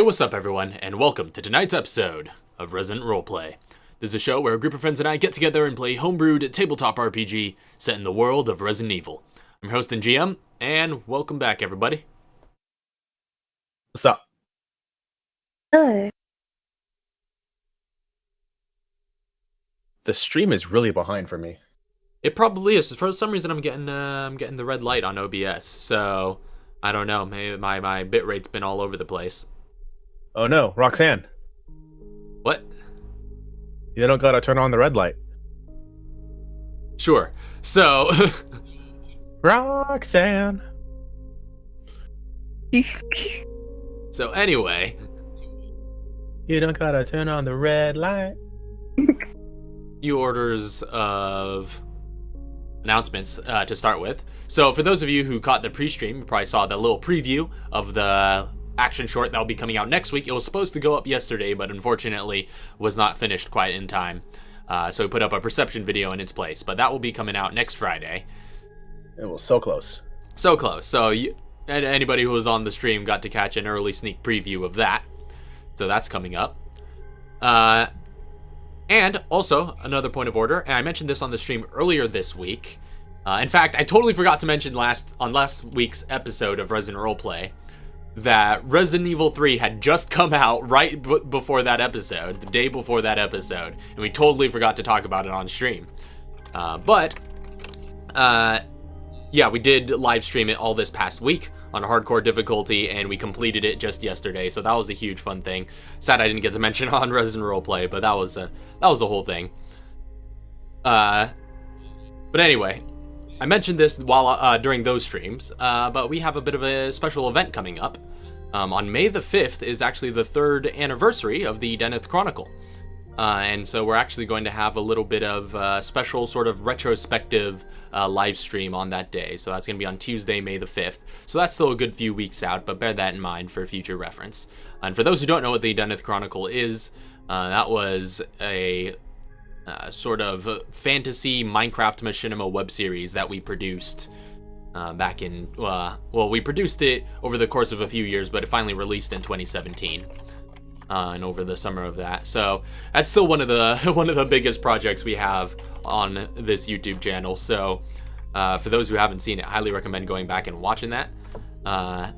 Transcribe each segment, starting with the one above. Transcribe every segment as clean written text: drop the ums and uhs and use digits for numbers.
what's up everyone, and welcome to tonight's episode of Resident Roleplay. This is a show where a group of friends and I get together and play homebrewed tabletop RPG set in the world of Resident Evil. I'm your host and GM, and welcome back everybody. What's up? Good. The stream is really behind for me. It probably is. For some reason I'm getting the red light on OBS, so I don't know, maybe my bitrate's been all over the place. Oh no, Roxanne. What? You don't gotta turn on the red light. Sure. So Roxanne. So anyway, You don't gotta turn on the red light. few orders of announcements to start with. So for those of you who caught the pre-stream, you probably saw the little preview of the action short that'll be coming out next week. It was supposed to go up yesterday, but unfortunately was not finished quite in time. So we put up a perception video in its place, but that will be coming out next Friday. It was so close. So close. So anybody who was on the stream got to catch an early sneak preview of that. So that's coming up. And also, another point of order, and I mentioned this on the stream earlier this week. In fact, I totally forgot to mention on last week's episode of Resident Roleplay that Resident Evil 3 had just come out right before that episode, the day before that episode, and we totally forgot to talk about it on stream. Yeah, we did live stream it all this past week on hardcore difficulty, and we completed it just yesterday, so that was a huge fun thing. Sad I didn't get to mention on Resident Roleplay, but that was the whole thing. But anyway, I mentioned this while during those streams, but we have a bit of a special event coming up. On May the 5th is actually the 3rd anniversary of the Deneth Chronicle. And so we're actually going to have a little bit of special sort of retrospective live stream on that day. So that's going to be on Tuesday, May the 5th. So that's still a good few weeks out, but bear that in mind for future reference. And for those who don't know what the Deneth Chronicle is, that was a sort of fantasy Minecraft machinima web series that we produced back in, well, we produced it over the course of a few years, but it finally released in 2017. And over the summer of that, so that's still one of the biggest projects we have on this YouTube channel. So for those who haven't seen it, I highly recommend going back and watching that. And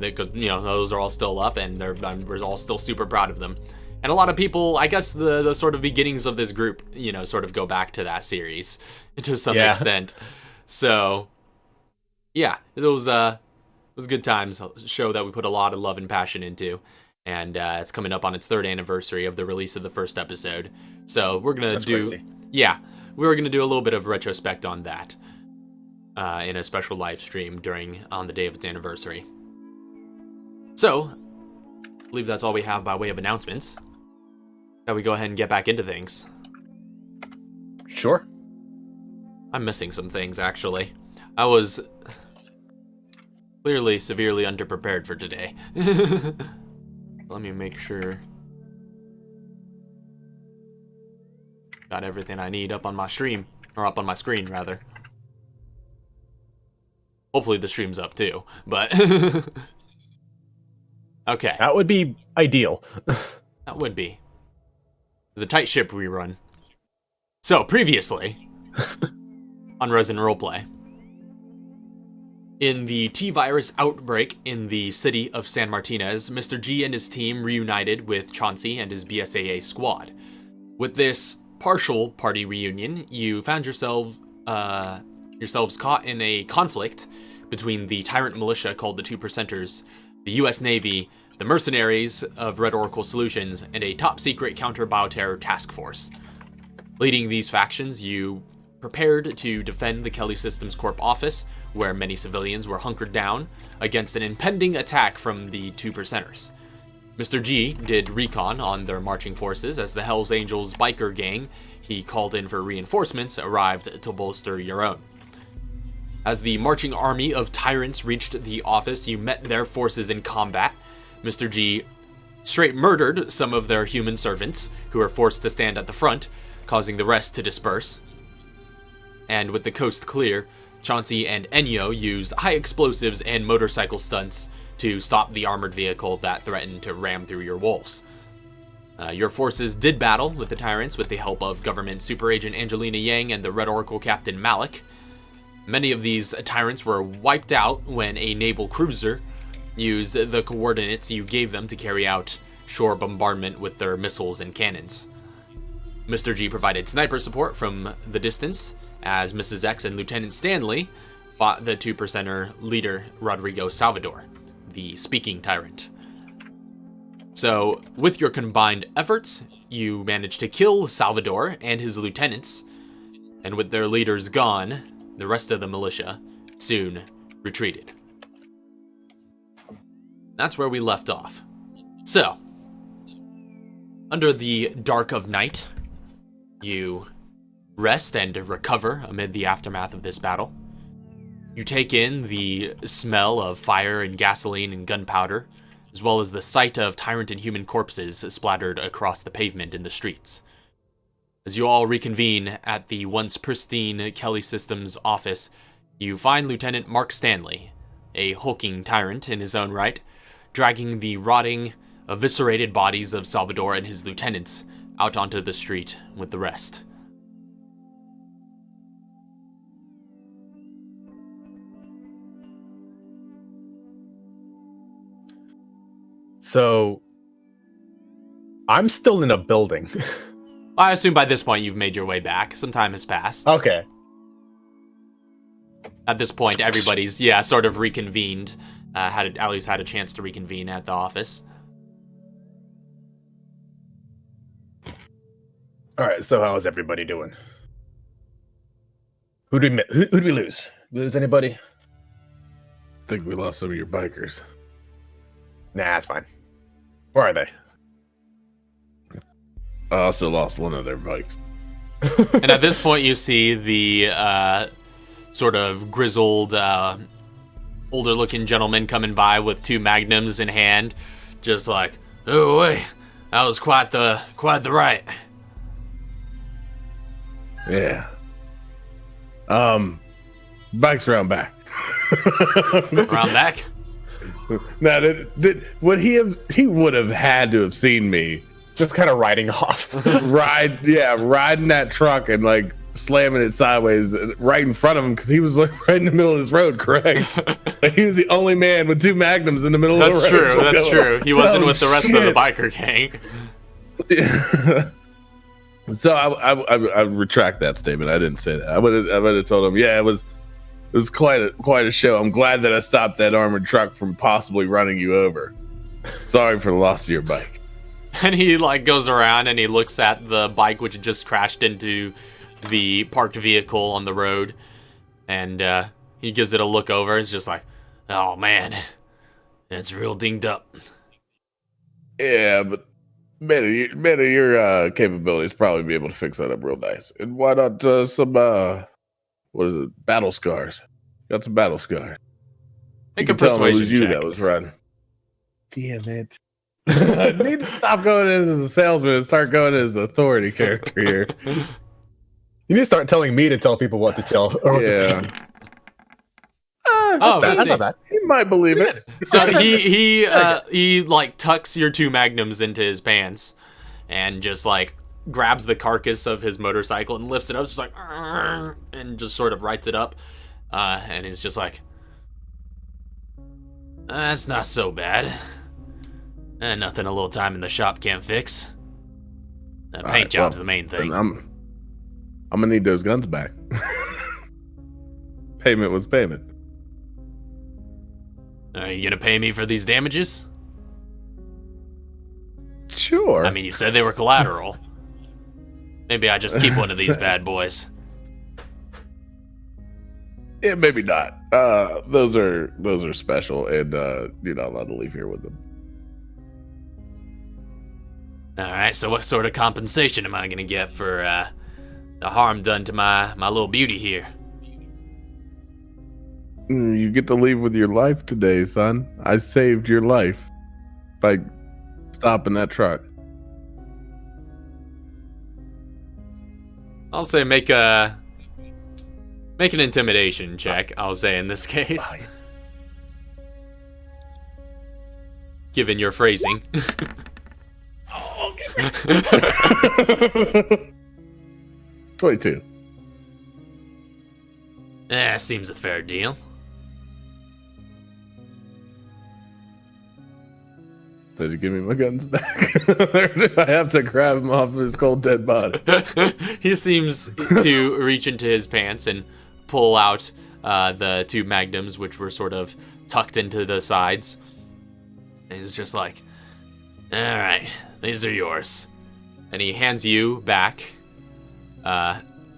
those are all still up, and we're all still super proud of them. And a lot of people, I guess, the sort of beginnings of this group, sort of go back to that series to some extent. So yeah, it was good times. A show that we put a lot of love and passion into. And it's coming up on its 3rd anniversary of the release of the first episode. So we're gonna we're gonna do a little bit of retrospect on that in a special live stream on the day of its anniversary. So I believe that's all we have by way of announcements. Shall we go ahead and get back into things? Sure. I'm missing some things actually. I was clearly severely underprepared for today. Let me make sure. Got everything I need up on my stream, or up on my screen rather. Hopefully the stream's up too, but okay. That would be ideal. That would be. It's a tight ship we run. So previously on Resident Roleplay. In the T-Virus outbreak in the city of San Martinez, Mr. G and his team reunited with Chauncey and his BSAA squad. With this partial party reunion, you found yourselves caught in a conflict between the tyrant militia called the 2%ers, the US Navy, the mercenaries of Red Oracle Solutions, and a top-secret counter-bioterror task force. Leading these factions, you prepared to defend the Kelly Systems Corp office, where many civilians were hunkered down against an impending attack from the 2%ers. Mr. G did recon on their marching forces as the Hells Angels biker gang he called in for reinforcements arrived to bolster your own. As the marching army of tyrants reached the office, you met their forces in combat. Mr. G straight murdered some of their human servants, who were forced to stand at the front, causing the rest to disperse. And with the coast clear, Chauncey and Enyo used high explosives and motorcycle stunts to stop the armored vehicle that threatened to ram through your walls. Your forces did battle with the tyrants with the help of government super agent Angelina Yang and the Red Oracle Captain Malik. Many of these tyrants were wiped out when a naval cruiser used the coordinates you gave them to carry out shore bombardment with their missiles and cannons. Mr. G provided sniper support from the distance, as Mrs. X and Lieutenant Stanley fought the 2%er leader Rodrigo Salvador, the speaking tyrant. So, with your combined efforts, you managed to kill Salvador and his lieutenants, and with their leaders gone, the rest of the militia soon retreated. That's where we left off. So, under the dark of night, you rest and recover amid the aftermath of this battle. You take in the smell of fire and gasoline and gunpowder, as well as the sight of tyrant and human corpses splattered across the pavement in the streets. As you all reconvene at the once pristine Kelly Systems office, you find Lieutenant Mark Stanley, a hulking tyrant in his own right, dragging the rotting, eviscerated bodies of Salvador and his lieutenants out onto the street with the rest. So, I'm still in a building. I assume by this point you've made your way back. Some time has passed. Okay. At this point, everybody's, sort of reconvened. At least had a chance to reconvene at the office. All right, so how is everybody doing? Who did we lose? We lose anybody? I think we lost some of your bikers. Nah, that's fine. Where are they? I also lost one of their bikes. And at this point, you see the sort of grizzled, older-looking gentleman coming by with 2 magnums in hand, just like, oh wait, that was quite the right. Yeah. Bikes around back. Around back? Now, would he would have had to have seen me Just kind of riding off. riding that truck and like slamming it sideways right in front of him because he was like right in the middle of this road, correct? Like, he was the only man with 2 magnums in the middle of the road. That's true. He wasn't with the rest of the biker gang. Yeah. So I retract that statement. I didn't say that. I would have told him, yeah, it was quite a show. I'm glad that I stopped that armored truck from possibly running you over. Sorry for the loss of your bike. And he like goes around and he looks at the bike which had just crashed into the parked vehicle on the road, and he gives it a look over. It's just like, oh man, it's real dinged up. Yeah, but man of your capabilities probably be able to fix that up real nice. And why not some what is it? Battle scars. Got some battle scars. Make You a can tell 'em it was persuasion you check. that was riding. Damn it. I need to stop going in as a salesman and start going as an authority character here. You need to start telling me to tell people what to tell. Or what to Yeah. think. Oh, That's 15. not bad. He might believe it. So he like tucks your 2 magnums into his pants and just like grabs the carcass of his motorcycle and lifts it up, just like, "Arr," and just sort of writes it up, and he's just like, that's not so bad. Nothing a little time in the shop can't fix. Paint right, job's well, the main thing. I'm gonna need those guns back. Payment was payment. Are you gonna pay me for these damages? Sure. I mean, you said they were collateral. Maybe I just keep one of these bad boys. Yeah, maybe not. Those are special, and you're not allowed to leave here with them. Alright, so what sort of compensation am I gonna get for the harm done to my little beauty here? You get to leave with your life today, son. I saved your life by stopping that truck. I'll say make an intimidation check, I'll say in this case. given your phrasing. Oh, okay. 22. Seems a fair deal. Did you give me my guns back? Or do I have to grab him off of his cold dead body? He seems to reach into his pants and pull out the 2 magnums, which were sort of tucked into the sides. And he's just like, alright, these are yours. And he hands you back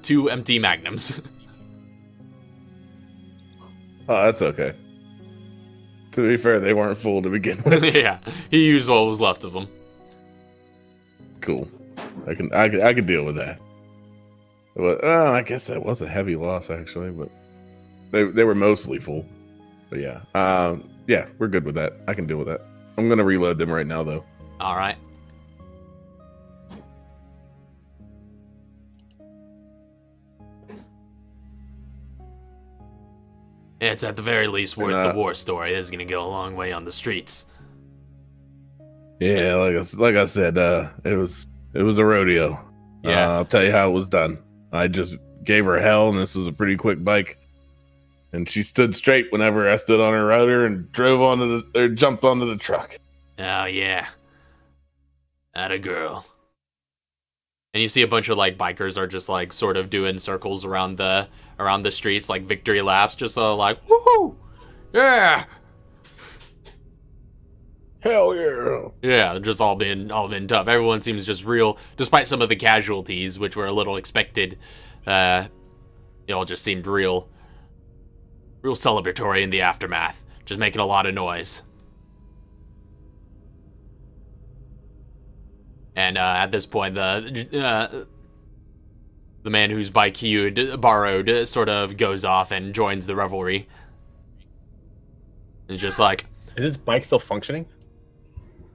2 empty magnums. Oh, that's okay. To be fair, they weren't full to begin with. Yeah, he used what was left of them. Cool. I can deal with that. But, I guess that was a heavy loss actually, but they were mostly full. But yeah, yeah, we're good with that. I can deal with that. I'm gonna reload them right now though. All right. It's at the very least worth the war story. This is gonna go a long way on the streets. Yeah, like I said, it was a rodeo. Yeah, I'll tell you how it was done. I just gave her hell, and this was a pretty quick bike. And she stood straight whenever I stood on her rudder and jumped onto the truck. Oh yeah, atta girl. And you see a bunch of like bikers are just like sort of doing circles around the streets, like victory laps, just like woohoo, yeah, Hell yeah. yeah, just all been tough. Everyone seems just real, despite some of the casualties, which were a little expected. It all just seemed real celebratory in the aftermath, just making a lot of noise. And at this point, the man whose bike you had borrowed sort of goes off and joins the revelry. It's just like, Is his bike still functioning?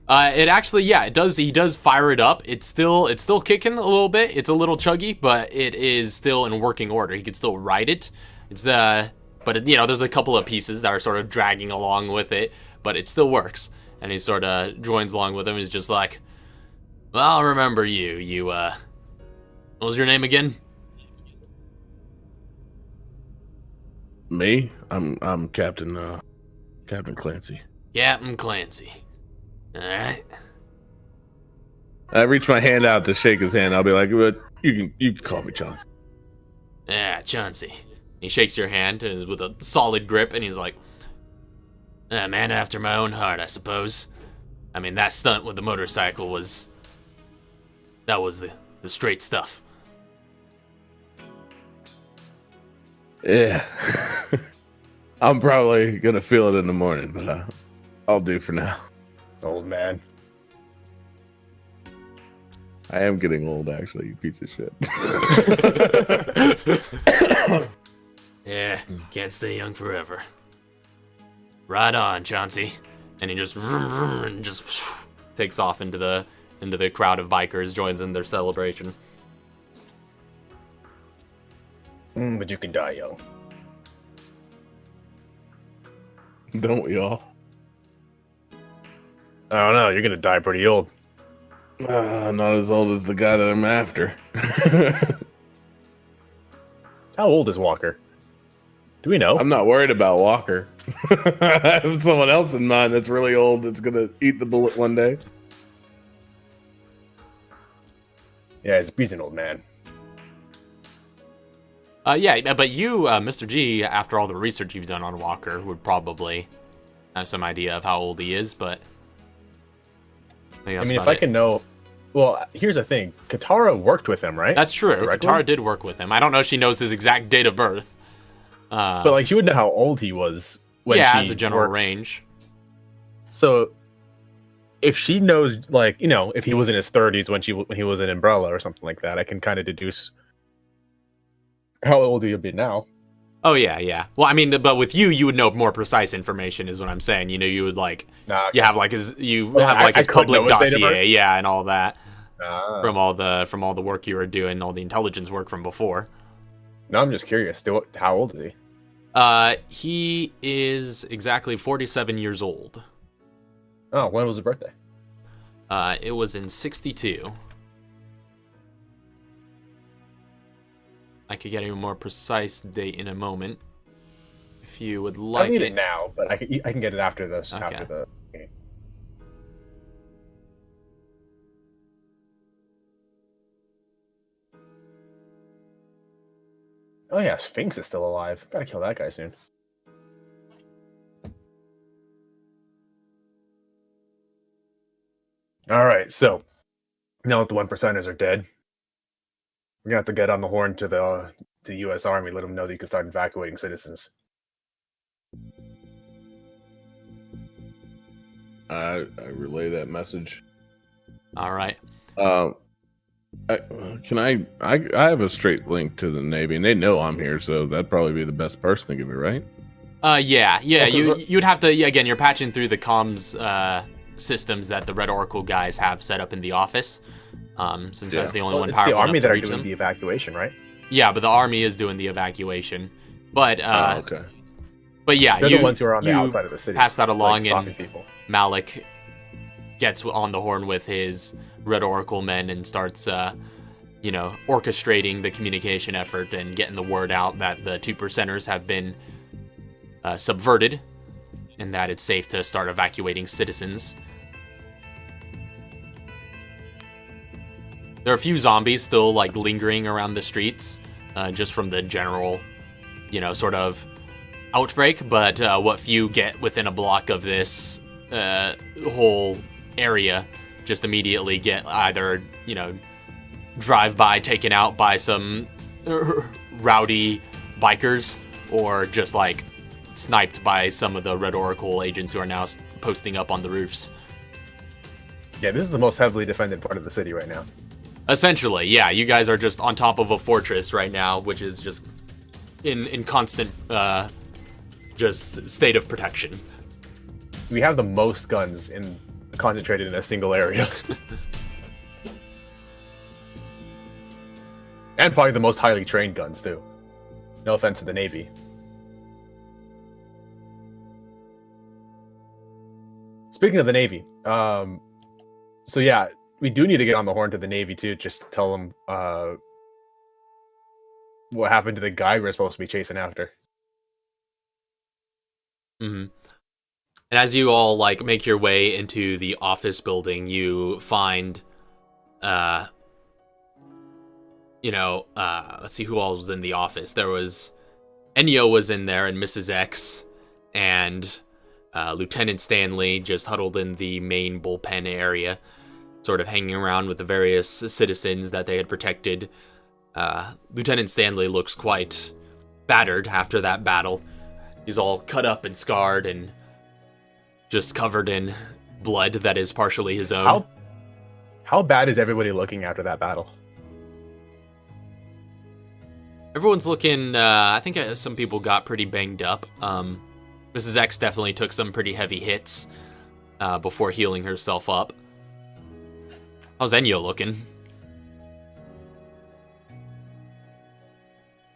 it actually, yeah, it does. He does fire it up. It's still kicking a little bit. It's a little chuggy, but it is still in working order. He can still ride it. It's but it, there's a couple of pieces that are sort of dragging along with it, but it still works. And he sort of joins along with him. He's just like, well, I'll remember you. You, what was your name again? Me? I'm Captain Clancy. Captain Clancy. Alright. I reach my hand out to shake his hand. I'll be like, but you can call me Chauncey. Yeah, Chauncey. He shakes your hand with a solid grip, and he's like, a man after my own heart, I suppose. I mean, that stunt with the motorcycle was the straight stuff. Yeah. I'm probably gonna feel it in the morning, but I'll do for now. Old man. I am getting old, actually, you piece of shit. Yeah, can't stay young forever. Right on, Chauncey. And he just takes off into the crowd of bikers, joins in their celebration. But you can die young. Don't we all? I don't know. You're gonna die pretty old. Not as old as the guy that I'm after. How old is Walker? Do we know? I'm not worried about Walker. I have someone else in mind that's really old that's gonna eat the bullet one day. Yeah, he's an old man. Yeah, but you, Mr. G, after all the research you've done on Walker, would probably have some idea of how old he is, but I mean, if I can know... Well, here's the thing. Katara worked with him, right? That's true. Directly? Katara did work with him. I don't know if she knows his exact date of birth. But, like, she would know how old he was when she as a general worked. range. So, if she knows, like, if he was in his 30s when he was in Umbrella or something like that, I can kind of deduce how old he would be now. Oh, yeah. Well, I mean, but with you would know more precise information, is what I'm saying. You would, like, you have, like, his public dossier, yeah, and all that. From all the work you were doing, all the intelligence work from before. No, I'm just curious. How old is he? He is exactly 47 years old. Oh, when was his birthday? It was in 62. I could get a more precise date in a moment, if you would I like don't need it. it now, but I can get it after this. Okay. After the game. Oh yeah, Sphinx is still alive. Gotta kill that guy soon. All right, so now that the 1%ers are dead, we're gonna have to get on the horn to the U.S. Army, let them know that you can start evacuating citizens. I relay that message. All right. I have a straight link to the Navy, and they know I'm here, so that'd probably be the best person to give it, right? Yeah. Okay, You'd have to, again, you're patching through the comms systems that the Red Oracle guys have set up in the office, since that's the only one It's powerful the army enough to that are reach doing them. the evacuation, right? Yeah, but the army is doing the evacuation. But Okay. but yeah, They're the ones who are on the you outside of the city. pass that along, like, and stopping people. Malik gets on the horn with his Red Oracle men and starts, orchestrating the communication effort and getting the word out that the 2%ers have been subverted and that it's safe to start evacuating citizens. There are a few zombies still, like, lingering around the streets, just from the general, sort of outbreak, but what few get within a block of this whole area just immediately get either, drive-by taken out by some rowdy bikers, or just, like, sniped by some of the Red Oracle agents who are now posting up on the roofs. Yeah, this is the most heavily defended part of the city right now. Essentially, yeah, you guys are just on top of a fortress right now, which is just in constant, just state of protection. We have the most guns concentrated in a single area. And probably the most highly trained guns, too. No offense to the Navy. Speaking of the Navy, so yeah, we do need to get on the horn to the Navy, too, just to tell them what happened to the guy we're supposed to be chasing after. Mm-hmm. And as you all, like, make your way into the office building, you find, let's see who all was in the office. There was, Enyo was in there, and Mrs. X, and Lieutenant Stanley just huddled in the main bullpen area, sort of hanging around with the various citizens that they had protected. Lieutenant Stanley looks quite battered after that battle. He's all cut up and scarred and just covered in blood that is partially his own. How bad is everybody looking after that battle? Everyone's looking, I think some people got pretty banged up. Mrs. X definitely took some pretty heavy hits before healing herself up. How's Enyo looking?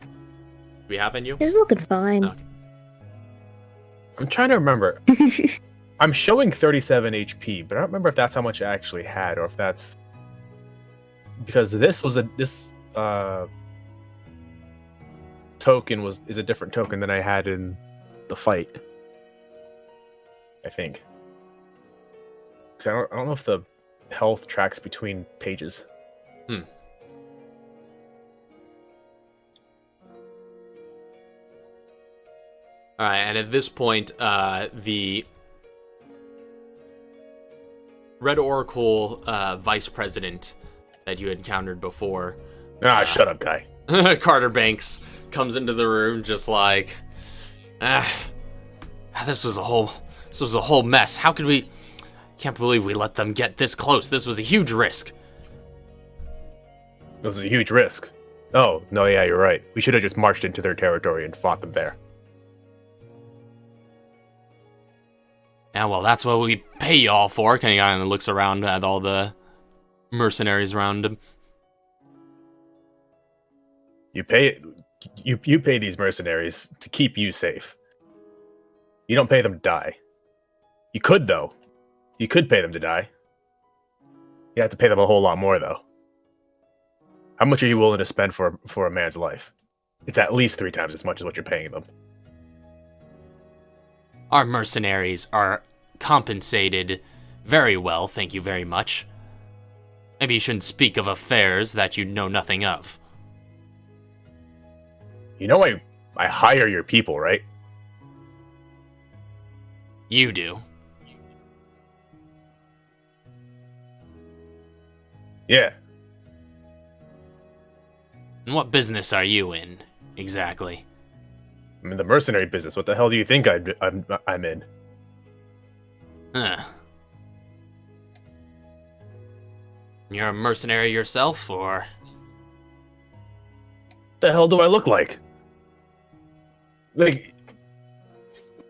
Do we have Enyo? He's looking fine. Okay. I'm trying to remember. I'm showing 37 HP, but I don't remember if that's how much I actually had, or if that's because this token is a different token than I had in the fight. I think. Because I don't know if the health tracks between pages. All right, and at this point, the Red Oracle vice president that you had encountered before, Shut up, guy. Carter Banks, comes into the room just like, this was a whole mess. How could we? Can't believe we let them get this close. This was a huge risk. It was a huge risk. Oh, no, yeah, you're right. We should have just marched into their territory and fought them there. Yeah, well, that's what we pay y'all for. Kind of looks around at all the mercenaries around him. You pay these mercenaries to keep you safe. You don't pay them to die. You could, though. You could pay them to die. You have to pay them a whole lot more, though. How much are you willing to spend for a man's life? It's at least 3 times as much as what you're paying them. Our mercenaries are compensated very well, thank you very much. Maybe you shouldn't speak of affairs that you know nothing of. You know I hire your people, right? You do. Yeah. And what business are you in, exactly? I'm in the mercenary business. What the hell do you think I'm in? Huh. You're a mercenary yourself, or...? What the hell do I look like? Like,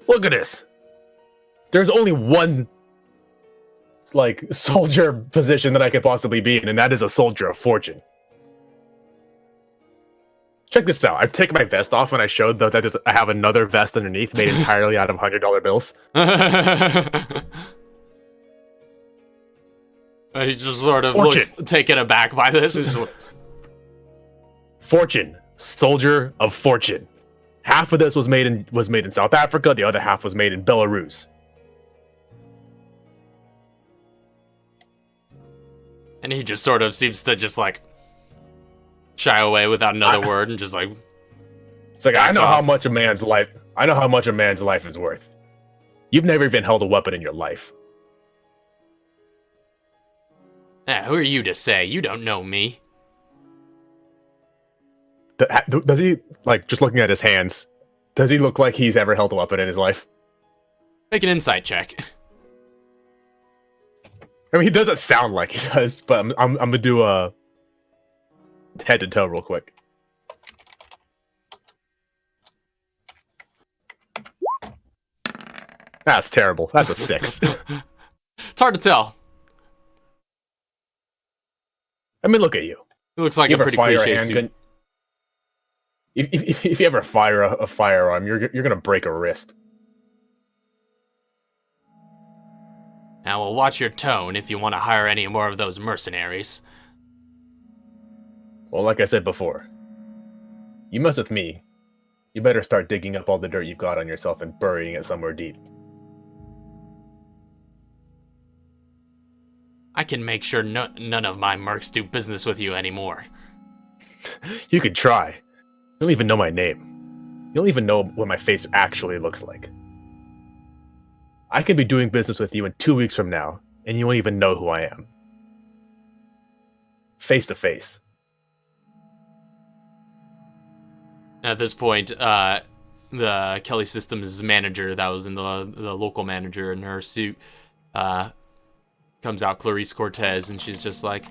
look at this. There's only one, like, soldier position that I could possibly be in, and that is a soldier of fortune. Check this out. I've taken my vest off and I showed that I have another vest underneath made entirely out of $100 bills. He just sort of Fortune. looks taken aback by this. Fortune. Soldier of fortune. Half of this was made in South Africa, the other half was made in Belarus. And he just sort of seems to just like shy away without another word and just like it's like I know off. how much a man's life is worth. You've never even held a weapon in your life. Who are you to say? You don't know me. Does he, like, just looking at his hands, does he look like he's ever held a weapon in his life? Make an insight check. I mean, he doesn't sound like he does, but I'm gonna do a head to toe real quick. That's terrible. That's a 6. It's hard to tell. I mean, look at you. It looks like You a ever pretty fire a cliche handgun? suit. If you ever fire a firearm, you're gonna break a wrist. Now, well, watch your tone if you want to hire any more of those mercenaries. Well, like I said before, you mess with me, you better start digging up all the dirt you've got on yourself and burying it somewhere deep. I can make sure none of my mercs do business with you anymore. You could try. You don't even know my name. You don't even know what my face actually looks like. I could be doing business with you in 2 weeks from now, and you won't even know who I am. Face to face. At this point, the Kelly Systems manager that was in the local manager in her suit comes out, Clarice Cortez, and she's just like,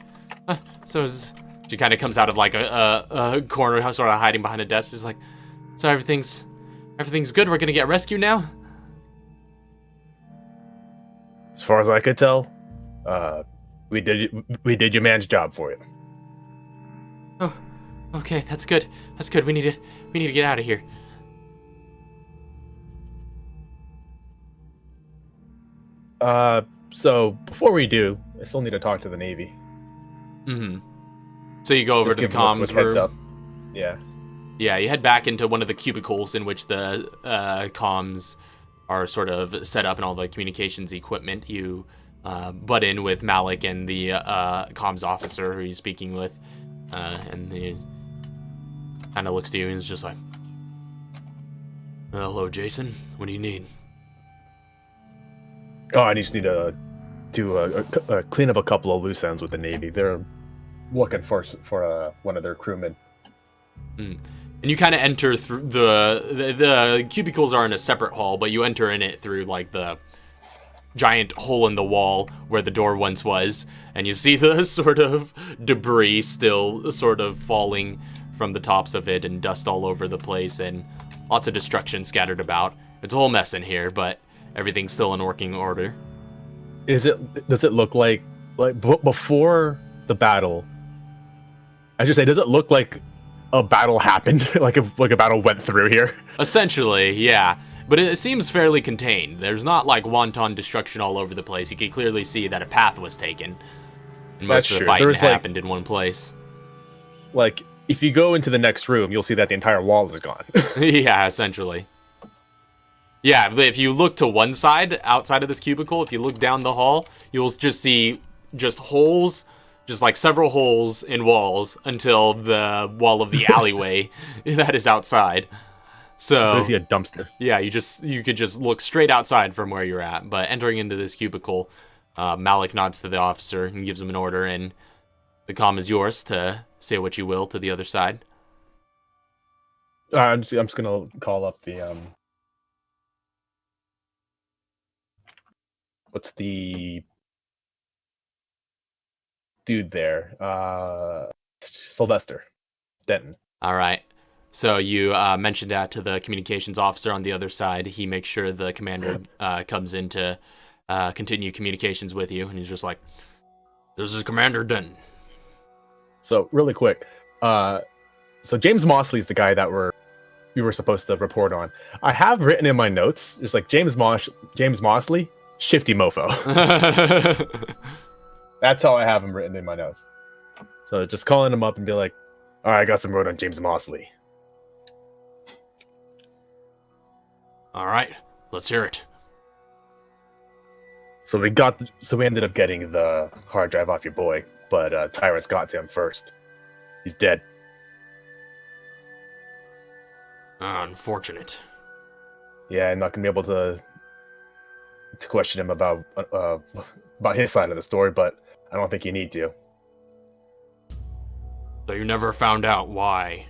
she kind of comes out of like a corner, sort of hiding behind a desk. She's like, so everything's good. We're gonna get rescued now. As far as I could tell, we did your man's job for you. Oh, okay, that's good. That's good. We need to get out of here. So before we do, I still need to talk to the Navy. Mm-hmm. So you go over Just to the give them a comms quick heads room. up. Yeah. Yeah, you head back into one of the cubicles in which the comms are sort of set up and all the communications equipment. You butt in with Malik and the comms officer who he's speaking with, and he kind of looks to you and is just like, hello, Jason. What do you need? Oh, I just need to clean up a couple of loose ends with the Navy. They're looking for one of their crewmen. And you kind of enter through the cubicles are in a separate hall, but you enter in it through like the giant hole in the wall where the door once was, and you see the sort of debris still sort of falling from the tops of it and dust all over the place and lots of destruction scattered about. It's a whole mess in here, but everything's still in working order. Does it look like before the battle? I should say, does it look like a battle happened? like a battle went through here? Essentially, yeah. but it seems fairly contained. There's not like wanton destruction all over the place. You can clearly see that a path was taken, and most of the fighting happened in one place. Like, if you go into the next room, you'll see that the entire wall is gone. Yeah, essentially. Yeah, but if you look to one side, outside of this cubicle, if you look down the hall, you'll just see just holes, just like several holes in walls until the wall of the alleyway that is outside. So you see a dumpster. Yeah, you could just look straight outside from where you're at. But entering into this cubicle, Malik nods to the officer and gives him an order, and the comm is yours to say what you will to the other side. I'm just gonna call up the what's the dude there? Sylvester Denton. All right. So you mentioned that to the communications officer on the other side. He makes sure the commander comes in to continue communications with you, and he's just like, "This is Commander Denton." So really quick, so James Mosley is the guy that we were supposed to report on. I have written in my notes, just like James Mosley, shifty mofo. That's how I have him written in my notes. So just calling him up and be like, "All right, I got some word on James Mosley." All right, let's hear it. So we ended up getting the hard drive off your boy, but Tyrants got to him first. He's dead. Unfortunate. Yeah, I'm not gonna be able to question him about his side of the story, but I don't think you need to. So you never found out why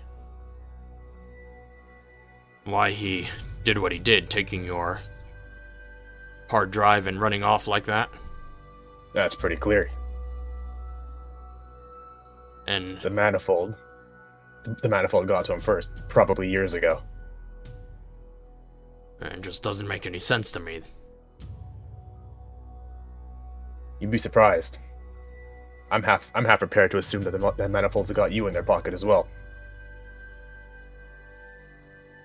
he did what he did, taking your hard drive and running off like that? That's pretty clear. And the manifold got to him first, probably years ago. It just doesn't make any sense to me. You'd be surprised. I'm half prepared to assume that the manifolds got you in their pocket as well.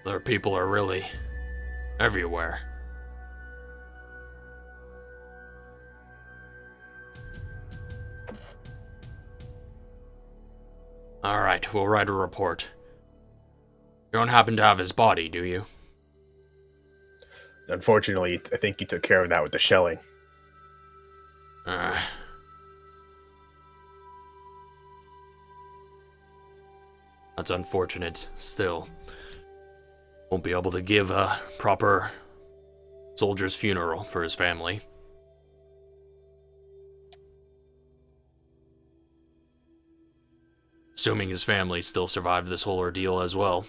Their people are really everywhere. All right, we'll write a report. You don't happen to have his body, do you? Unfortunately, I think you took care of that with the shelling. That's unfortunate. Still, won't be able to give a proper soldier's funeral for his family. Assuming his family still survived this whole ordeal as well.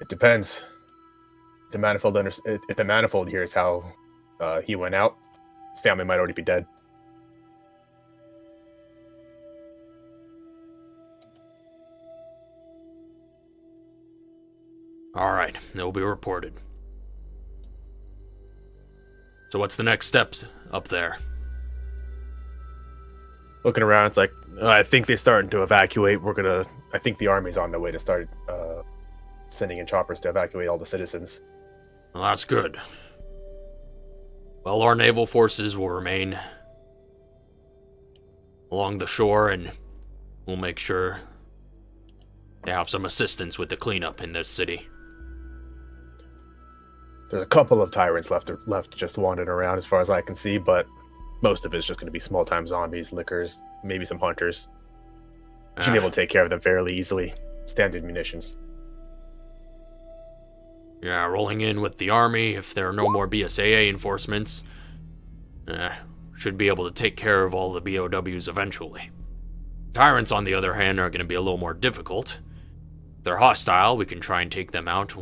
It depends. If the manifold hears how he went out, his family might already be dead. Alright, it will be reported. So what's the next steps up there? Looking around, it's like, I think they're starting to evacuate. I think the army's on their way to start sending in choppers to evacuate all the citizens. Well, that's good. Well, our naval forces will remain along the shore, and we'll make sure they have some assistance with the cleanup in this city. There's a couple of tyrants left just wandering around as far as I can see, but most of it's just going to be small-time zombies, lickers, maybe some hunters. Should be able to take care of them fairly easily. Standard munitions. Yeah, rolling in with the army, if there are no more BSAA enforcements, should be able to take care of all the BOWs eventually. Tyrants, on the other hand, are going to be a little more difficult. If they're hostile, we can try and take them out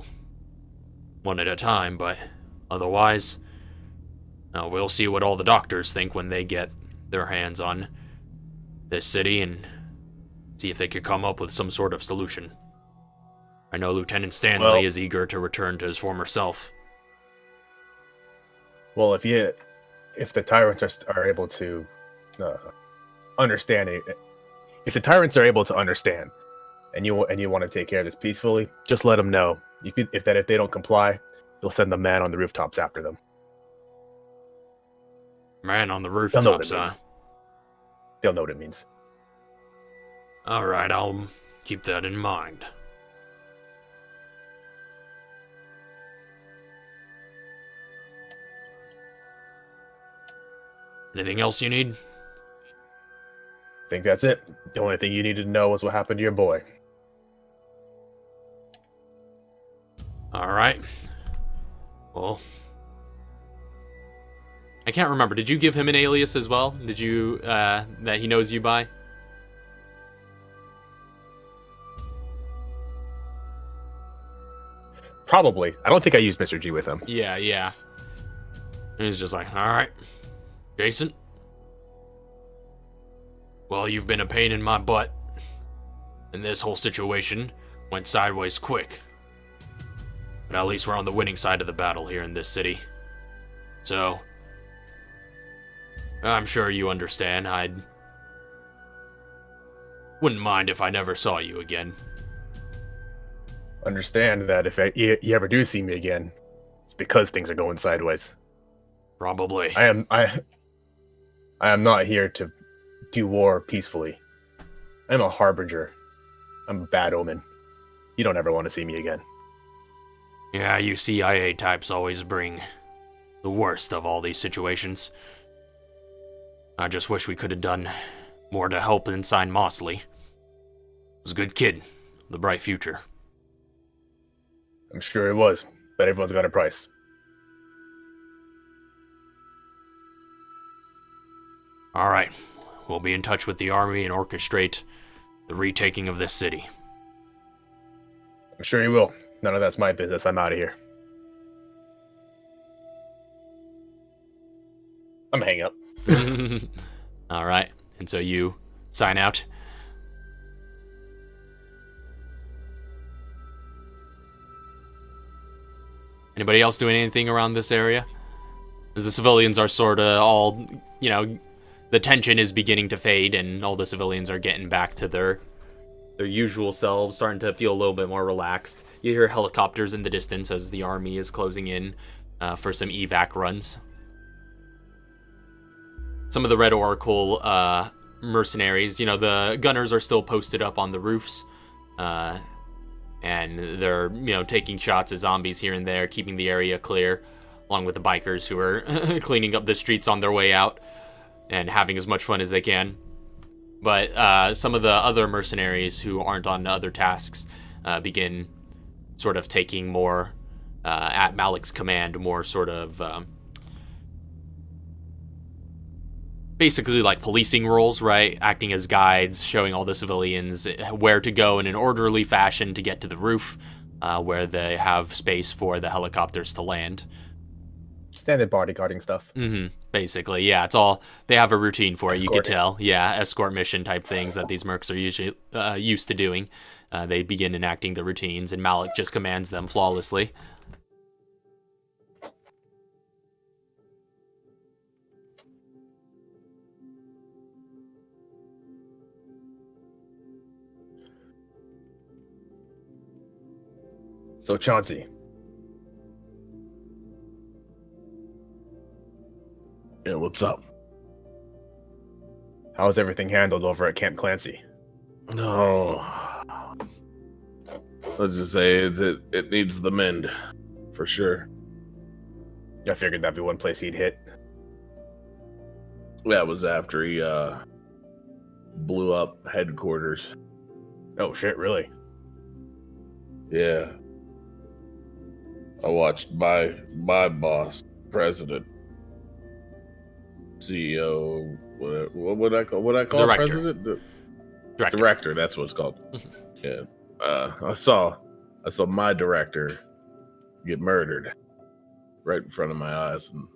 one at a time, but otherwise, we'll see what all the doctors think when they get their hands on this city and see if they could come up with some sort of solution. I know Lieutenant Stanley is eager to return to his former self. Well, if the tyrants are able to understand it, if the tyrants are able to understand, and you want to take care of this peacefully, just let them know If they don't comply, you'll send the man on the rooftops after them. Man on the They'll know what rooftops, it huh? means. They'll know what it means. Alright, I'll keep that in mind. Anything else you need? I think that's it. The only thing you needed to know was what happened to your boy. Alright. Well, I can't remember. Did you give him an alias as well? Did you, that he knows you by? Probably. I don't think I used Mr. G with him. Yeah. And he's just like, alright, Jason. Well, you've been a pain in my butt. And this whole situation went sideways quick. But at least we're on the winning side of the battle here in this city. So, I'm sure you understand. I wouldn't mind if I never saw you again. Understand that if you ever do see me again, it's because things are going sideways. Probably. I am not here to do war peacefully. I'm a harbinger. I'm a bad omen. You don't ever want to see me again. Yeah, you CIA types always bring the worst of all these situations. I just wish we could have done more to help Ensign Mosley. He was a good kid, with a bright future. I'm sure it was, but everyone's got a price. Alright, we'll be in touch with the army and orchestrate the retaking of this city. I'm sure you will. None of that's my business. I'm out of here. I'm gonna hang up. Alright, and so you sign out. Anybody else doing anything around this area? As the civilians are sort of all, the tension is beginning to fade and all the civilians are getting back to their usual selves, starting to feel a little bit more relaxed. You hear helicopters in the distance as the army is closing in for some evac runs. Some of the Red Oracle mercenaries, the gunners are still posted up on the roofs. And they're, taking shots at zombies here and there, keeping the area clear, along with the bikers who are cleaning up the streets on their way out and having as much fun as they can. But some of the other mercenaries who aren't on other tasks begin sort of taking more, at Malik's command, more sort of basically like policing roles, right? Acting as guides, showing all the civilians where to go in an orderly fashion to get to the roof, where they have space for the helicopters to land. Standard bodyguarding stuff. Basically, yeah, it's all, they have a routine for it, you could Escorting. tell. Yeah, escort mission type things that these mercs are usually used to doing. They begin enacting the routines, and Malik just commands them flawlessly. So Chauncey, Yeah, what's up? how's everything handled over at Camp Clancy? No. Let's just say it needs the mend, for sure. I figured that'd be one place he'd hit. That was after he blew up headquarters. Oh shit, really? Yeah. I watched my boss, president, CEO, what would I call Director. president? Director. Director, that's what it's called. Yeah. I saw my director get murdered right in front of my eyes, and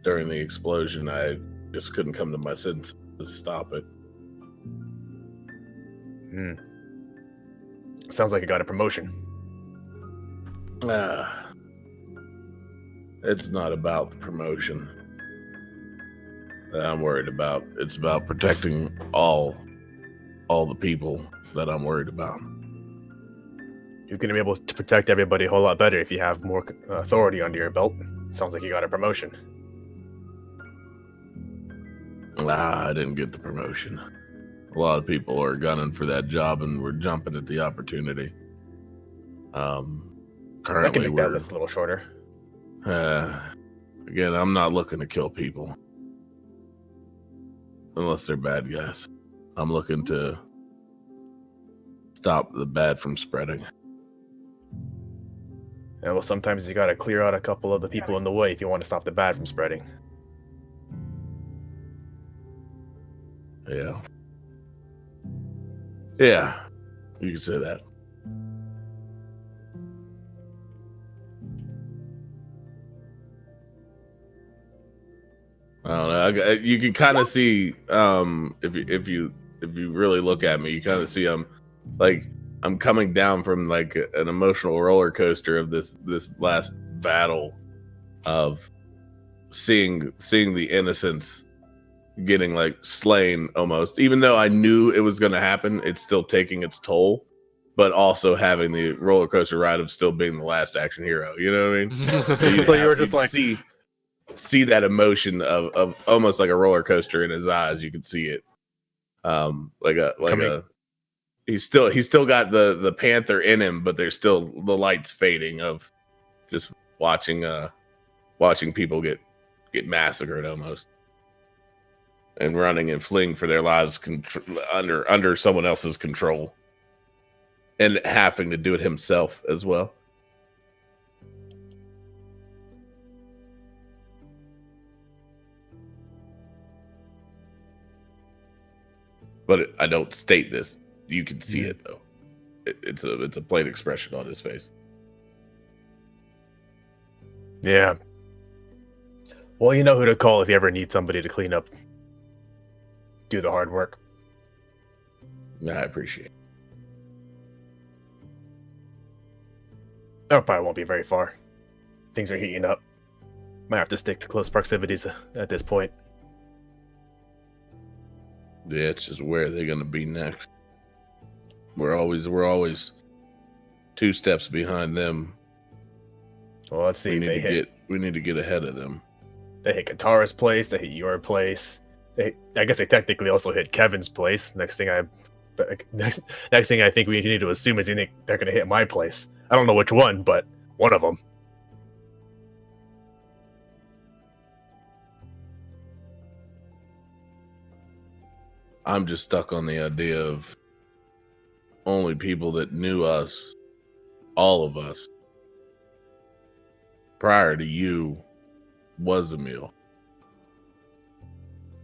during the explosion I just couldn't come to my senses to stop it. Sounds like he got a promotion. It's not about the promotion that I'm worried about. It's about protecting all the people that I'm worried about. You're going to be able to protect everybody a whole lot better if you have more authority under your belt. Sounds like you got a promotion. I didn't get the promotion. A lot of people are gunning for that job, and we're jumping at the opportunity. I Currently, can make that list a little shorter. Again, I'm not looking to kill people. Unless they're bad guys. I'm looking to stop the bad from spreading. Yeah, well, sometimes you gotta clear out a couple of the people in the way if you want to stop the bad from spreading. Yeah. Yeah. You can say that. I don't know. You can kind of see if you really look at me, you kind of see I'm coming down from like an emotional roller coaster of this last battle of seeing the innocents getting like slain almost. Even though I knew it was going to happen, it's still taking its toll. But also having the roller coaster ride of still being the last action hero. You know what I mean? So you were just like see that emotion of almost like a roller coaster in his eyes. You could see it. He's still got the panther in him, but there's still the lights fading of just watching people get massacred almost, and running and fleeing for their lives under someone else's control, and having to do it himself as well. But I don't state this. You can see it though. It's a plain expression on his face. Yeah. Well, you know who to call if you ever need somebody to clean up, do the hard work. Yeah, I appreciate it. That probably won't be very far. Things are heating up. Might have to stick to close proximities at this point. Yeah, it's just where they're gonna be next. We're always 2 steps behind them. Well, let's see. We need to get ahead of them. They hit Katara's place. They hit your place. I guess they technically also hit Kevin's place. Next thing I think we need to assume is they're going to hit my place. I don't know which one, but one of them. I'm just stuck on the idea of only people that knew us, all of us, prior to you, was Emil.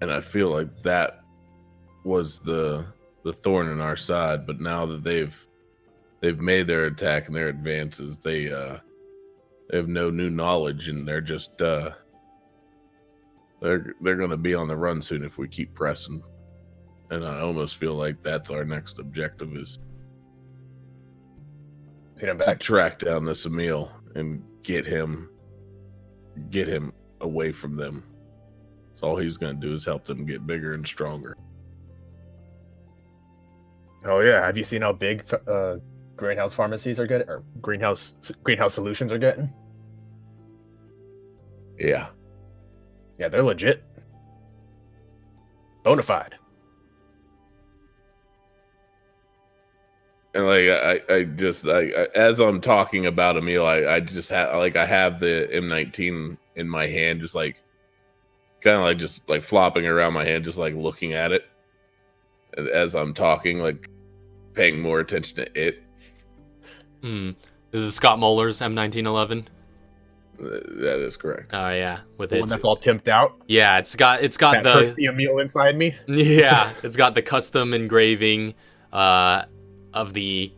And I feel like that was the thorn in our side. But now that they've made their attack and their advances, they have no new knowledge, and they're just they're going to be on the run soon if we keep pressing. And I almost feel like that's our next objective, is to track down this Emil and get him away from them. So all he's going to do is help them get bigger and stronger. Oh yeah, have you seen how big greenhouse pharmacies are getting, or greenhouse solutions are getting? Yeah, they're legit, bona fide. And like I as I'm talking about Emil, I just have the M19 in my hand, just like kind of like just like flopping around my hand, just like looking at it as I'm talking, like paying more attention to it. This is Scott Moeller's M1911. That is correct. Oh yeah, with the one that's all pimped out. Yeah, it's got that hurts the Emil inside me. Yeah, it's got the custom engraving of the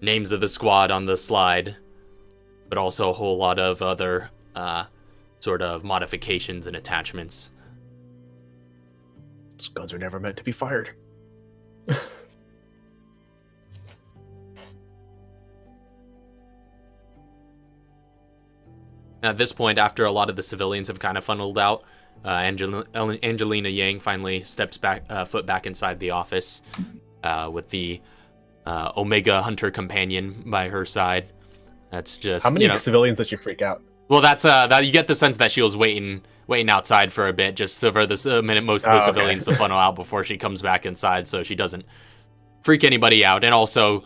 names of the squad on the slide, but also a whole lot of other sort of modifications and attachments. Those guns are never meant to be fired. At this point, after a lot of the civilians have kind of funneled out, Angelina Yang finally steps foot back inside the office with the Omega Hunter companion by her side. That's just How many civilians did you freak out? Well, that's that you get the sense that she was waiting outside for a bit, just for this minute most of the civilians to funnel out before she comes back inside, so she doesn't freak anybody out, and also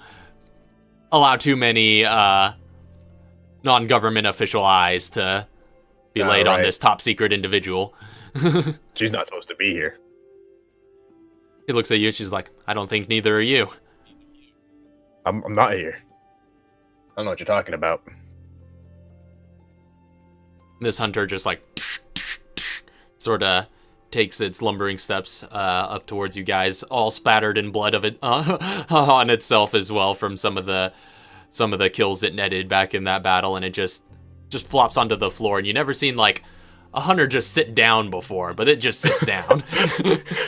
allow too many non-government official eyes to be laid on this top secret individual. She's not supposed to be here. He looks at you, and she's like, I don't think neither are you. I'm not here. I don't know what you're talking about. This hunter just like sort of takes its lumbering steps up towards you guys, all spattered in blood of it on itself as well from some of the kills it netted back in that battle, and it just flops onto the floor. And you never seen like a hunter just sit down before, but it just sits down.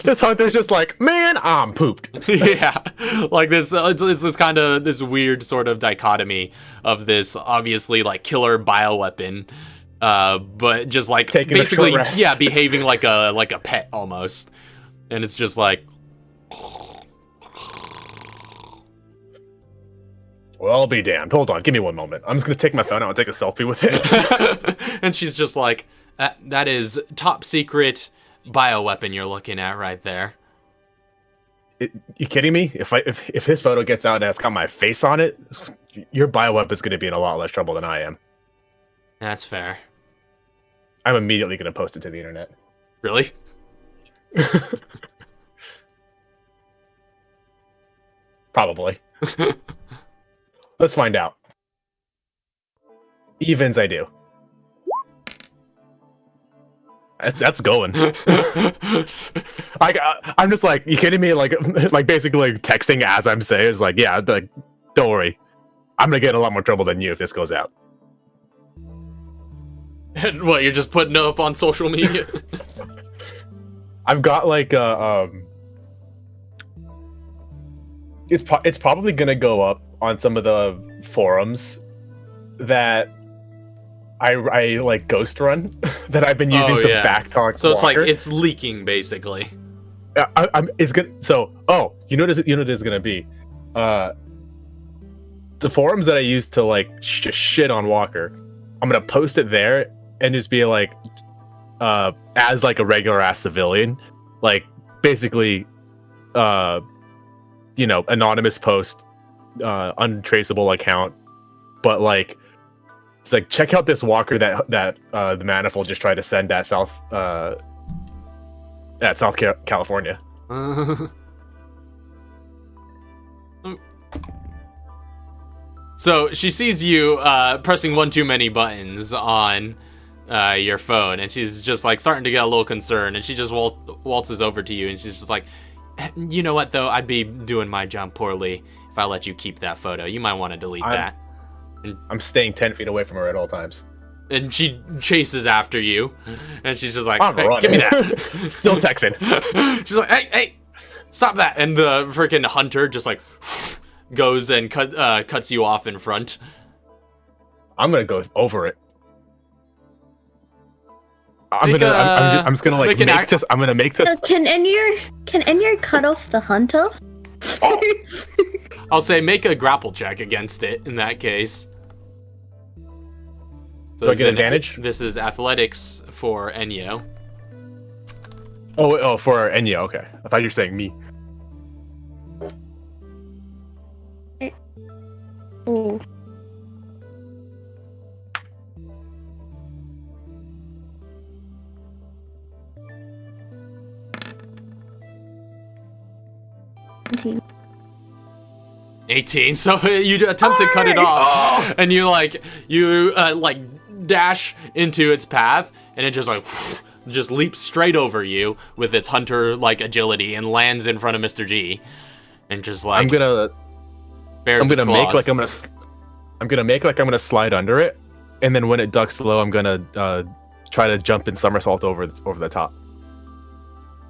This hunter's just like, man, I'm pooped. Yeah, like this. It's this kind of this weird sort of dichotomy of this obviously like killer bioweapon, but just like Taking basically, a short rest. yeah, behaving like a pet almost. And it's just like, Well, I'll be damned. Hold on, give me one moment. I'm just gonna take my phone out and take a selfie with it. and she's just like, that is top secret bioweapon you're looking at right there. You kidding me? If this photo gets out and it's got my face on it, your bioweapon's gonna be in a lot less trouble than I am. That's fair. I'm immediately gonna post it to the internet. Really? Probably. Let's find out. Evens, I do. That's going. I'm just like, you kidding me? Like basically like texting as I'm saying. It's like, yeah, like, don't worry. I'm gonna get in a lot more trouble than you if this goes out. And what, you're just putting it up on social media? I've got like it's probably gonna go up on some of the forums that I like ghost run that I've been using to backtalk. So it's Walker. like it's leaking basically. It's good. So you know what it's gonna be. The forums that I use to like shit on Walker, I'm gonna post it there and just be like, as like a regular ass civilian, like basically, anonymous post, untraceable account, but like it's like, check out this Walker that the Manifold just tried to send at South California. So she sees you pressing one too many buttons on your phone, and she's just like starting to get a little concerned, and she just waltzes over to you, and she's just like, you know what though, I'd be doing my job poorly if I let you keep that photo. You might want to delete that. I'm staying 10 feet away from her at all times. And she chases after you, and she's just like, I'm hey, running. give me that. Still texting. She's like, hey, stop that. And the freaking hunter just like goes and cuts you off in front. I'm gonna go over it. I'm just gonna like make this. I'm gonna make this. Can Enyer cut off the hunter? Oh. I'll say make a grapple check against it in that case. So Do I get advantage? This is athletics for Enyo. Oh, for Enya. Okay, I thought you were saying me. Ooh. Team. 18. So you attempt to cut it off, and you dash into its path, and it just like just leaps straight over you with its hunter like agility and lands in front of Mr. G, and just like I'm gonna make like I'm gonna slide under it, and then when it ducks low, I'm gonna try to jump and somersault over the top.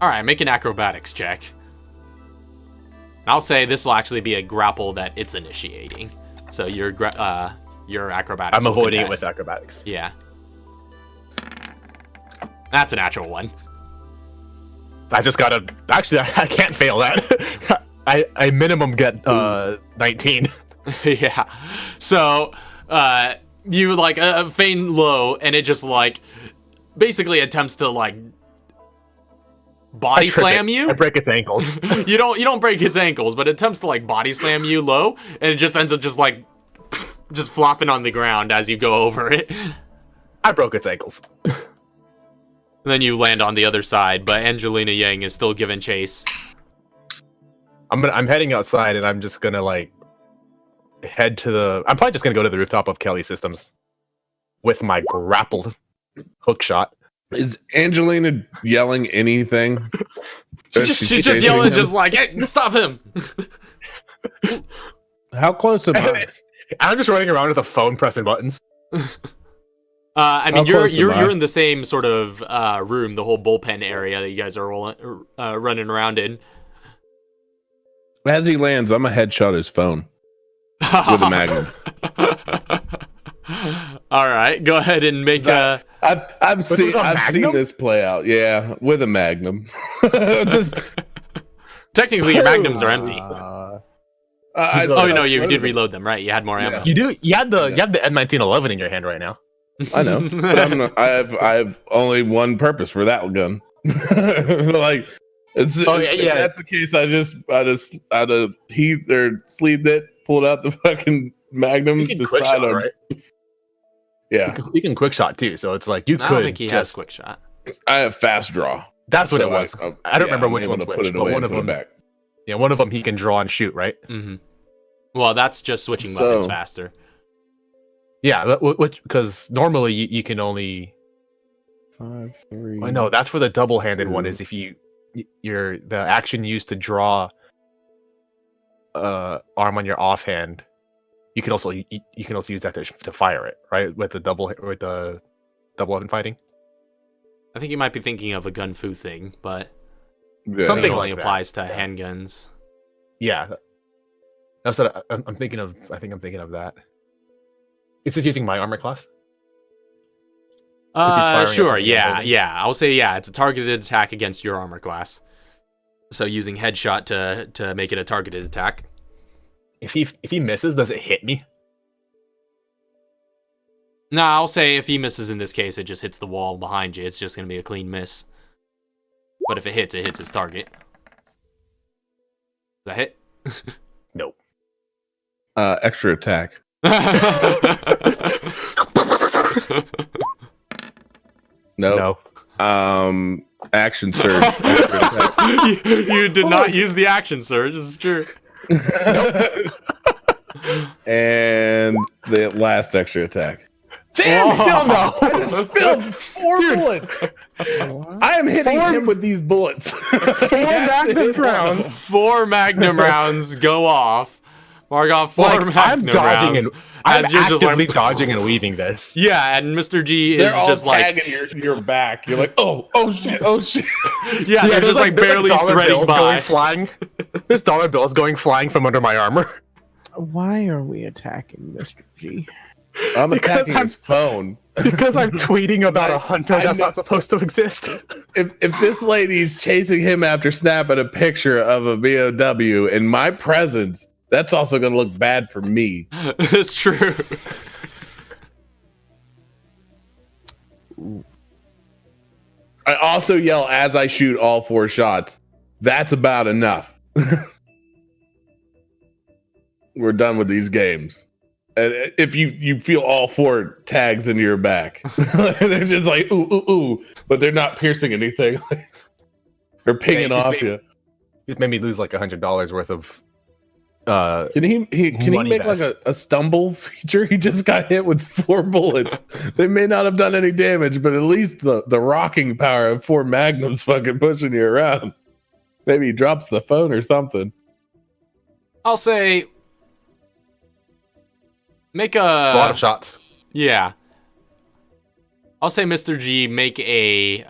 All right, make an acrobatics check. I'll say this will actually be a grapple that it's initiating. So your acrobatics. I'm avoiding it with acrobatics. Yeah. That's a natural one. I just gotta. Actually, I can't fail that. I minimum get 19. Yeah. So, you like feign low, and it just like basically attempts to like body slam you. I break its ankles. You don't break its ankles, but it attempts to like body slam you low, and it just ends up just like just flopping on the ground as you go over it. I broke its ankles. And then you land on the other side, but Angelina Yang is still giving chase. I'm heading outside, and I'm just gonna like head to the. I'm probably just gonna go to the rooftop of Kelly Systems with my grappled hook shot. Is Angelina yelling anything? She's just yelling, just like, "Hey, stop him!" How close am I? I'm just running around with a phone pressing buttons. I mean, How close am I? you're in the same sort of room, the whole bullpen area that you guys are running around in. As he lands, I'm a headshot his phone with a magnum. All right, go ahead and make a. I've seen this play out. Yeah, with a magnum. Just Technically, your magnums are empty. Oh, No, you did reload them, right? You had more ammo. You do. You have the M1911 in your hand right now. I know. But I have only one purpose for that gun. Like, if that's the case, I just out of heat or sleeved it, pulled out the fucking magnum, You can quick shot, right? Yeah, You can quick shot too, so it's like you I could don't think he has just. quick shot. I have fast draw. That's what So it was. I don't remember which I'm one's able to which, put it but away one and of put it them. back. Yeah, one of them he can draw and shoot, right? Mm-hmm. Well, that's just switching weapons So- faster. Yeah, which because normally you can only. 5, 3. I know that's for the double-handed one. 2. Is if you're the action used to draw arm on your offhand, you can also use that to fire it, right? With the double weapon fighting. I think you might be thinking of a gun fu thing, but Yeah. Something it only like that. applies to handguns. Yeah, that's what I'm thinking of. I think I'm thinking of that. It's just using my armor class. 'Cause he's firing at Sure, something in the yeah, building. yeah. I'll say yeah. It's a targeted attack against your armor class. So using headshot to make it a targeted attack. If he misses, does it hit me? No, I'll say if he misses in this case, it just hits the wall behind you. It's just gonna be a clean miss. But if it hits its target. Does that hit? Nope. Extra attack. No. Action surge. Extra attack. you did not use the action surge. This is true. And the last extra attack. Damn! Hell no! I just spilled 4 bullets. I am hitting him with these bullets. 4 magnum rounds. 4 magnum rounds go off. Mark off 4 Like, I'm magnum dodging rounds. and I'm as you're just actively like, dodging and weaving this. yeah, and Mr. G is They're all just like, tagging your back. You're like, oh shit. yeah, they're just like barely dollar threading bills by. going flying. There's dollar bills going flying from under my armor. Why are we attacking Mr. G? I'm Because attacking I'm- his phone. Because I'm tweeting about a hunter I that's know- not supposed to exist. If this lady's chasing him after snapping a picture of a VOW in my presence, that's also going to look bad for me. It's true. I also yell as I shoot all 4 shots. That's about enough. We're done with these games. And if you feel all 4 tags into your back, they're just like ooh ooh ooh, but they're not piercing anything. They're pinging Yeah, off you. It made me lose like $100 worth of. Can he Money make like vest. a stumble feature? He just got hit with 4 bullets. They may not have done any damage, but at least the rocking power of 4 magnums fucking pushing you around. Maybe he drops the phone or something. I'll say, make It's a lot of shots. Yeah. I'll say, Mr. G, make a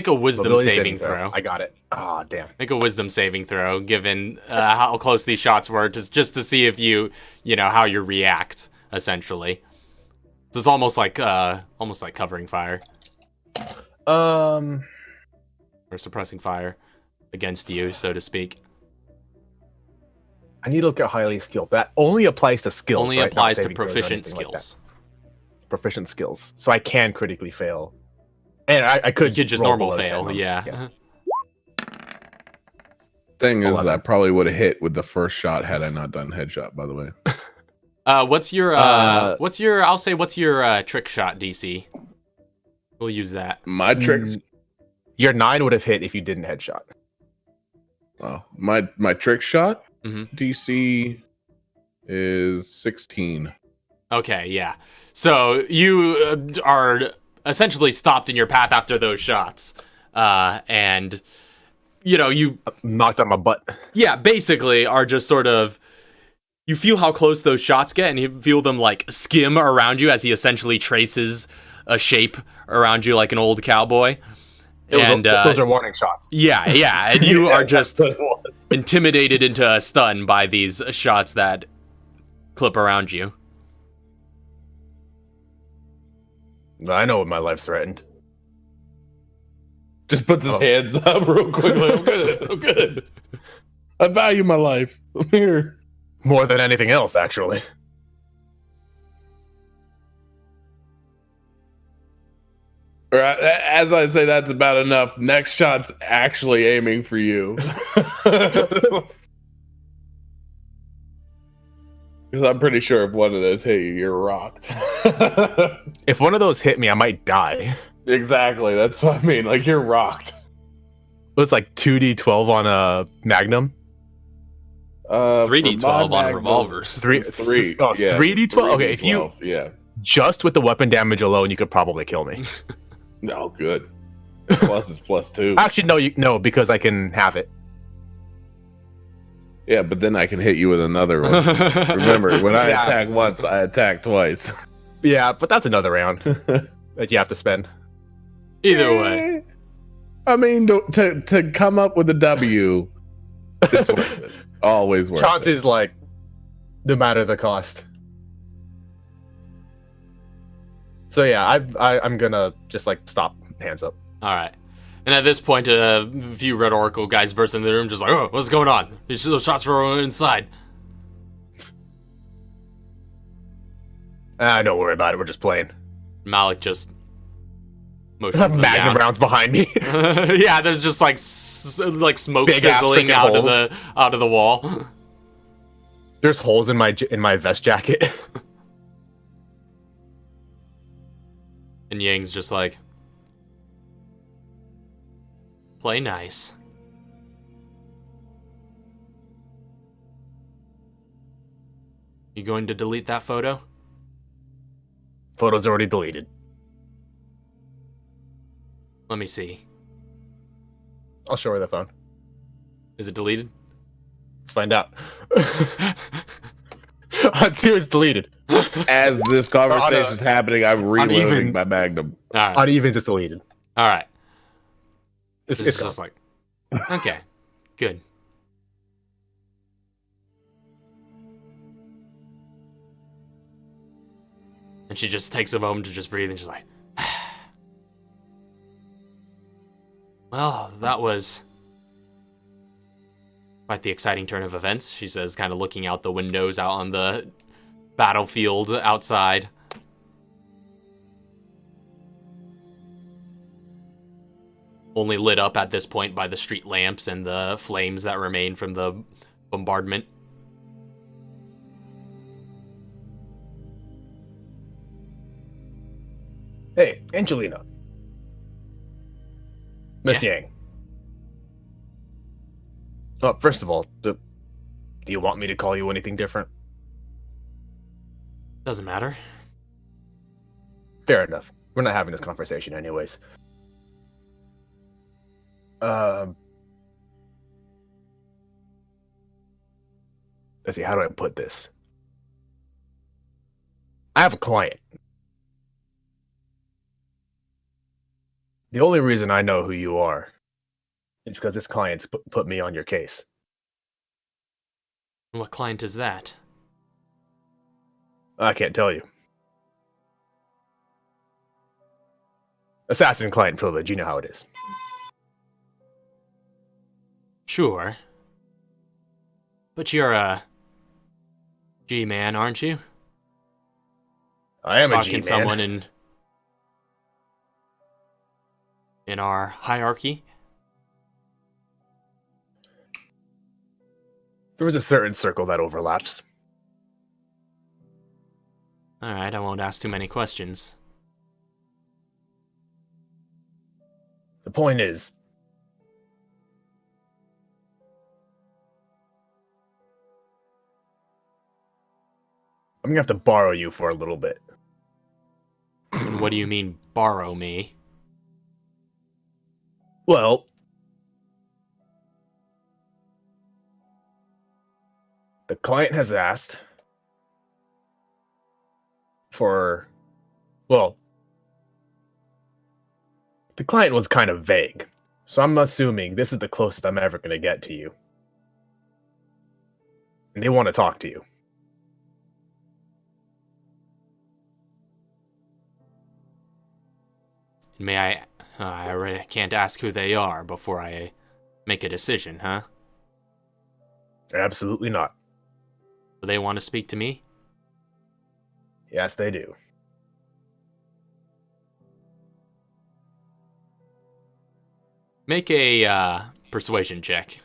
wisdom Ability saving throw. I got it. Oh damn. Make a wisdom saving throw, given how close these shots were, just to see if you know how you react, essentially. So it's almost like covering fire Um. or suppressing fire. against you, so to speak. I need to look at highly skilled. That only applies to skills. Only right? Not applies to saving throws or proficient anything like that. skills. Proficient skills. So I can critically fail. And I could You could just roll normal below 10 fail, on- yeah. Thing is, 11. I probably would have hit with the first shot had I not done headshot. By the way, What's your I'll say what's your trick shot DC? We'll use that. my trick. Your 9 would have hit if you didn't headshot. Oh, my trick shot Mhm. DC is 16. Okay, yeah. So you are essentially stopped in your path after those shots. And you know, you Knocked on my butt. yeah, basically are just sort of you feel how close those shots get and you feel them like skim around you as he essentially traces a shape around you like an old cowboy. Those are warning shots. Yeah, and you are just That's what it was. intimidated into a stun by these shots that clip around you. I know when my life's threatened. Just puts his hands up real quickly. I'm good. I'm good. I value my life. I'm here. More than anything else, actually. Or as I say, that's about enough. Next shot's actually aiming for you. Because I'm pretty sure if one of those hit you, you're rocked. If one of those hit me, I might die. Exactly. That's what I mean. Like, you're rocked. It was like 2d12 on a Magnum. 3d12 for my on Magnum, revolvers. Three. Oh, Yeah, 3d12? Okay, if you 3d12, yeah. just with the weapon damage alone, you could probably kill me. No, good. Plus is +2. Actually, no, because I can have it. Yeah, but then I can hit you with another one. Remember, when I Yeah. attack once, I attack twice. Yeah, but that's another round that you have to spend. Either way. I mean, to come up with a W, it's worth it. Always worth it. Chances like, no matter the cost. So yeah, I'm gonna just like stop. Hands up. All right. And at this point, a few Red Oracle guys burst in the room, just like, oh, what's going on? Those shots were inside. Don't worry about it. We're just playing. Malik just I motions have them Magnum down. rounds behind me. Yeah, there's just like like smoke Big ass sizzling freaking out holes. of the wall. There's holes in my vest jacket. And Yang's just like, play nice. You going to delete that photo? Photo's already deleted. Let me see. I'll show her the phone. Is it deleted? Let's find out. Dude, it's deleted. As this conversation is happening, I'm reloading uneven. my Magnum. All right. Uneven, just deleted. All right. It's It's gone. just like, okay, good. And she just takes a moment to just breathe and she's like, well, that was quite the exciting turn of events, she says, kind of looking out the windows out on the battlefield outside. Only lit up at this point by the street lamps and the flames that remain from the bombardment. Hey, Angelina. Miss Yeah. Yang. Well, first of all, do you want me to call you anything different? Doesn't matter. Fair enough. We're not having this conversation anyways. Let's see, how do I put this? I have a client. The only reason I know who you are is because this client's put me on your case. What client is that? I can't tell you. Assassin client privilege, you know how it is. Sure. But you're a G-man, aren't you? I am a Talking G-man. someone in our hierarchy? There was a certain circle that overlaps. Alright, I won't ask too many questions. The point is, I'm gonna have to borrow you for a little bit. And what do you mean, borrow me? Well, the client has asked for, well, the client was kind of vague, so I'm assuming this is the closest I'm ever going to get to you. And they want to talk to you. May I really can't ask who they are before I make a decision, huh? Absolutely not. Do they want to speak to me? Yes, they do. Make a persuasion check.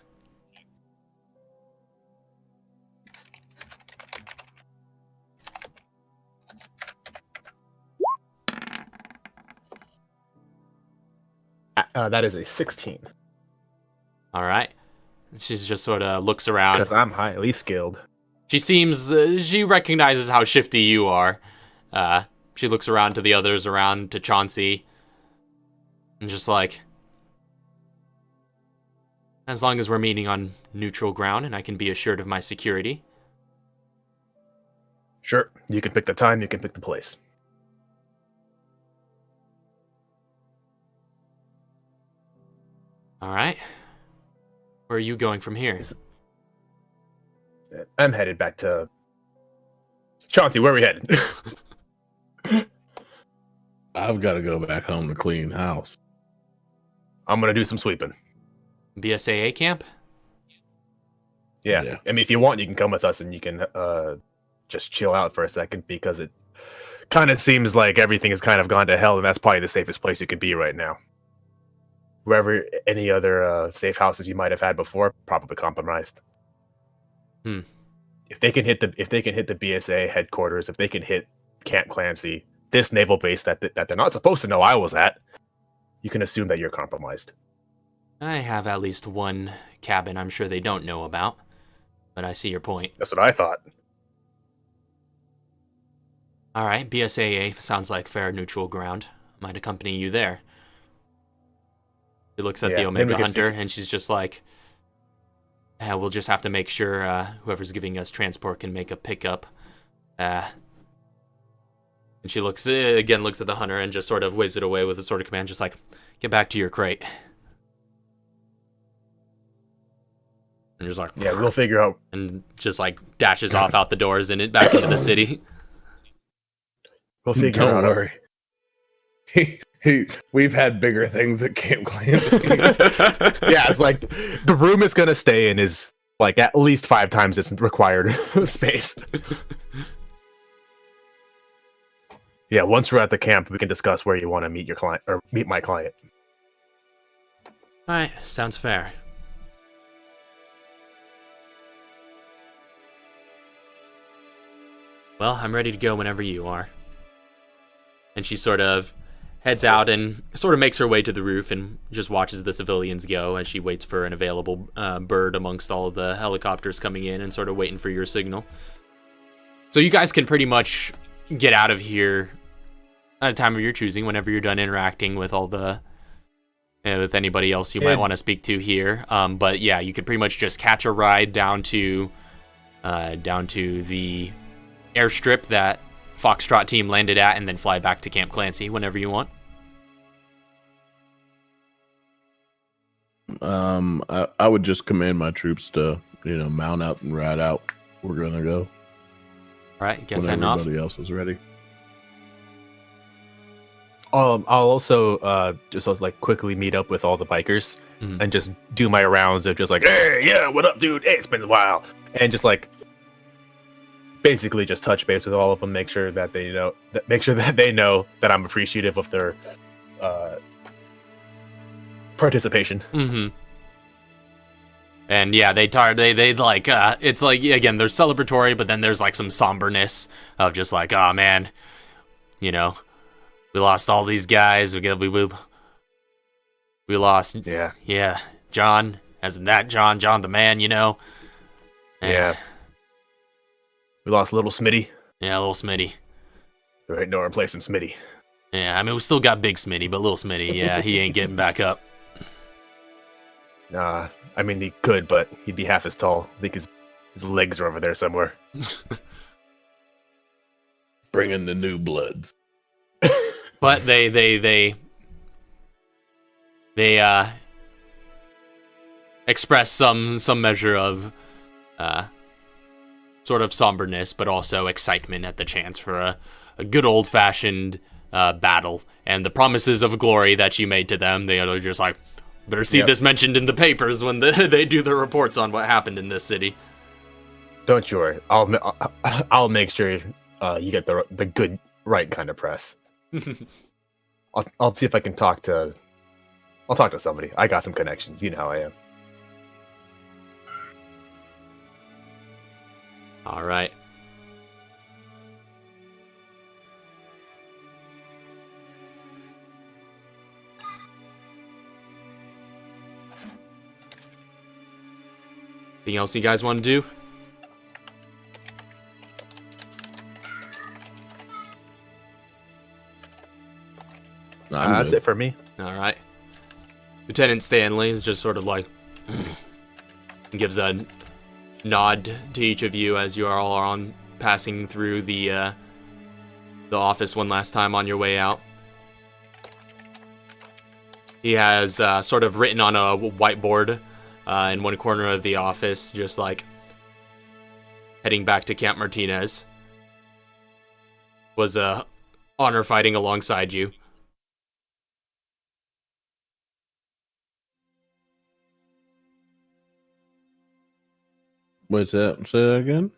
That is a 16. Alright. She just sort of looks around. Because I'm highly skilled. She seems, she recognizes how shifty you are. She looks around to the others, around to Chauncey. And just like, as long as we're meeting on neutral ground and I can be assured of my security. Sure, you can pick the time, you can pick the place. Alright. Where are you going from here? I'm headed back to... Chauncey, where are we headed? I've got to go back home to clean house. I'm going to do some sweeping. BSAA camp? Yeah. I mean, if you want, you can come with us and you can just chill out for a second, because it kind of seems like everything has kind of gone to hell, and that's probably the safest place you could be right now. Wherever any other safe houses you might have had before, probably compromised. If they can hit the BSA headquarters, if they can hit Camp Clancy, this naval base that they're not supposed to know I was at, you can assume that you're compromised. I have at least one cabin I'm sure they don't know about, but I see your point. That's what I thought. Alright, BSAA sounds like fair neutral ground. I might accompany you there. She looks at the Omega Hunter, and she's just like, we'll just have to make sure whoever's giving us transport can make a pickup. And she looks at the Hunter and just sort of waves it away with a sort of command, just like, get back to your crate. And just like, yeah, we'll figure out. And just like dashes off out the doors and back into the city. We'll figure Don't out. worry. We've had bigger things at Camp Clancy. Yeah, it's like the room it's gonna stay in is like at least 5 times its required space. Yeah, once we're at the camp, we can discuss where you want to meet your client or meet my client. Alright, sounds fair. Well, I'm ready to go whenever you are. And she sort of heads out and sort of makes her way to the roof and just watches the civilians go as she waits for an available bird amongst all of the helicopters coming in and sort of waiting for your signal. So you guys can pretty much get out of here at a time of your choosing whenever you're done interacting with all the with anybody else you might want to speak to here. But yeah, you could pretty much just catch a ride down to the airstrip that Foxtrot team landed at, and then fly back to Camp Clancy whenever you want. I would just command my troops to, mount up and ride out. We're gonna go. All right, guess when heading off. everybody else is ready. I'll also just like quickly meet up with all the bikers and just do my rounds of just like, hey, yeah, what up, dude? Hey, it's been a while, and just like basically just touch base with all of them, make sure that they know that I'm appreciative of their participation. Mm-hmm. And yeah, they like it's like, again, they're celebratory, but then there's like some somberness of just like, oh man, you know, we lost all these guys. We lost. Yeah. John, isn't that John the man? You know. And, yeah. We lost little Smitty. Yeah, little Smitty. There ain't no replacing Smitty. Yeah, I mean, we still got big Smitty, but little Smitty, yeah, he ain't getting back up. Nah, I mean, he could, but he'd be half as tall. I think his legs are over there somewhere. Bring in the new bloods. But they express some measure of sort of somberness, but also excitement at the chance for a good old-fashioned battle, and the promises of glory that you made to them. They are just like, better see this mentioned in the papers when they do their reports on what happened in this city. Don't you worry. I'll make sure you get the good, right kind of press. I'll see if I can talk to somebody. I got some connections. You know how I am. All right. Anything else you guys want to do? That's it for me. All right. Lieutenant Stanley is just sort of like gives a nod to each of you as you are all on passing through the office one last time on your way out. He has sort of written on a whiteboard in one corner of the office, just like heading back to Camp Martinez. Was honor fighting alongside you. What's that? Say that again?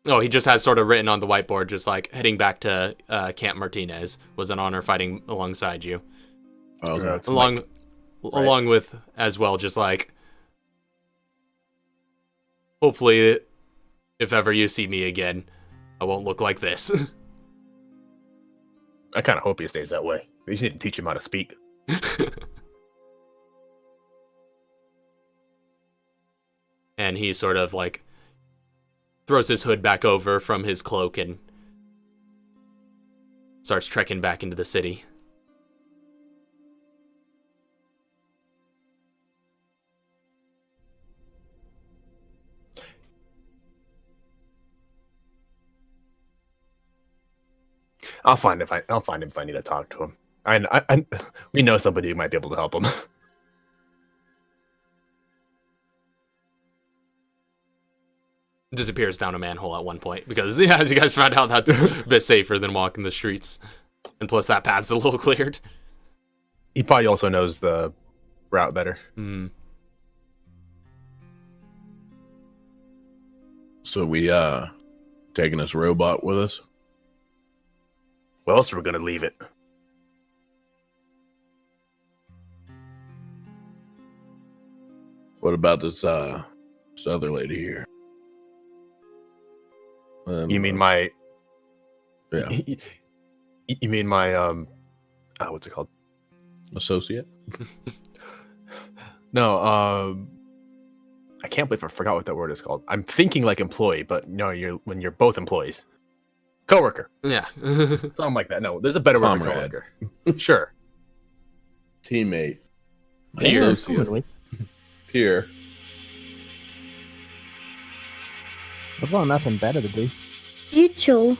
Oh, he just has sort of written on the whiteboard, just like heading back to Camp Martinez was an honor fighting alongside you. Oh, okay. Along with as well, just like hopefully, if ever you see me again, I won't look like this. I kind of hope he stays that way. You just need to teach him how to speak. And he sort of like throws his hood back over from his cloak and starts trekking back into the city. I'll find him if I need to talk to him. We know somebody who might be able to help him. Disappears down a manhole at one point because, yeah, as you guys found out, that's a bit safer than walking the streets, and plus that path's a little cleared. He probably also knows the route better. So we taking this robot with us? Where else are we gonna leave it? What about this other lady here? You mean my? Yeah. You mean my what's it called? Associate? No, I can't believe I forgot what that word is called. I'm thinking like employee, but no, when you're both employees. Coworker. Yeah. Something like that. No, there's a better word for coworker. Sure. Teammate. Peer. Associate. Peer. I've got nothing better to do. Mutual.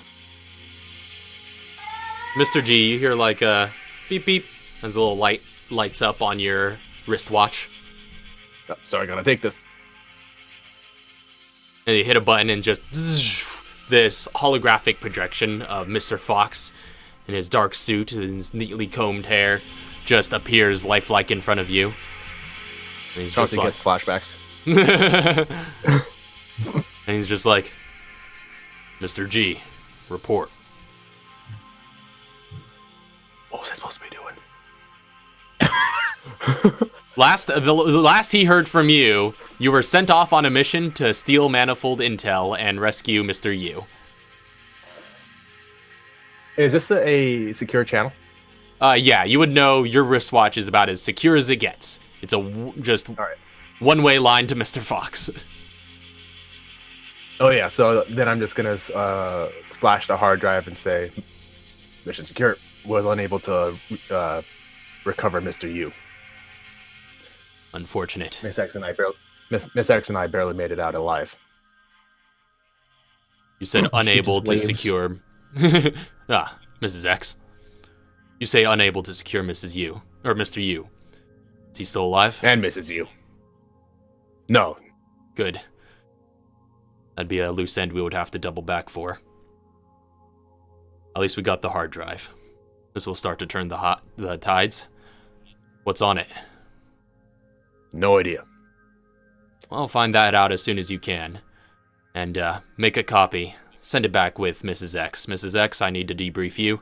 Mr. G, you hear like a beep beep as a little light lights up on your wristwatch. Oh, sorry, I gotta take this. And you hit a button and just zzz, this holographic projection of Mr. Fox in his dark suit and his neatly combed hair just appears lifelike in front of you. And he's just Chauncey gets flashbacks. and he's just like, Mr. G, report. What was I supposed to be doing? The last he heard from you, you were sent off on a mission to steal manifold intel and rescue Mr. U. Is this a secure channel? Yeah, you would know your wristwatch is about as secure as it gets. It's just one-way line to Mr. Fox. Oh yeah, so then I'm just gonna flash the hard drive and say, mission secure. Was unable to recover Mr. U. Unfortunate. Miss X and I barely made it out alive. You said unable to waves. secure... Mrs. X. You say unable to secure Mrs. U. Or Mr. U. Is he still alive? And Mrs. U. No. Good. That'd be a loose end we would have to double back for. At least we got the hard drive. This will start to turn the tides. What's on it? No idea. Well, find that out as soon as you can. And make a copy. Send it back with Mrs. X. Mrs. X, I need to debrief you.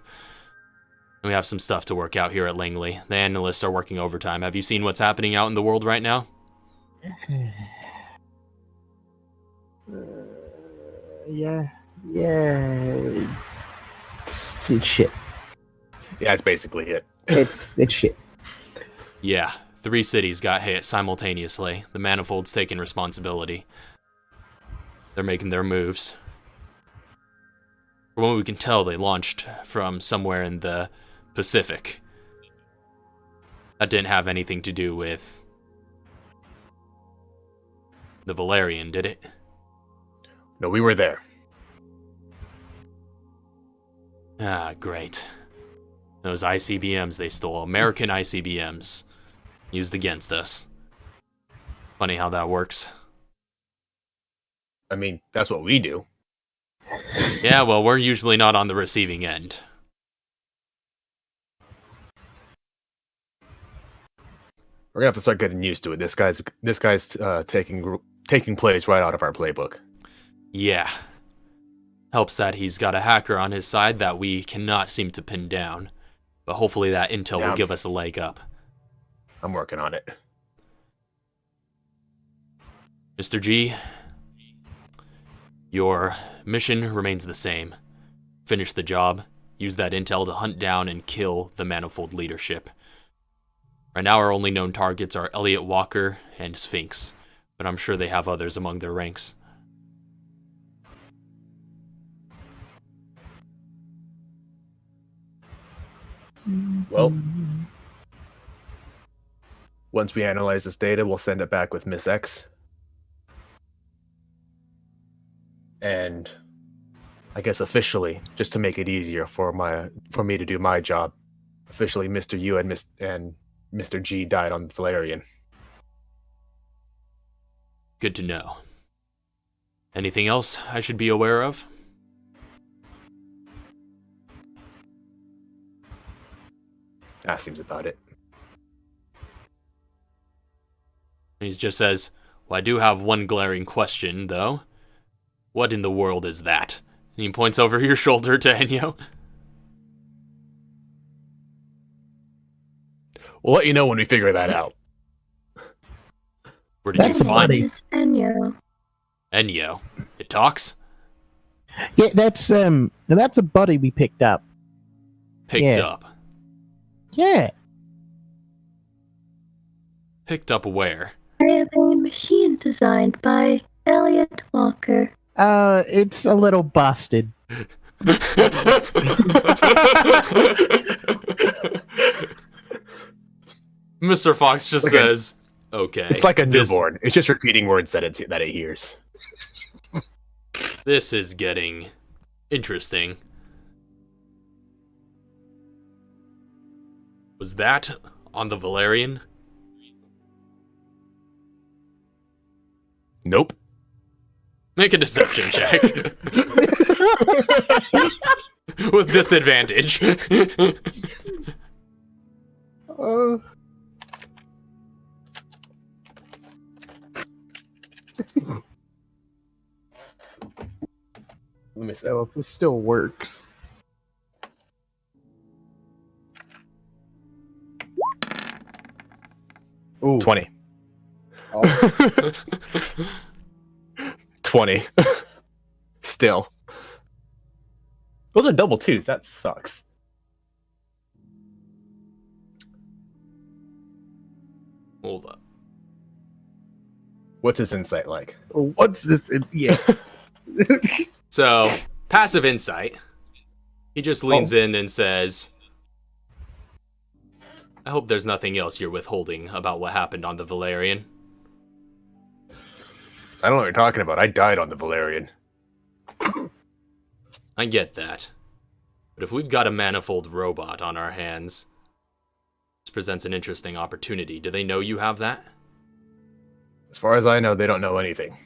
We have some stuff to work out here at Langley. The analysts are working overtime. Have you seen what's happening out in the world right now? Yeah. It's shit. Yeah, that's basically it. It's shit. Yeah, 3 cities got hit simultaneously. The Manifold's taking responsibility. They're making their moves. From what we can tell, they launched from somewhere in the Pacific. That didn't have anything to do with the Valerian, did it? No, we were there. Ah, great. Those ICBMs they stole, American ICBMs, used against us. Funny how that works. I mean, that's what we do. Yeah, well, we're usually not on the receiving end. We're gonna have to start getting used to it. This guy's taking place right out of our playbook. Yeah. Helps that he's got a hacker on his side that we cannot seem to pin down. But hopefully that intel will give us a leg up. I'm working on it. Mr. G, your mission remains the same. Finish the job. Use that intel to hunt down and kill the Manifold leadership. Right now our only known targets are Elliot Walker and Sphinx, but I'm sure they have others among their ranks. Well, once we analyze this data, we'll send it back with Miss X. And I guess officially, just to make it easier for me to do my job, officially Mr. U and Mr. G died on the Valerian. Good to know. Anything else I should be aware of? That seems about it. He just says, well, I do have one glaring question, though. What in the world is that? And he points over your shoulder to Enyo. We'll let you know when we figure that out. Where did That's you a find buddy. It's Enyo. Enyo? It talks? Yeah, that's a buddy we picked up. Picked Yeah. up. Yeah. Picked up where? I have a machine designed by Elliot Walker. It's a little busted. Mr. Fox just Okay. says, okay. It's like a this- newborn. It's just repeating words that it hears. This is getting interesting. Was that on the Valerian? Nope. Make a deception check. with disadvantage. Let me see. So if this still works. Ooh. 20. Oh, 20. Still. Those are double twos. That sucks. Hold up. What's his insight like? what's this? Yeah. So, passive insight. He just leans in and says, I hope there's nothing else you're withholding about what happened on the Valerian. I don't know what you're talking about. I died on the Valerian. I get that. But if we've got a manifold robot on our hands, this presents an interesting opportunity. Do they know you have that? As far as I know, they don't know anything.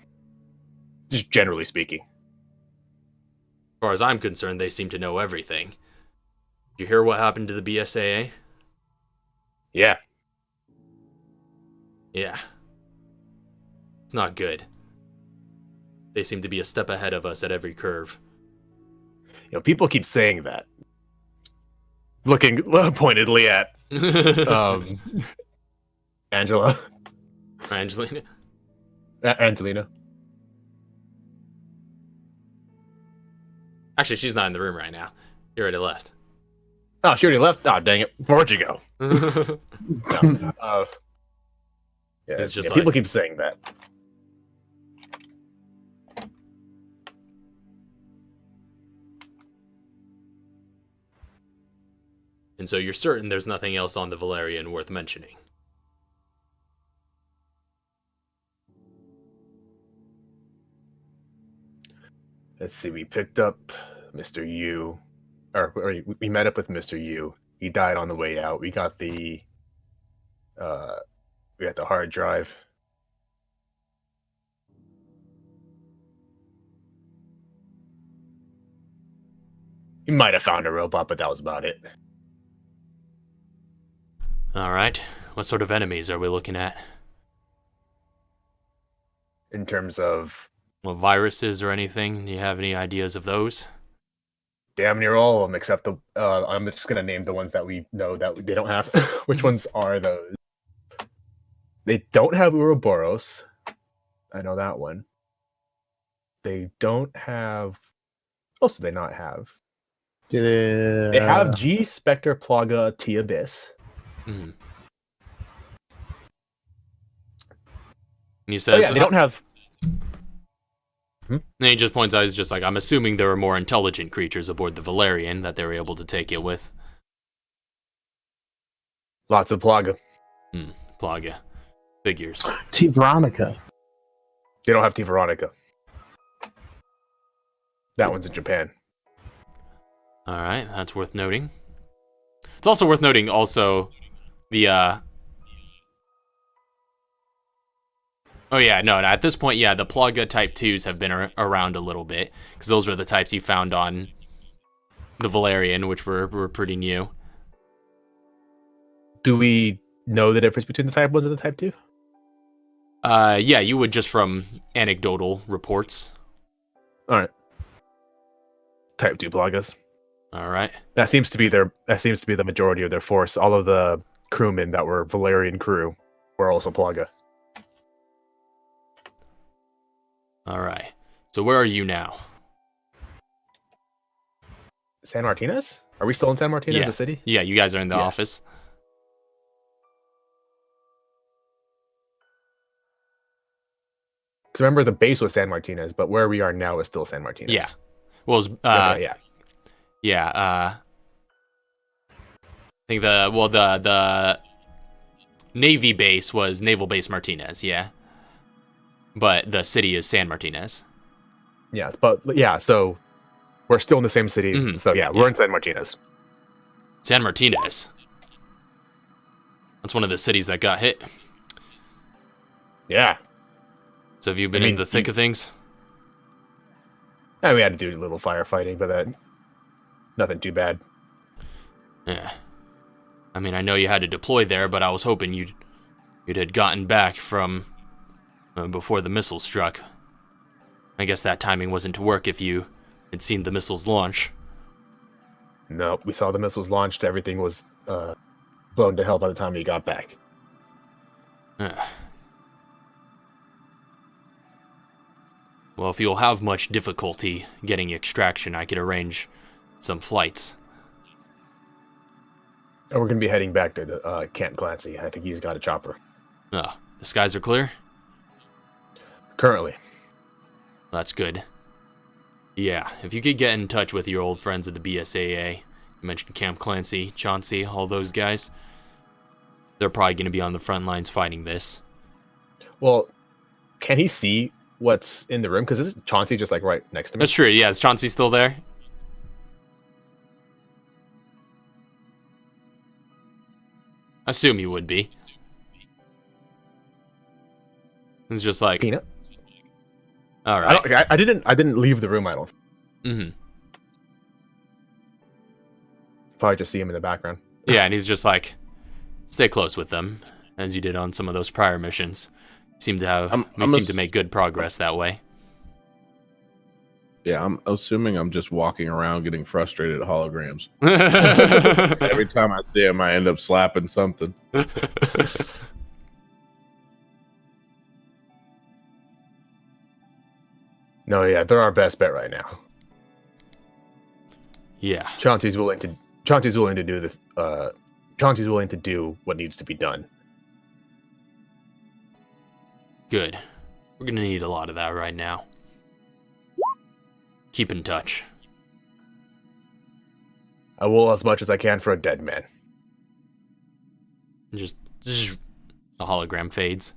Just generally speaking. As far as I'm concerned, they seem to know everything. Did you hear what happened to the BSAA? Yeah. Yeah. It's not good. They seem to be a step ahead of us at every curve. You know, people keep saying that. Looking pointedly at Angela. Angelina? Angelina. Actually, she's not in the room right now. She already left. Oh, she already left? Oh, dang it. Where'd you go? No. Yeah, It's just people like- keep saying that. And so you're certain there's nothing else on the Valerian worth mentioning? Let's see, we picked up Mr. Yu. Or we met up with Mr. Yu. He died on the way out. We got the hard drive. We might have found a robot, but that was about it. Alright. What sort of enemies are we looking at? In terms of Well, viruses or anything? Do you have any ideas of those? damn near all of them, except the I'm just gonna name the ones that we know that they don't have. Which ones are those? They don't have Ouroboros. I know that one. They don't have. Oh, so they not have. They have G Spectre Plaga T Abyss. Hmm. He Oh says, yeah, they don't have. and he just points out, he's just like, I'm assuming there were more intelligent creatures aboard the Valerian that they were able to take it with. Lots of Plaga. Plaga. Figures. T. Veronica. They don't have T Veronica. That one's in Japan. Alright, that's worth noting. It's also worth noting also the Oh yeah, no, at this point, yeah, the Plaga Type 2s have been around a little bit, because those were the types you found on the Valerian, which were pretty new. Do we know the difference between the Type 1s and the Type 2? Yeah, you would just from anecdotal reports. Alright. Type 2 Plagas. Alright. That seems to be the majority of their force. All of the crewmen that were Valerian crew were also Plaga. Alright. So where are you now? San Martinez? Are we still in San Martinez, Yeah. the city? Yeah, you guys are in the Yeah. office. Because remember, the base was San Martinez, but where we are now is still San Martinez. Yeah. Well, it was, Okay, yeah. yeah, I think the Navy base was Naval Base Martinez, yeah. But the city is San Martinez. Yeah, but yeah, so we're still in the same city. Mhm. So yeah, we're in San Martinez. San Martinez. That's one of the cities that got hit. Yeah. So have you been I in mean, the thick of things? Yeah, we had to do a little firefighting, but that Nothing too bad. Yeah. I mean, I know you had to deploy there, but I was hoping you'd had gotten back from before the missile struck. I guess that timing wasn't to work if you had seen the missiles launch. No, we saw the missiles launched. Everything was blown to hell by the time we got back. Well, if you'll have much difficulty getting extraction, I could arrange some flights. And we're going to be heading back to the Camp Clancy. I think he's got a chopper. The skies are clear? Currently. That's good. Yeah, if you could get in touch with your old friends at the BSAA, you mentioned Camp Clancy, Chauncey, all those guys, they're probably going to be on the front lines fighting this. Well, can he see what's in the room? Because isn't Chauncey just like right next to me? That's true, yeah. Is Chauncey still there? I assume he would be. It's just like... Peanut? Alright. I didn't leave the room, I don't. Mm-hmm. Probably just see him in the background. Yeah, and he's just like, stay close with them, as you did on some of those prior missions. Seem to have, seem to make good progress that way. Yeah, I'm assuming I'm just walking around getting frustrated at holograms. Every time I see him, I end up slapping something. No, yeah, they're our best bet right now. Yeah. Chauncey's willing to do this. Chauncey's willing to do what needs to be done. Good. We're gonna need a lot of that right now. Keep in touch. I will as much as I can for a dead man. Just zzz, the hologram fades.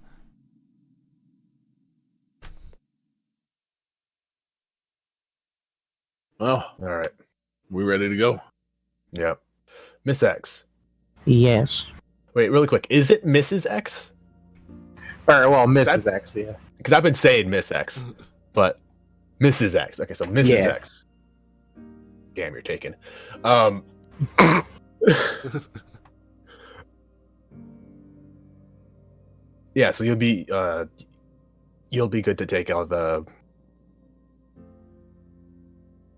Well, All right. we ready to go? Yep. Miss X. Yes. Wait, really quick. Is it Mrs. X? Or, well, Mrs. X, yeah. Because I've been saying Miss X, but Mrs. X. Okay, so Mrs. Yeah. X. Damn, you're taken. Yeah, so you'll be good to take out the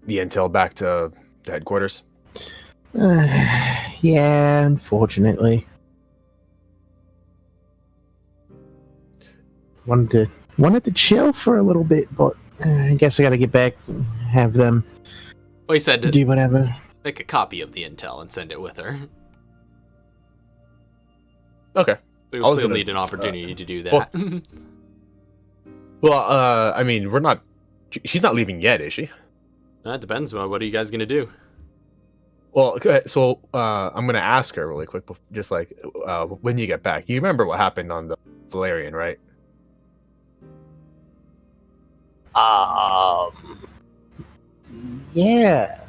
intel back to the headquarters. Yeah, unfortunately. Wanted to chill for a little bit, but I guess I gotta get back and have them Well, he said to do whatever. make a copy of the intel and send it with her. Okay. We'll I was still gonna- need an opportunity to do that. Well, I mean, we're not. She's not leaving yet, is she? That depends on what are you guys gonna do. Well, okay, so I'm gonna ask her really quick, just like when you get back. You remember what happened on the Valerian, right? Yeah.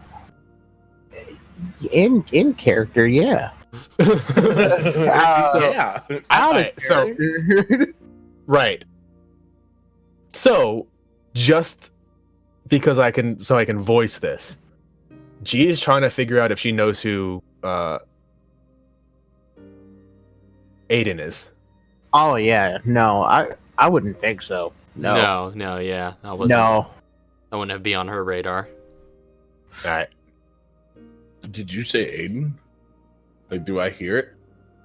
In character, yeah. Yeah. Out of Alright, so character. right. So, just because I can voice this, G is trying to figure out if she knows who Aiden is. Oh yeah, no, I wouldn't think so. No, No, yeah. That wasn't no. that wouldn't have be on her radar. All right. Did you say Aiden? Like, do I hear it?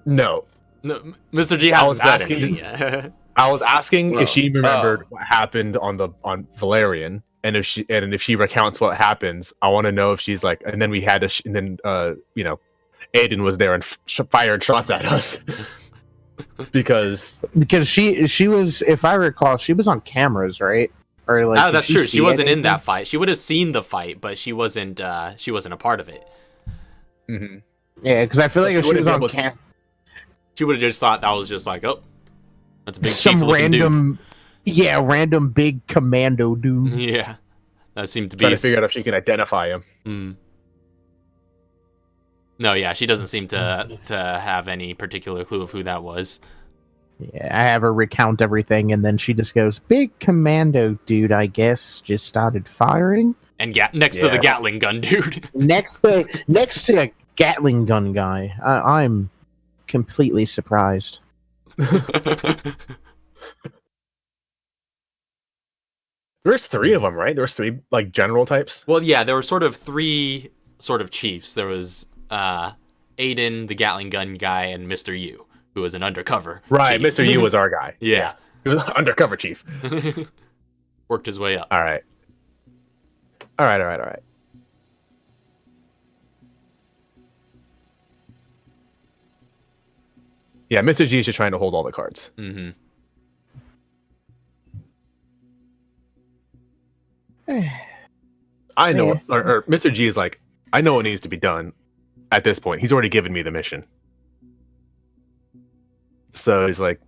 No, No, Mr. G I hasn't was said asking anything yet. I was asking if she Oh. remembered what happened on Valerian, and if she recounts what happens, I want to know if she's like. And then we had and then Aiden was there and fired shots at us because she was, if I recall, she was on cameras, right? Or like, Oh, did that's she true. see She wasn't in anything? that fight. She would have seen the fight, but she wasn't a part of it. Mhm. Yeah, because I feel like She if she would've was been on able to- cam, She would have just thought that was just like, oh, that's a big some chief looking random, random big commando dude. dude. Yeah, that seemed to be. trying to figure out if she can identify him. Mm. No, yeah, she doesn't seem to have any particular clue of who that was. Yeah, I have her recount everything, and then she just goes, "Big commando dude, I guess, just started firing." And next to the Yeah. Gatling gun dude. Next to a Gatling gun guy, I'm completely surprised. There's 3 of them, right? There's 3 like general types. Well, yeah, there were sort of 3 sort of chiefs. There was Aiden, the Gatling gun guy, and Mr. U, who was an undercover. Right, chief. Mr. U was our guy. Yeah. He was undercover chief. Worked his way up. All right. All right. Yeah, Mr. G is just trying to hold all the cards. Mm-hmm. I know, Yeah. or Mr. G is like, I know what needs to be done at this point. He's already given me the mission. So he's like,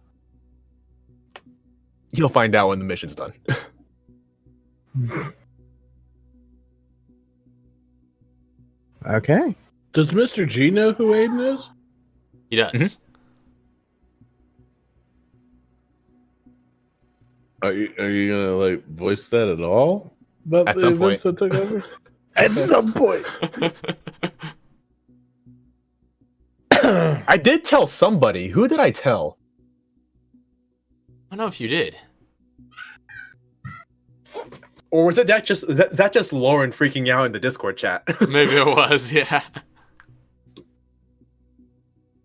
he'll find out when the mission's done. Okay. Does Mr. G know who Aiden is? He does. Are you gonna like voice that at all? About At the some events point. that took over? At some point. I did tell somebody. Who did I tell? I don't know if you did. Or was it that just Lauren freaking out in the Discord chat? Maybe it was, yeah.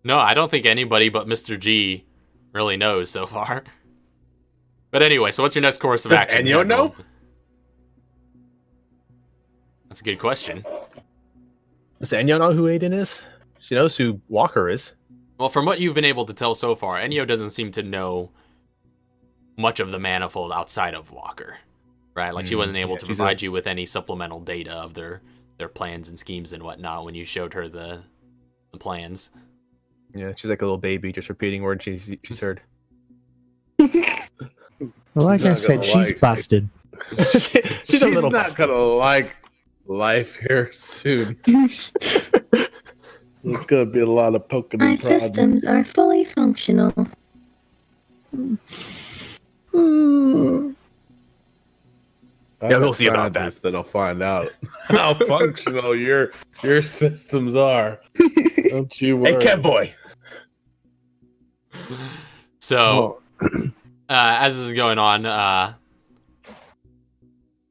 No, I don't think anybody but Mr. G really knows so far. But anyway, so what's your next course of Does action? Enyo know? That's a good question. Does Enyo know who Aiden is? She knows who Walker is. Well, from what you've been able to tell so far, Enyo doesn't seem to know much of the Manifold outside of Walker. Right? Like, she wasn't able to provide you with any supplemental data of their plans and schemes and whatnot when you showed her the plans. Yeah, she's like a little baby, just repeating words she's heard. Well, like I not said, gonna she's like it. busted. she's a little not busted. gonna like life here soon. There's gonna be a lot of poking My and prodding. systems are fully functional. Yeah, we'll see about that. Scientists that'll find out how functional your systems are. Don't you worry. Hey, Kev boy. So, as this is going on,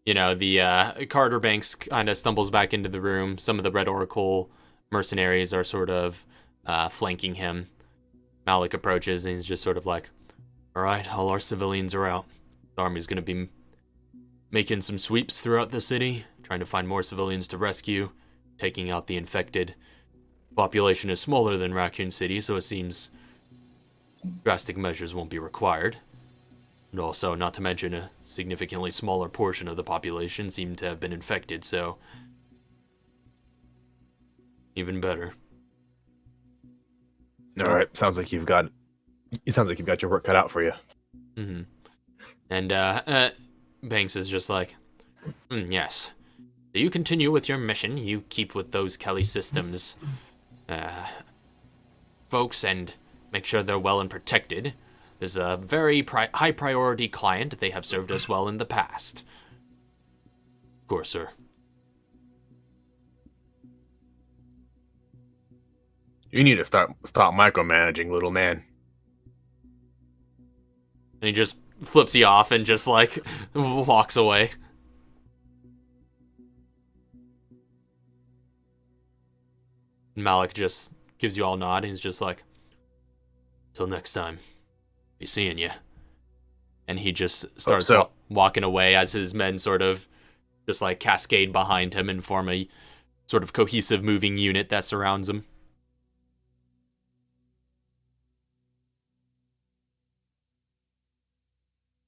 the Carter Banks kind of stumbles back into the room. Some of the Red Oracle mercenaries are sort of flanking him. Malik approaches and he's just sort of like, all right, all our civilians are out. The army's going to be making some sweeps throughout the city, trying to find more civilians to rescue, taking out the infected. Population is smaller than Raccoon City, so it seems drastic measures won't be required. And also, not to mention, a significantly smaller portion of the population seem to have been infected, so even better. All right, sounds like you've got your work cut out for you. Mm-hmm. And Banks is just like, yes. So you continue with your mission. You keep with those Kelly Systems folks and make sure they're well and protected. There's a very high priority client. They have served us well in the past. Of course, sir. You need to stop micromanaging, little man. And he just flips you off and just like walks away. And Malik just gives you all a nod and he's just like, till next time, be seeing you. And he just starts walking away as his men sort of just like cascade behind him and form a sort of cohesive moving unit that surrounds him.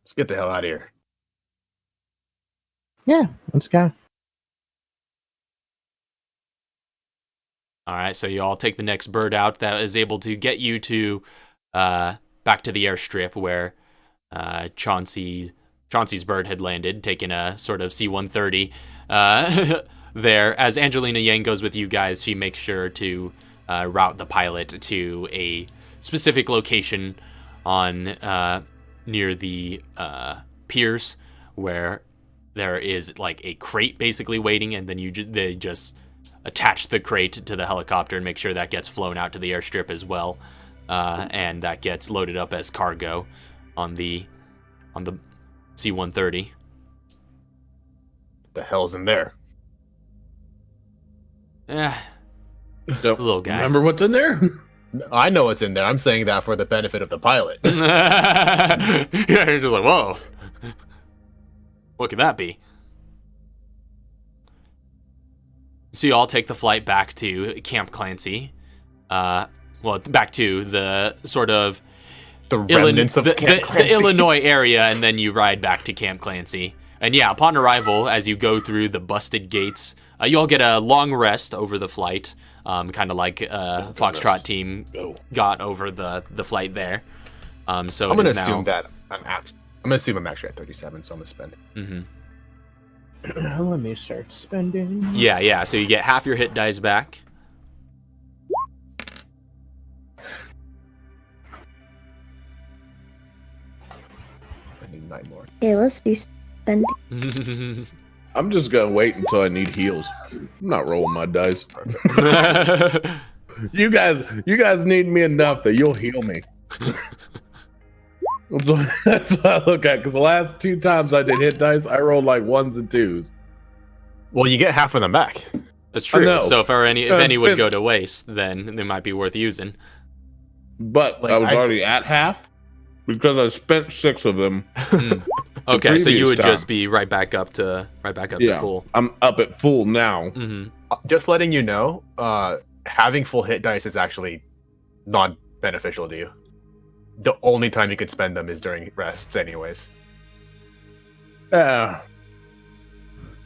Let's get the hell out of here. Yeah, let's go. All right, so you all take the next bird out that is able to get you to back to the airstrip where Chauncey's bird had landed, taking a sort of C-130 there. As Angelina Yang goes with you guys, she makes sure to route the pilot to a specific location on near the piers where there is like a crate basically waiting, and then they just attach the crate to the helicopter and make sure that gets flown out to the airstrip as well, and that gets loaded up as cargo on the C-130. The hell's in there? Little guy. Remember what's in there? I know what's in there. I'm saying that for the benefit of the pilot. Yeah, you're just like, whoa. What could that be? So you all take the flight back to Camp Clancy. Back to the sort of The remnants of Camp Clancy. the Illinois area, and then you ride back to Camp Clancy. And yeah, upon arrival, as you go through the busted gates, you all get a long rest over the flight, kind of like Foxtrot team got over the flight there. So I'm gonna assume that I'm actually at 37, so I'm gonna spend it. Mm-hmm. Let me start spending. Yeah. So you get half your hit dice back. I need 9 more. Okay, let's do spending. I'm just gonna wait until I need heals. I'm not rolling my dice. You guys need me enough that you'll heal me. That's what I look at. Because the last 2 times I did hit dice, I rolled like 1s and 2s. Well, you get half of them back. That's true. know. So if any would go to waste, then they might be worth using. But Like, I was already at half because I spent 6 of them. Okay, so you previous would time. just be right back up to full. I'm up at full now. Mm-hmm. Just letting you know, having full hit dice is actually not beneficial to you. The only time you can spend them is during rests, anyways. Yeah.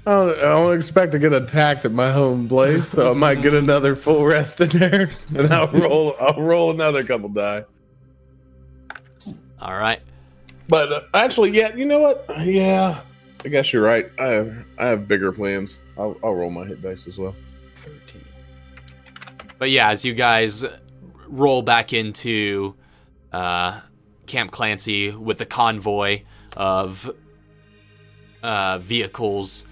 I don't expect to get attacked at my home place, so I might get another full rest in there, and I'll roll another couple die. All right. But actually, yeah, you know what? Yeah, I guess you're right. I have bigger plans. I'll roll my hit dice as well. 13. But yeah, as you guys roll back into Camp Clancy with the convoy of vehicles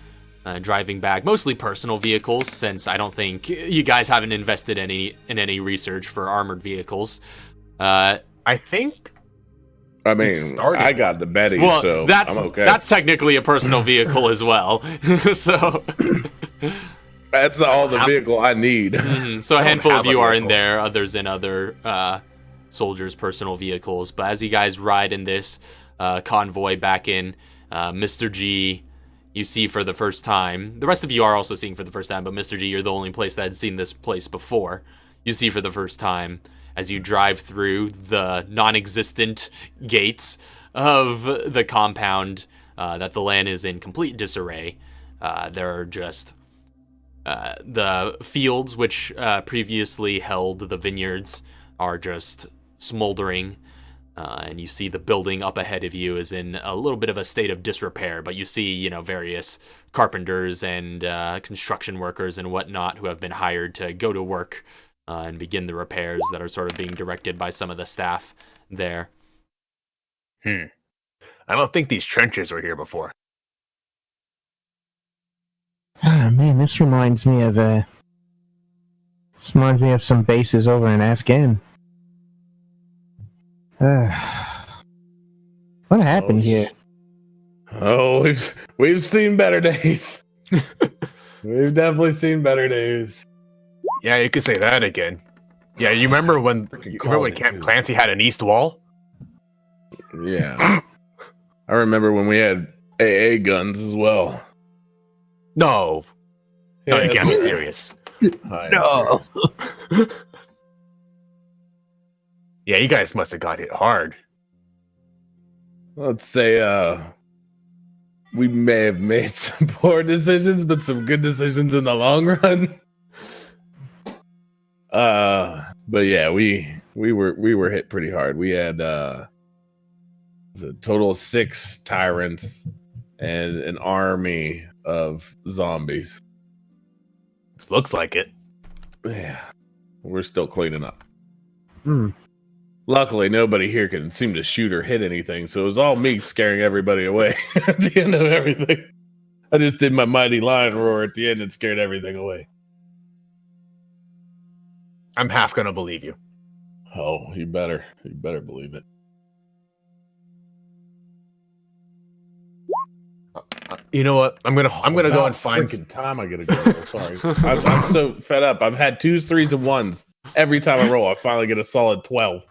driving back, mostly personal vehicles, since I don't think you guys haven't invested in any research for armored vehicles. I think. I mean, I got the Betty, Well, so that's I'm okay. that's technically a personal vehicle as well. So That's all the vehicle I need. So a handful of have a you are in vehicle. there, others in other soldiers' personal vehicles. But as you guys ride in this convoy back in, Mr. G, you see for the first time. The rest of you are also seeing for the first time, but Mr. G, you're the only place that had seen this place before. You see for the first time as you drive through the non-existent gates of the compound that the land is in complete disarray. There are just the fields which previously held the vineyards are just smoldering, and you see the building up ahead of you is in a little bit of a state of disrepair, but you see, various carpenters and construction workers and whatnot who have been hired to go to work and begin the repairs that are sort of being directed by some of the staff there. I don't think these trenches were here before. Ah, man, this reminds me of some bases over in Afghan. What happened here? Oh, we've seen better days. We've definitely seen better days. Yeah, you could say that again. Yeah, you remember when Camp Clancy had an east wall? Yeah. I remember when we had AA guns as well. No. No, you Yes. can't be serious. No. Yeah, you guys must have got hit hard. Let's say we may have made some poor decisions, but some good decisions in the long run. But yeah, we were hit pretty hard. We had a total of 6 tyrants and an army of zombies. Looks like it. Yeah, we're still cleaning up. Hmm. Luckily, nobody here can seem to shoot or hit anything, so it was all me scaring everybody away at the end of everything. I just did my mighty lion roar at the end and scared everything away. I'm half gonna believe you. Oh, you better believe it. You know what? I'm gonna go and find. Freaking time I gotta go. Sorry, I'm so fed up. I've had 2s, 3s, and 1s every time I roll. I finally get a solid 12.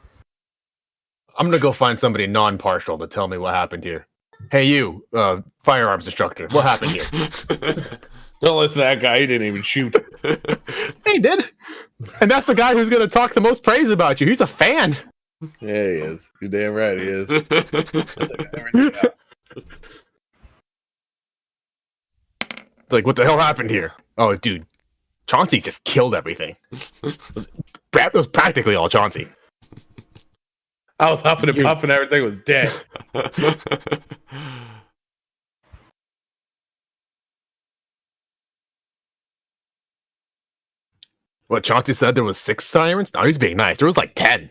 I'm gonna go find somebody non-partial to tell me what happened here. Hey, you, firearms instructor, what happened here? Don't listen to that guy. He didn't even shoot. He did, and that's the guy who's gonna talk the most praise about you. He's a fan. Yeah, he is. You're damn right, he is. It's like, what the hell happened here? Oh, dude, Chauncey just killed everything. It was practically all Chauncey. I was huffing and puffing. Everything was dead. What Chauncey said there was 6 tyrants? No, he's being nice. There was like 10.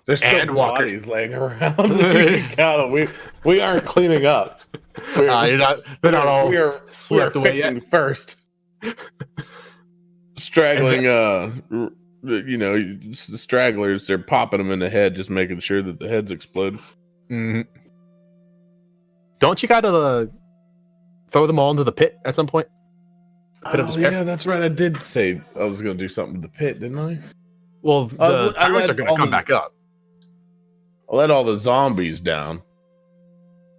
There's still And walkers. bodies laying around. You can count them. We aren't cleaning up. They're not all We are swept away fixing yet. first. Straggling, the stragglers. They're popping them in the head, just making sure that the heads explode. Mhm. Don't you gotta throw them all into the pit at some point? Pit of despair? Yeah, that's right. I did say I was going to do something to the pit, didn't I? Well, the I tyrants let are gonna all come the- back up. I let all the zombies down.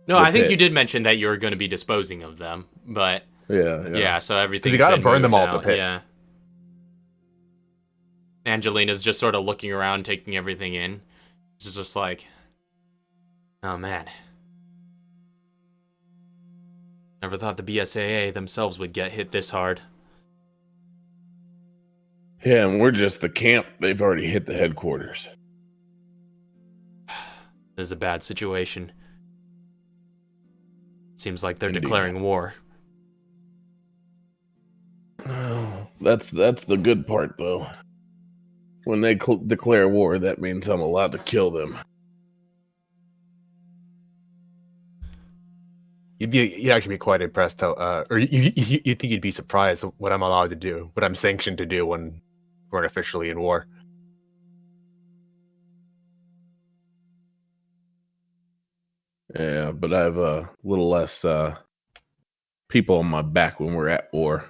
No, The I think pit. you did mention that you were going to be disposing of them, but Yeah. so everything. You gotta burn them all at the pit. Yeah. Angelina's just sort of looking around, taking everything in. She's just like, oh man. Never thought the BSAA themselves would get hit this hard. Yeah, and we're just the camp. They've already hit the headquarters. It is a bad situation. Seems like they're Indeed. declaring war. Oh, that's the good part, though. When they declare war, that means I'm allowed to kill them. You'd actually be quite impressed how, or you think you'd be surprised what I'm allowed to do, what I'm sanctioned to do when we're officially in war. Yeah, but I have a little less people on my back when we're at war.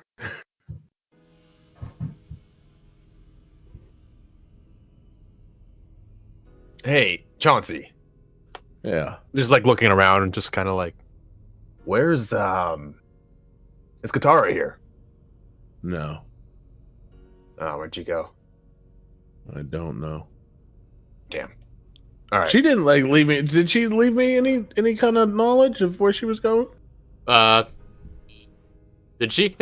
Hey, Chauncey. Yeah. Just like looking around and just kind of like, where's is Katara here? No, Oh, where'd you go? I don't know. Damn. All right. She didn't leave me. Did she leave me any kind of knowledge of where she was going? Did she?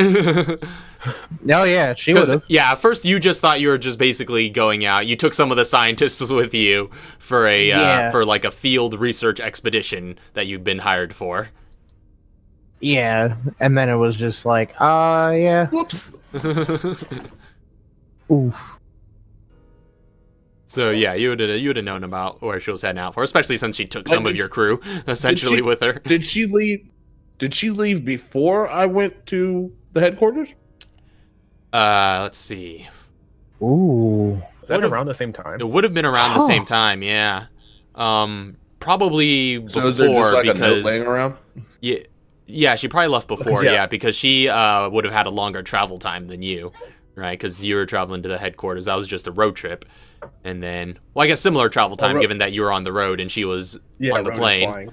Oh yeah, she would have. Yeah, at first you just thought you were just basically going out. You took some of the scientists with you for for like a field research expedition that you'd been hired for. Yeah, and then it was just like, yeah. Whoops. Oof. So yeah, you would have known about where she was heading out for, especially since she took some Like, of your crew essentially she- with her. Did she leave? Did she leave before I went to the headquarters? Let's see. Ooh. Is that Would've- around the same time? It would have been around the Huh. same time, yeah. Probably So is there just before like a note because laying around? yeah, she probably left before, Yeah. yeah, because she would have had a longer travel time than you, right? Because you were traveling to the headquarters. That was just a road trip, and then, well, I guess similar travel time, given that you were on the road and she was on the plane.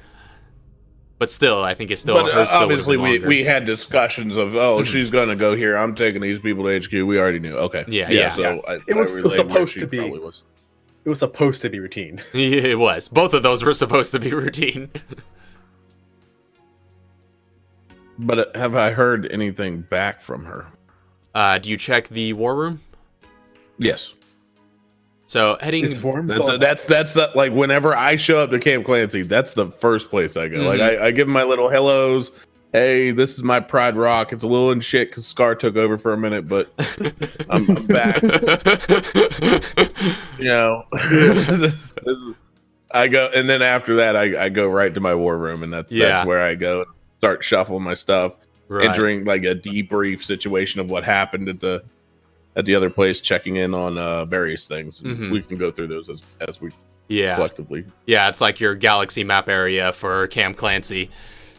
But still, I think it's still. But hers still would've obviously, been we longer. had discussions of, she's going to go here. I'm taking these people to HQ. We already knew. Okay. Yeah. So It was relayed where supposed she to be. probably was. It was supposed to be routine. It was. Both of those were supposed to be routine. But have I heard anything back from her? Do you check the war room? Yes. So heading. That's like whenever I show up to Camp Clancy, that's the first place I go. Like I give 'em my little hellos. Hey, this is my Pride Rock. It's a little in shit because Scar took over for a minute, but I'm back. You know, I go, and then after that, I go right to my war room, and that's where I go and start shuffling my stuff, entering like a debrief situation of what happened at the other place, checking in on various things. We can go through those as we collectively. Yeah, it's like your galaxy map area for Camp Clancy.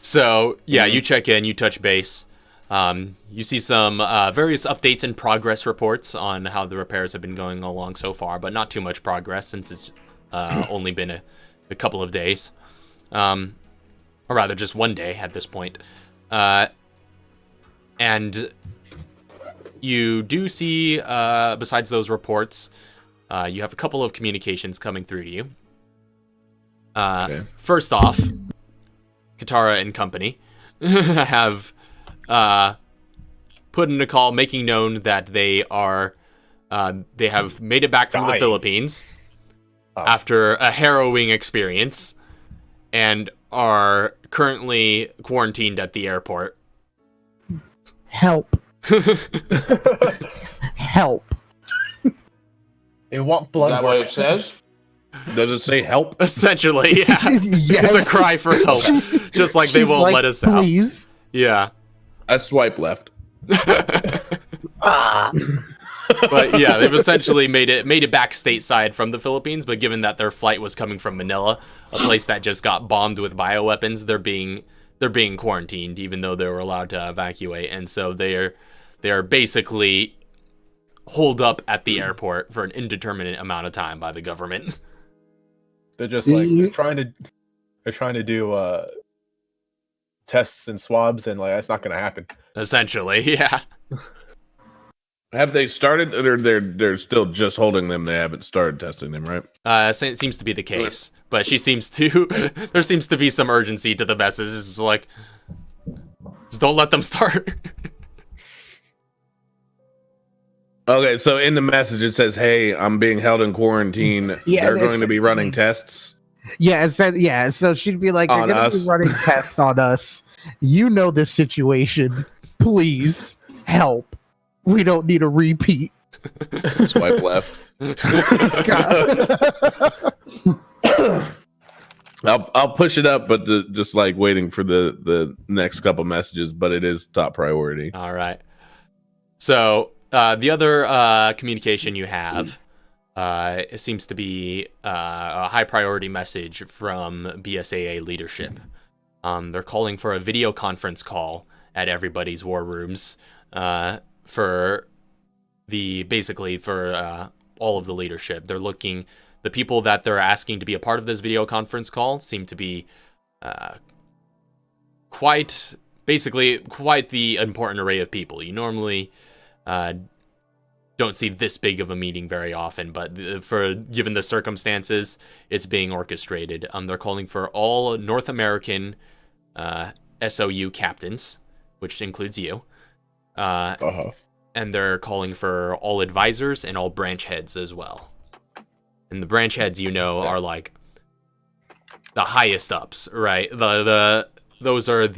So you check in, you touch base. You see some various updates and progress reports on how the repairs have been going along so far, but not too much progress since it's only been a couple of days. Or rather, just one day at this point. And you do see, besides those reports, you have a couple of communications coming through to you. First off, Katara and company have put in a call making known that they have made it back from the Philippines after a harrowing experience and are currently quarantined at the airport. Help. Help. They want blood. Is that what it says? Does it say help? Essentially, yeah. Yes. It's a cry for help. Just like they won't let us out. Please. Yeah. I swipe left. But yeah, they've essentially made it back stateside from the Philippines, but given that their flight was coming from Manila, a place that just got bombed with bioweapons, they're being quarantined even though they were allowed to evacuate, and so they're basically holed up at the airport for an indeterminate amount of time by the government. They're just like they're trying to do tests and swabs, and like that's not going to happen. Essentially, yeah. Have they started? Or they're still just holding them. They haven't started testing them, right? It seems to be the case, but there seems to be some urgency to the message. It's just like, just don't let them start. Okay, so in the message it says, "Hey, I'm being held in quarantine. They're going to be running tests." Yeah, it said, so she'd be like, "They're going to be running tests on us. You know the situation. Please help. We don't need a repeat." Swipe left. I'll push it up, but just like waiting for the next couple messages. But it is top priority. All right. So the other communication you have, it seems to be a high priority message from BSAA leadership. They're calling for a video conference call at everybody's war rooms. For all of the leadership. The people that they're asking to be a part of this video conference call seem to be quite the important array of people. You normally don't see this big of a meeting very often, but given the circumstances, it's being orchestrated. They're calling for all North American SOU captains, which includes you. And they're calling for all advisors and all branch heads as well. And the branch heads, are like the highest ups, right? Those are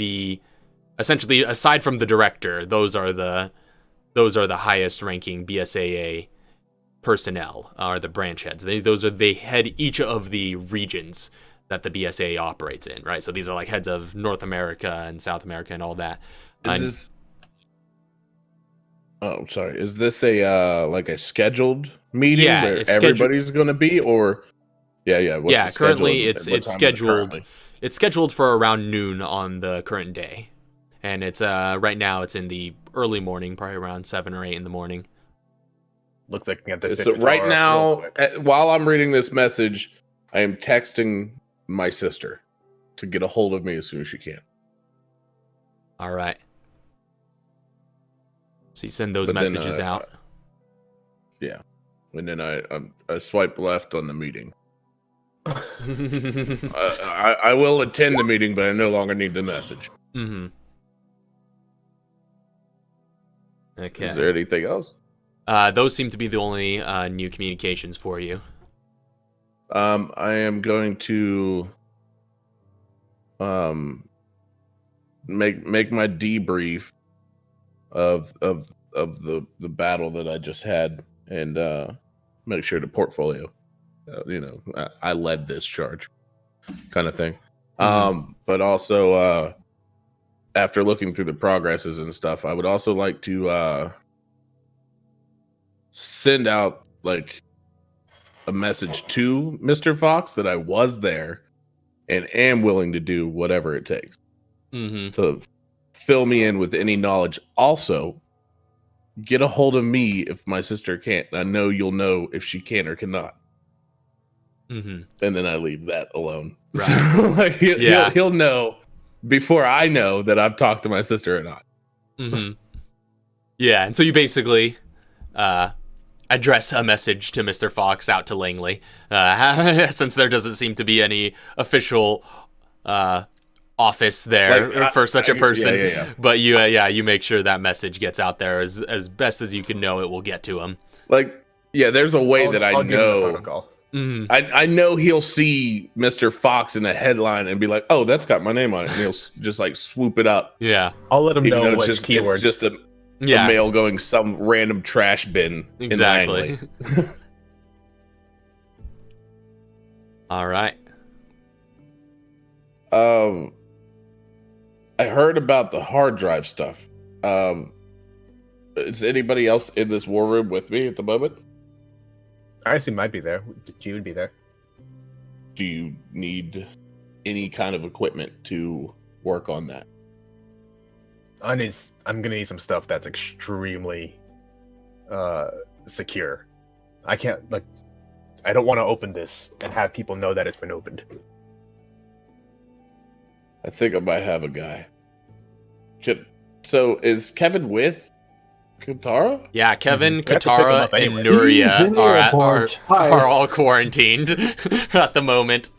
essentially, aside from the director, those are the highest ranking BSAA personnel, are the branch heads. They head each of the regions that the BSAA operates in, right? So these are like heads of North America and South America and all that. Oh, sorry. Is this a like a scheduled meeting where everybody's going to be, or? Yeah. Currently it's scheduled. It's scheduled for around noon on the current day, and it's right now it's in the early morning, probably around 7 or 8 in the morning. Looks like we got the so right now, while I'm reading this message, I am texting my sister to get a hold of me as soon as she can. All right. So you send those messages out. Yeah, and then I swipe left on the meeting. I will attend the meeting, but I no longer need the message. Mm-hmm. Okay. Is there anything else? Those seem to be the only new communications for you. I am going to make my debrief of the battle that I just had, and make sure to portfolio. I led this charge, kind of thing. But also, after looking through the progresses and stuff, I would also like to send out like a message to Mr. Fox that I was there and am willing to do whatever it takes to fill me in with any knowledge. Also, get a hold of me if my sister can't. I know you'll know if she can or cannot. And then I leave that alone. Right. So, like, he'll know before I know that I've talked to my sister or not. Yeah, and so you basically address a message to Mr. Fox out to Langley, since there doesn't seem to be any official office there for such a person. But you make sure that message gets out there as best as you can know it will get to him. There's a way that I know. I know he'll see Mr. Fox in a headline and be like, "Oh, that's got my name on it," and he'll just like swoop it up. Yeah, I'll let him know what keywords. It's just a mail going some random trash bin. Exactly. All right. I heard about the hard drive stuff. Is anybody else in this war room with me at the moment? I assume might be there. G would be there. Do you need any kind of equipment to work on that? I'm gonna need some stuff that's extremely secure. I can't I don't want to open this and have people know that it's been opened. I think I might have a guy. So is Kevin with Katara? Yeah, Kevin, Katara, and Nuria are all quarantined at the moment.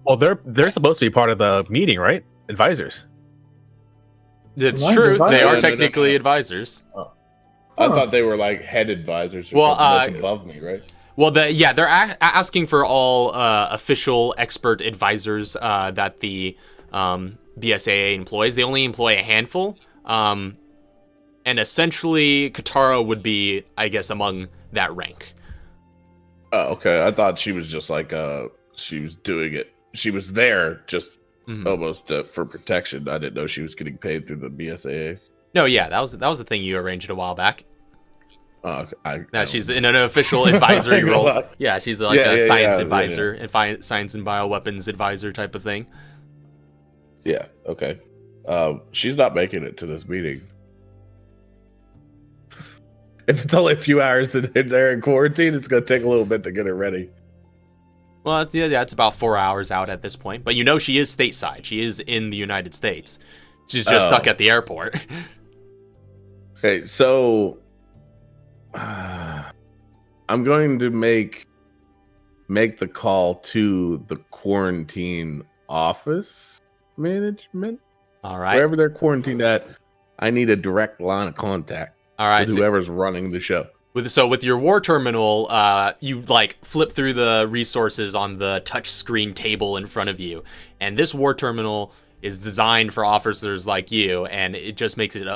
Well, they're supposed to be part of the meeting, right? Advisors. It's true. They are technically advisors. Oh. I thought they were like head advisors. Or something above me, right? Well, they're asking for all official expert advisors that the BSAA employs. They only employ a handful. And essentially, Katara would be, I guess, among that rank. Oh, okay. I thought she was just like, she was doing it. She was there just almost for protection. I didn't know she was getting paid through the BSAA. No, yeah, that was the thing you arranged a while back. Okay. Now she's in an official advisory role. Yeah, she's like a science advisor and science and bioweapons advisor type of thing. Yeah. Okay. She's not making it to this meeting. If it's only a few hours and they're in quarantine, it's going to take a little bit to get her ready. Well, yeah, it's about 4 hours out at this point. But she is stateside. She is in the United States. She's just stuck at the airport. Okay, so I'm going to make the call to the quarantine office management. All right. Wherever they're quarantined at, I need a direct line of contact. All right, with whoever's running the show. With your war terminal, you flip through the resources on the touch screen table in front of you, and this war terminal is designed for officers like you, and it just makes it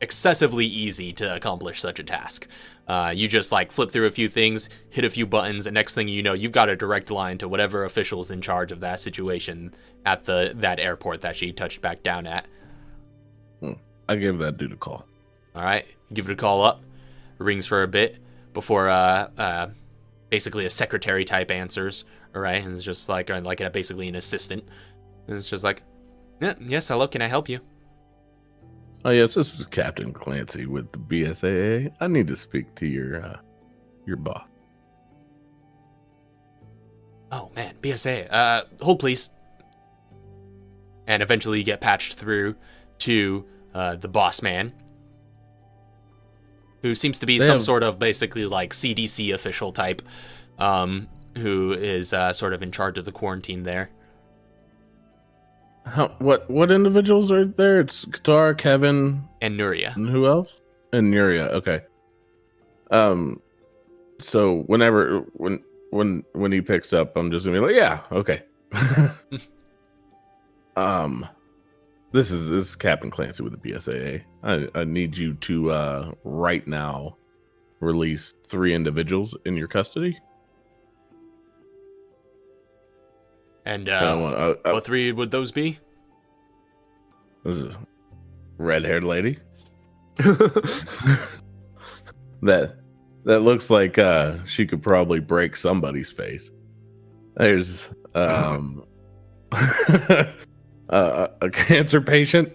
excessively easy to accomplish such a task. You just flip through a few things, hit a few buttons, and next thing you know, you've got a direct line to whatever official's in charge of that situation at that airport that she touched back down at. I gave that dude a call. All right, give it a call up. It rings for a bit before basically a secretary type answers. All right, and it's just basically an assistant. And it's just like, yes, hello, can I help you? Oh yes, this is Captain Clancy with the BSAA. I need to speak to your boss. Oh man, BSAA. Hold please. And eventually you get patched through to the boss man, who seems to be sort of basically CDC official type, who is sort of in charge of the quarantine there. What individuals are there? It's Katara, Kevin, and Nuria. And who else? And Nuria. Okay. So when he picks up, I'm just gonna be like, yeah, okay. This is Captain Clancy with the BSAA. I need you to right now release 3 individuals in your custody. And I what 3 would those be? This is a red-haired lady. that looks like she could probably break somebody's face. There's a cancer patient.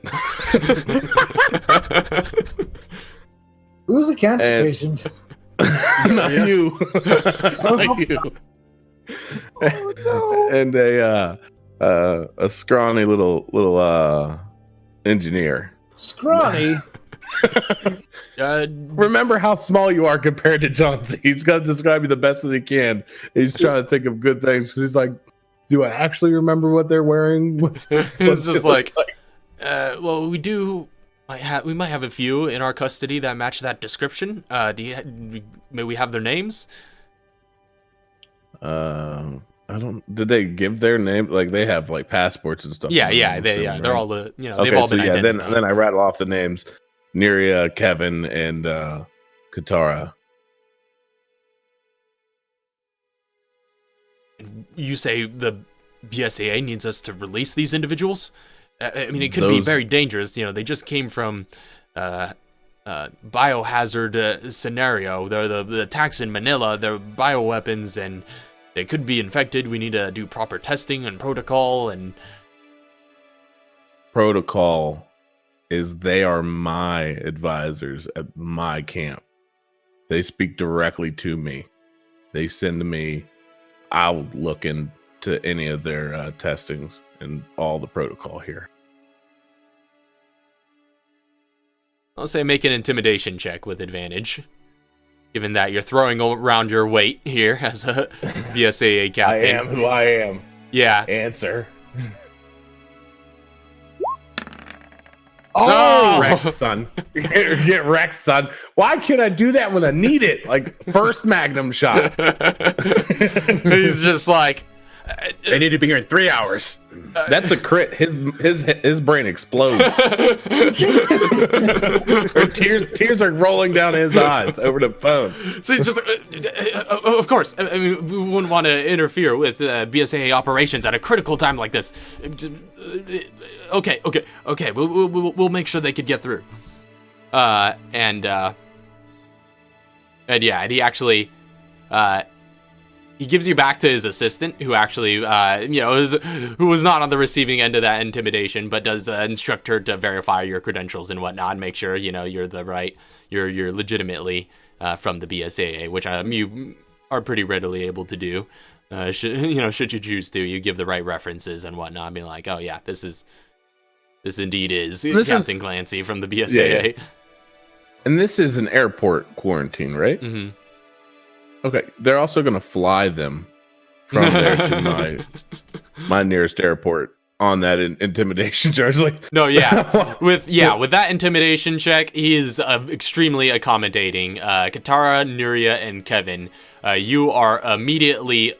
Who's the cancer patient? Not you. Not you. Oh, no. And a scrawny little engineer. Scrawny. Remember how small you are compared to John Z. He's got to describe you the best that he can. He's trying to think of good things. He's like, do I actually remember what they're wearing? It's just like, well, we might have a few in our custody that match that description. May we have their names? I don't. Did they give their name? Like they have like passports and stuff. Yeah, they're all the they've all been identified. Then I rattle off the names: Neria, Kevin, and Katara. You say the BSAA needs us to release these individuals? I mean, it could be very dangerous. They just came from biohazard scenario. They're the attacks in Manila. They're bioweapons, and they could be infected. We need to do proper testing and protocol. And protocol is they are my advisors at my camp. They speak directly to me. They send to me. I'll look into any of their testings and all the protocol here. I'll say make an intimidation check with advantage, given that you're throwing around your weight here as a BSAA captain. I am who I am. Yeah. Answer. Oh! Wrecked, son. Get wrecked, son. Why can't I do that when I need it? Like, first Magnum shot. He's just like... They need to be here in 3 hours. That's a crit. His brain explodes. tears are rolling down his eyes over the phone. So he's just of course. I mean, we wouldn't want to interfere with BSAA operations at a critical time like this. Okay. We'll make sure they could get through. And yeah, he actually he gives you back to his assistant, who actually, who was not on the receiving end of that intimidation, but does instruct her to verify your credentials and whatnot, and make sure you're you're legitimately from the BSAA, which you are pretty readily able to do. Should you choose to, you give the right references and whatnot, being like, oh yeah, this indeed is Captain Clancy from the BSAA. Yeah. And this is an airport quarantine, right? Mm-hmm. Okay, they're also going to fly them from there to my nearest airport on that intimidation charge. Like, no, yeah, with that intimidation check, he is extremely accommodating. Katara, Nuria, and Kevin, you are immediately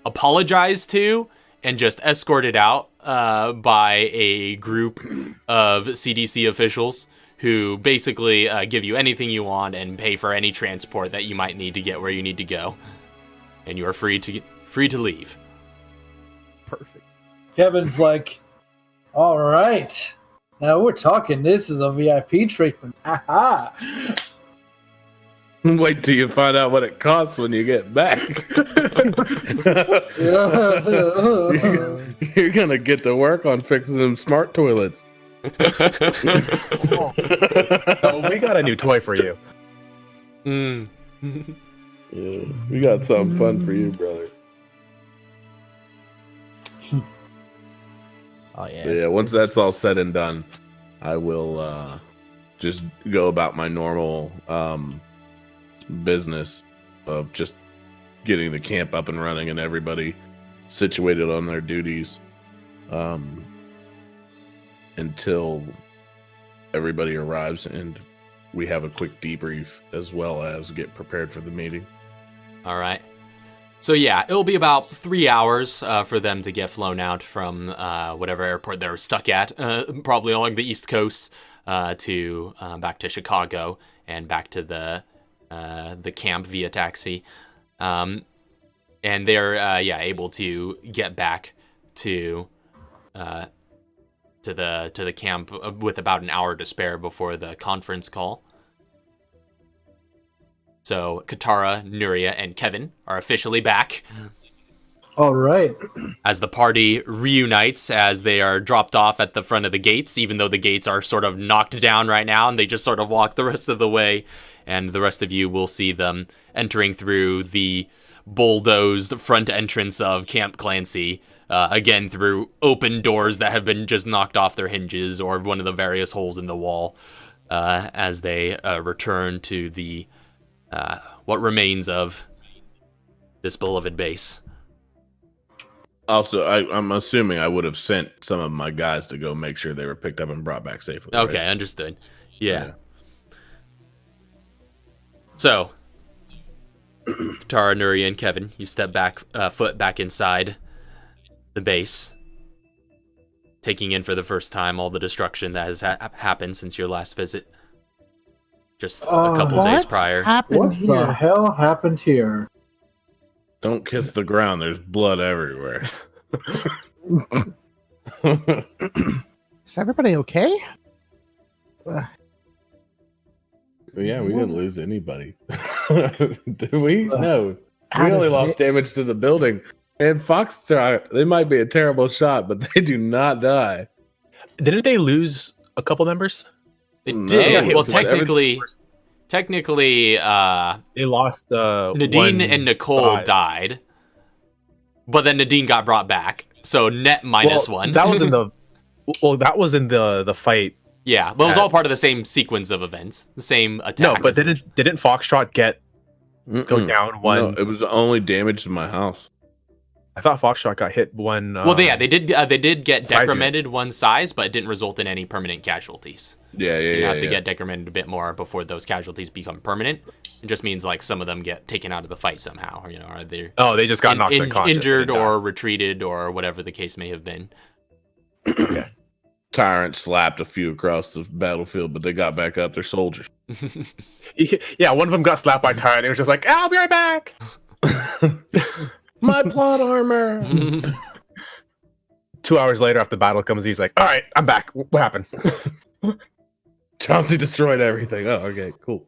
apologized to and just escorted out by a group of CDC officials, who basically give you anything you want and pay for any transport that you might need to get where you need to go, and you are free to leave. Perfect. Kevin's like, all right, now we're talking. This is a VIP treatment. Aha! Wait till you find out what it costs when you get back. You're gonna get to work on fixing them smart toilets. Oh, we got a new toy for you. Yeah, we got something fun for you, brother. Oh yeah. But yeah, once that's all said and done, I will just go about my normal business of just getting the camp up and running and everybody situated on their duties. Until everybody arrives and we have a quick debrief, as well as get prepared for the meeting. All right. So yeah, it'll be about 3 hours for them to get flown out from whatever airport they're stuck at, probably along the East Coast, to back to Chicago and back to the camp via taxi. And they're able to get back to the camp with about an hour to spare before the conference call. So Katara, Nuria, and Kevin are officially back. All right. As the party reunites, as they are dropped off at the front of the gates, even though the gates are sort of knocked down right now, and they just sort of walk the rest of the way, and the rest of you will see them entering through the bulldozed front entrance of Camp Clancy, again through open doors that have been just knocked off their hinges or one of the various holes in the wall, as they return to the what remains of this beloved base. Also, I'm assuming I would have sent some of my guys to go make sure they were picked up and brought back safely. Okay, right? understood. Yeah. So, Tara, Nuria, and Kevin, you step foot back inside the base, taking in for the first time all the destruction that has happened since your last visit, just a couple days prior. What the hell happened here? Don't kiss the ground. There's blood everywhere. Is everybody okay? Yeah, we didn't lose anybody. Did we? No. We only lost damage to the building. And Foxtrot, they might be a terrible shot, but they do not die. Didn't they lose a couple members? It did. No, Well, technically, they lost. Nadine and Nicole died, but then Nadine got brought back, so net -1. That was in the. Well, that was in the fight. Yeah, but it was all part of the same sequence of events, the same attack. No, but didn't Foxtrot go down one? No, it was only damage to my house. I thought Foxtrot got hit one. Well, yeah, they did get decremented one size, but it didn't result in any permanent casualties. You have to get decremented a bit more before those casualties become permanent. It just means like some of them get taken out of the fight somehow, or are they? Oh, they just got knocked unconscious, injured, or retreated, or whatever the case may have been. Okay. Tyrant slapped a few across the battlefield, but they got back up. They're soldiers. Yeah, one of them got slapped by Tyrant. He was just like, "I'll be right back." My plot armor. 2 hours later, after the battle comes, he's like, "All right, I'm back. What happened?" Chauncey destroyed everything. Oh, okay, cool.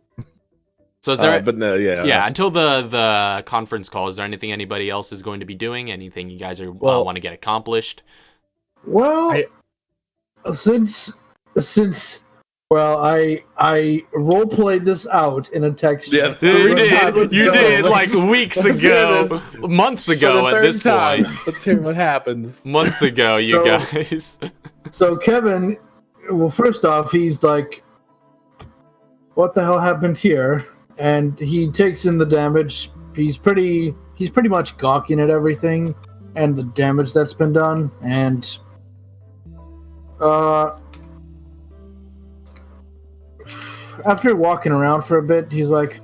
So is there? But no, yeah. Until the conference call, is there anything anybody else is going to be doing? Anything you guys want to get accomplished? Well, since I role played this out in a text. Yeah, you did like weeks ago, months ago at this point. Let's hear what happens. Months ago, you guys. So Kevin, well, first off, he's like, "What the hell happened here?" And he takes in the damage. He's pretty much gawking at everything and the damage that's been done. And after walking around for a bit, he's like,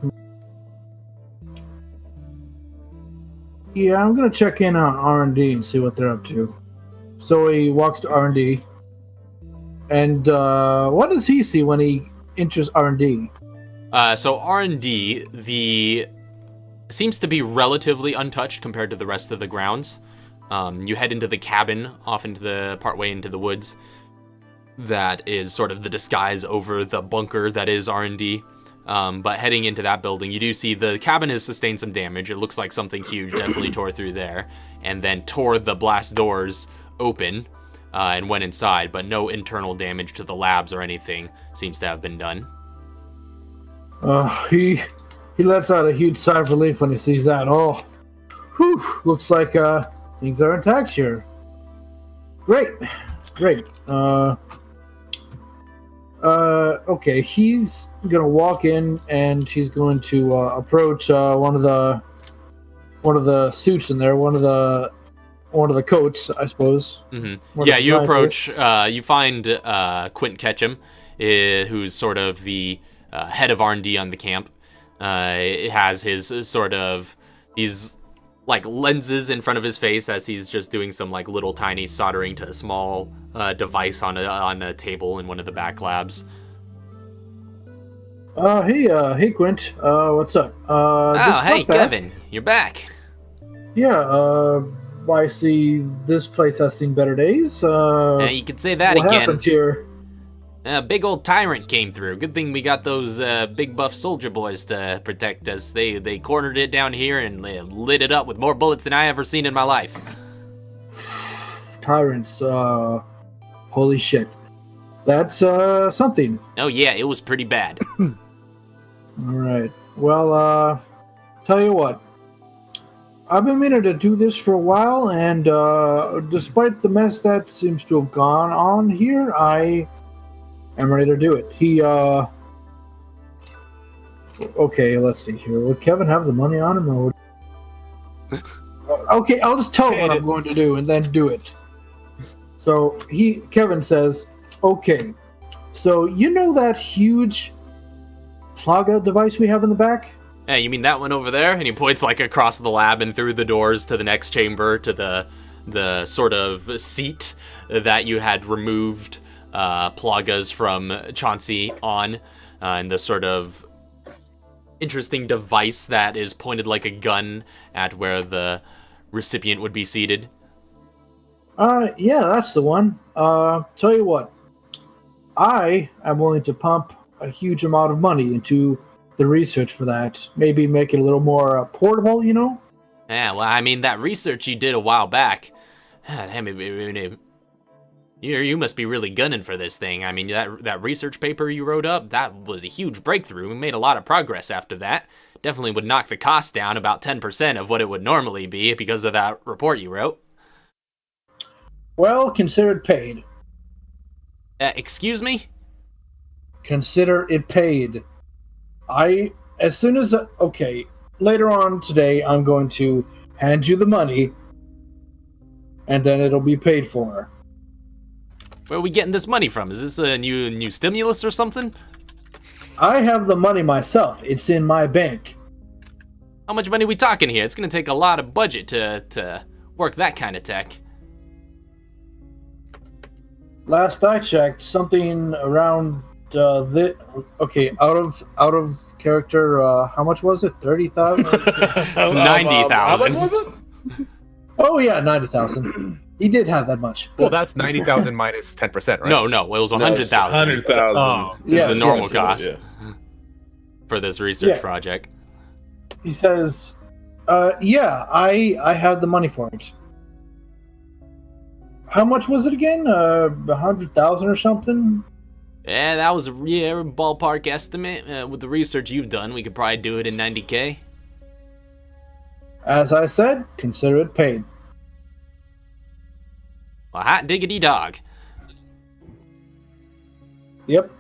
"Yeah, I'm gonna check in on R&D and see what they're up to." So he walks to R&D, and what does he see when he enters R&D? So R&D, seems to be relatively untouched compared to the rest of the grounds. You head into the cabin, off into the partway into the woods. That is sort of the disguise over the bunker that is R&D. But heading into that building, you do see the cabin has sustained some damage. It looks like something huge definitely tore through there, and then tore the blast doors open and went inside. But no internal damage to the labs or anything seems to have been done. He lets out a huge sigh of relief when he sees that. Oh, whew, looks like things are intact here. Great. Okay, he's gonna walk in and he's going to approach one of the suits in there, one of the coats, I suppose. Mm-hmm. Yeah, you approach. You find Quint Ketchum, who's sort of the head of R&D on the camp. It has his these like lenses in front of his face as he's just doing some like little tiny soldering to a small device on a table in one of the back labs. Hey Quint, what's up? Hey Kevin, you're back. Yeah, I see this place has seen better days. You could say that what again. happened here? A big old tyrant came through. Good thing we got those big buff soldier boys to protect us. They cornered it down here and lit it up with more bullets than I ever seen in my life. Tyrants, holy shit. That's something. Oh yeah, it was pretty bad. Alright. Well, tell you what. I've been meaning to do this for a while, and despite the mess that seems to have gone on here, I am ready to do it. Okay, let's see here. Would Kevin have the money on him, or would... Okay, I'll just tell him what I'm going to do, and then do it. So, Kevin says, okay, so you know that huge Plaga device we have in the back? Yeah, you mean that one over there? And he points like across the lab and through the doors to the next chamber, to the sort of seat that you had removed Plagas from Chauncey on, and the sort of interesting device that is pointed like a gun at where the recipient would be seated. Yeah, that's the one. Tell you what, I am willing to pump a huge amount of money into the research for that. Maybe make it a little more portable, you know? Yeah, well, I mean, that research you did a while back, you must be really gunning for this thing. I mean, that research paper you wrote up, that was a huge breakthrough. We made a lot of progress after that. Definitely would knock the cost down about 10% of what it would normally be because of that report you wrote. Well, consider it paid. Excuse me? Consider it paid. Later on today, I'm going to hand you the money, and then it'll be paid for. Where are we getting this money from? Is this a new stimulus or something? I have the money myself. It's in my bank. How much money are we talking here? It's going to take a lot of budget to work that kind of tech. Last I checked, something around out of character. How much was it? 30,000. It's 90,000. How much was it? Oh yeah, 90,000. He did have that much. Well, that's 90,000 minus 10%, right? No, it was 100,000. 100,000. Oh, Is the normal cost yeah. for this research project. He says, I have the money for it. How much was it again? 100,000 or something? Yeah, that was a ballpark estimate. With the research you've done, we could probably do it in 90K. As I said, consider it paid. Well, hot diggity dog. Yep.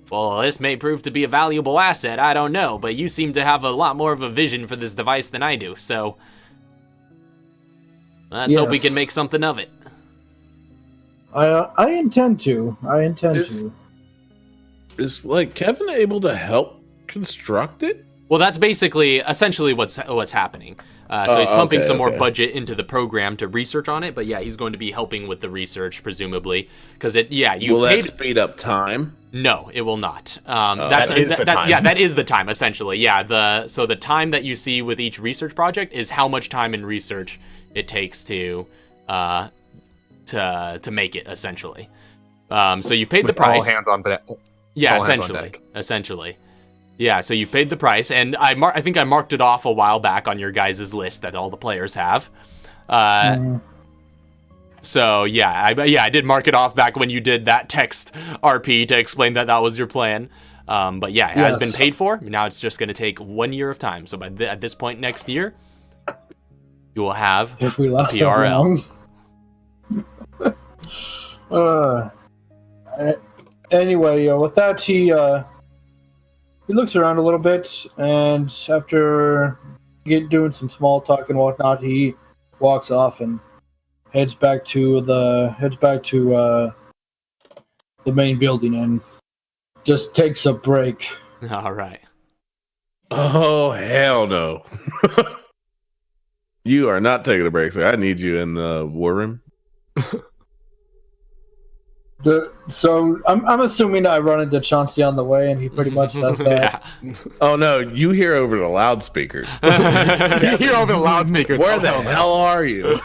Well, this may prove to be a valuable asset, I don't know, but you seem to have a lot more of a vision for this device than I do, so let's hope we can make something of it. I intend to. Is Kevin able to help construct it? Well, that's essentially what's happening. So he's pumping some more budget into the program to research on it, but yeah, he's going to be helping with the research, presumably, because will that speed up time? No, it will not. That is the time. Yeah, that is the time essentially. Yeah, so the time that you see with each research project is how much time in research it takes to make it essentially. So you've paid the price. All hands on deck. Yeah, essentially. Yeah, so you've paid the price, and I think I marked it off a while back on your guys' list that all the players have. So yeah, I did mark it off back when you did that text RP to explain that was your plan. But yeah, it has been paid for. Now it's just going to take 1 year of time. So at this point next year, you will have if we last PRL. Anyway, with that, he looks around a little bit, and after doing some small talk and whatnot, he walks off and heads back to the main building and just takes a break. All right. Oh hell no! You are not taking a break, sir. I need you in the war room. So I'm assuming I run into Chauncey on the way, and he pretty much says that. Yeah. Oh no, you hear over the loudspeakers. You hear over the loudspeakers. Where the hell are you?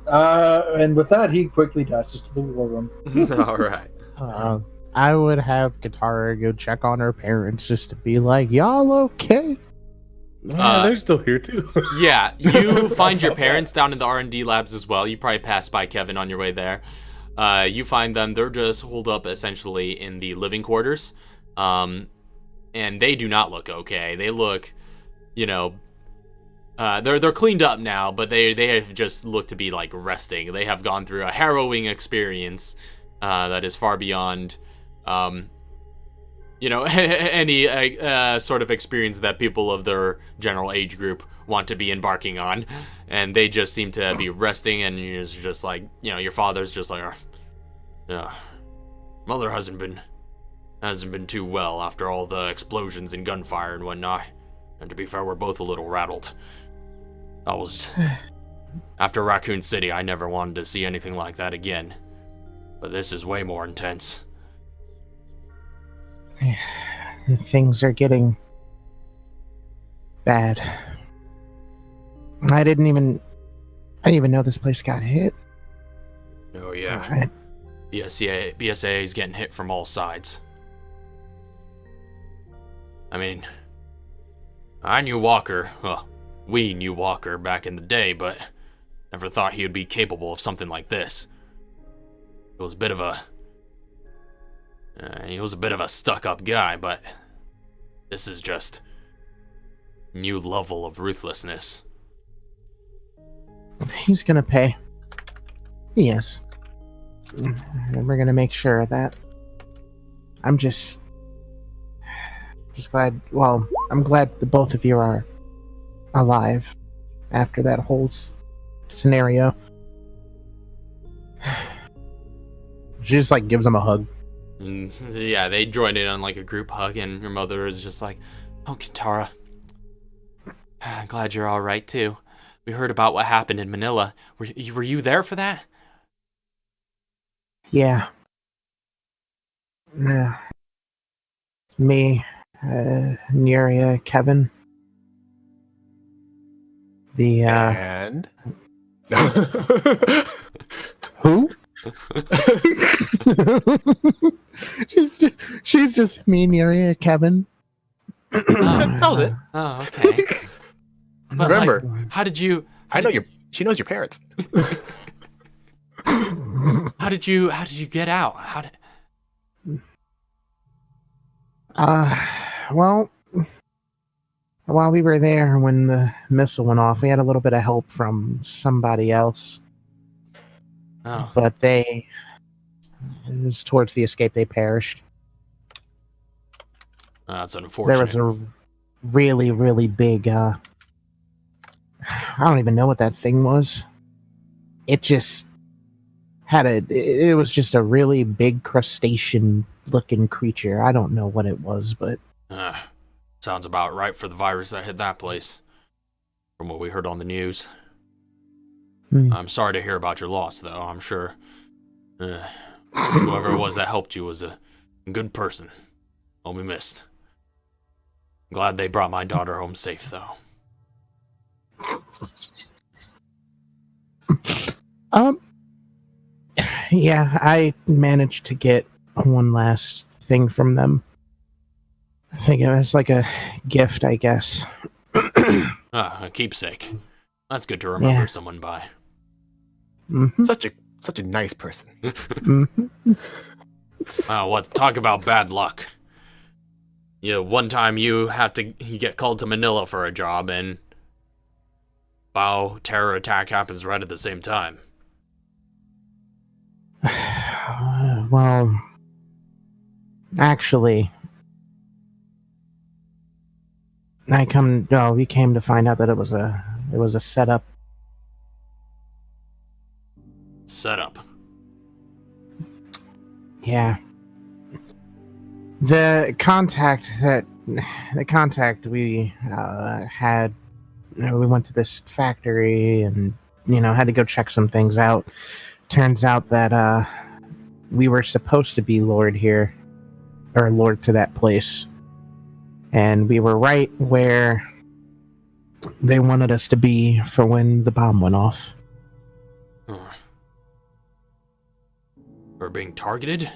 And with that, he quickly dashes to the war room. All right. I would have Katara go check on her parents just to be like, y'all okay? Yeah, they're still here too. Yeah, you find your parents down in the R&D labs as well. You probably passed by Kevin on your way there. You find them. They're just holed up essentially in the living quarters. And they do not look okay. They look, they're cleaned up now, but they have just looked to be like resting. They have gone through a harrowing experience that is far beyond any sort of experience that people of their general age group want to be embarking on, and they just seem to be resting. And you're just like, your father's just like, mother hasn't been too well after all the explosions and gunfire and whatnot. And to be fair, we're both a little rattled. After Raccoon City, I never wanted to see anything like that again, but this is way more intense. Things are getting bad. I didn't even know this place got hit. Oh yeah. BSA is getting hit from all sides. I mean, I knew Walker. Well, we knew Walker back in the day, but never thought he would be capable of something like this. It was a bit of a stuck-up guy, but this is just new level of ruthlessness. He's gonna pay. He is. And we're gonna make sure of that. I'm just glad. Well, I'm glad the both of you are alive after that whole scenario. She just like gives him a hug. Yeah, they joined in on like a group hug, and your mother is just like, "Oh, Katara, glad you're all right too. We heard about what happened in Manila. Were you there for that?" Yeah. Me, Nuria, Kevin. And who? she's just me, Nuria, Kevin. That was it. Oh, okay. But remember, how did you? She knows your parents. How did you get out? Well, while we were there when the missile went off, we had a little bit of help from somebody else. Oh. But it was towards the escape, they perished. That's unfortunate. There was a really, really big, I don't even know what that thing was. It just it was just a really big crustacean-looking creature. I don't know what it was, but... Sounds about right for the virus that hit that place, from what we heard on the news. I'm sorry to hear about your loss, though. I'm sure whoever it was that helped you was a good person. I'll be missed. Glad they brought my daughter home safe, though. Yeah, I managed to get one last thing from them. I think it was like a gift, I guess. A keepsake. That's good to remember someone by. Mm-hmm. Such a nice person. Mm-hmm. Talk about bad luck. One time you get called to Manila for a job, and terror attack happens right at the same time. Well, actually, we came to find out that it was a setup. Setup. Yeah. The contact we had, we went to this factory and had to go check some things out. turns out that we were supposed to be Lord here, or Lord to that place. And we were right where they wanted us to be for when the bomb went off. We're being targeted?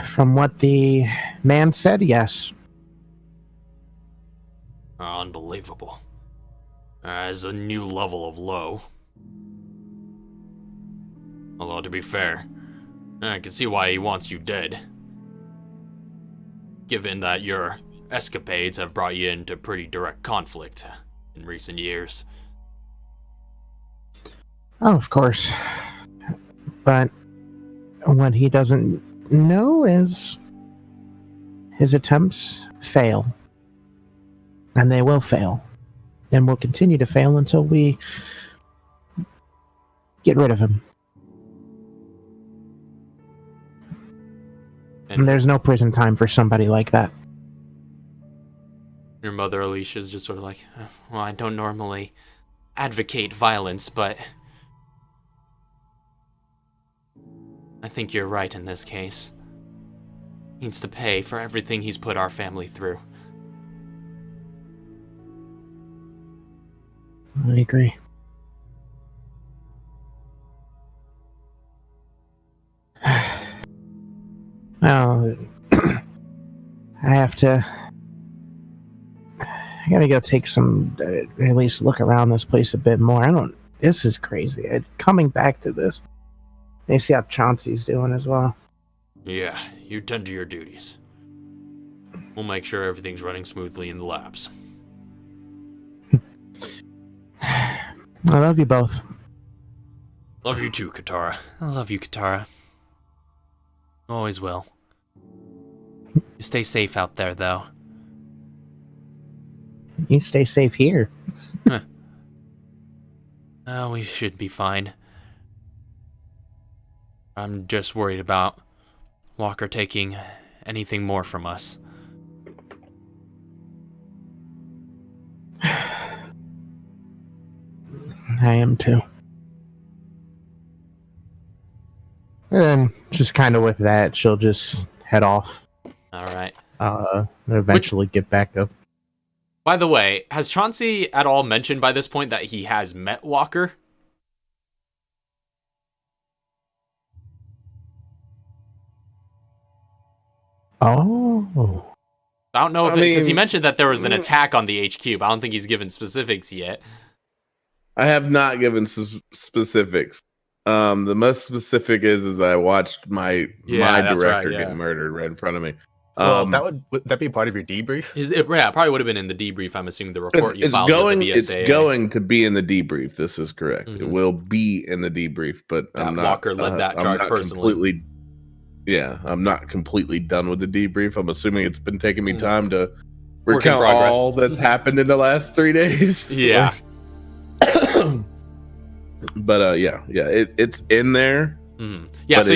From what the man said, yes. Unbelievable. As a new level of low. Although, to be fair, I can see why he wants you dead. Given that your escapades have brought you into pretty direct conflict in recent years. Oh, of course. But what he doesn't know is his attempts fail. And they will fail. And will continue to fail until we get rid of him. And there's no prison time for somebody like that. Your mother, Alicia's just sort of like, well, I don't normally advocate violence, but I think you're right in this case. He needs to pay for everything he's put our family through. I agree. Well, I gotta go take some, at least look around this place a bit more. This is crazy. Coming back to this. And you see how Chauncey's doing as well. Yeah, you tend to your duties. We'll make sure everything's running smoothly in the labs. I love you both. Love you too, Katara. I love you, Katara. Always will. You stay safe out there, though. You stay safe here. Oh, we should be fine. I'm just worried about Walker taking anything more from us. I am too. And just kind of with that, she'll just head off. Alright. And eventually get back up. By the way, has Chauncey at all mentioned by this point that he has met Walker? Oh. I don't know if because he mentioned that there was an attack on the HQ, but I don't think he's given specifics yet. I have not given specifics. The most specific is I watched my director get murdered right in front of me. Well, would that be part of your debrief? It probably would have been in the debrief. I'm assuming the report you filed with the BSAA. It's going to be in the debrief. This is correct. Mm-hmm. It will be in the debrief, but I'm not. Walker led that charge personally. I'm not completely done with the debrief. I'm assuming it's been taking me time to recount all that's happened in the last 3 days. Yeah. But it's in there. Mm-hmm. Yeah, but so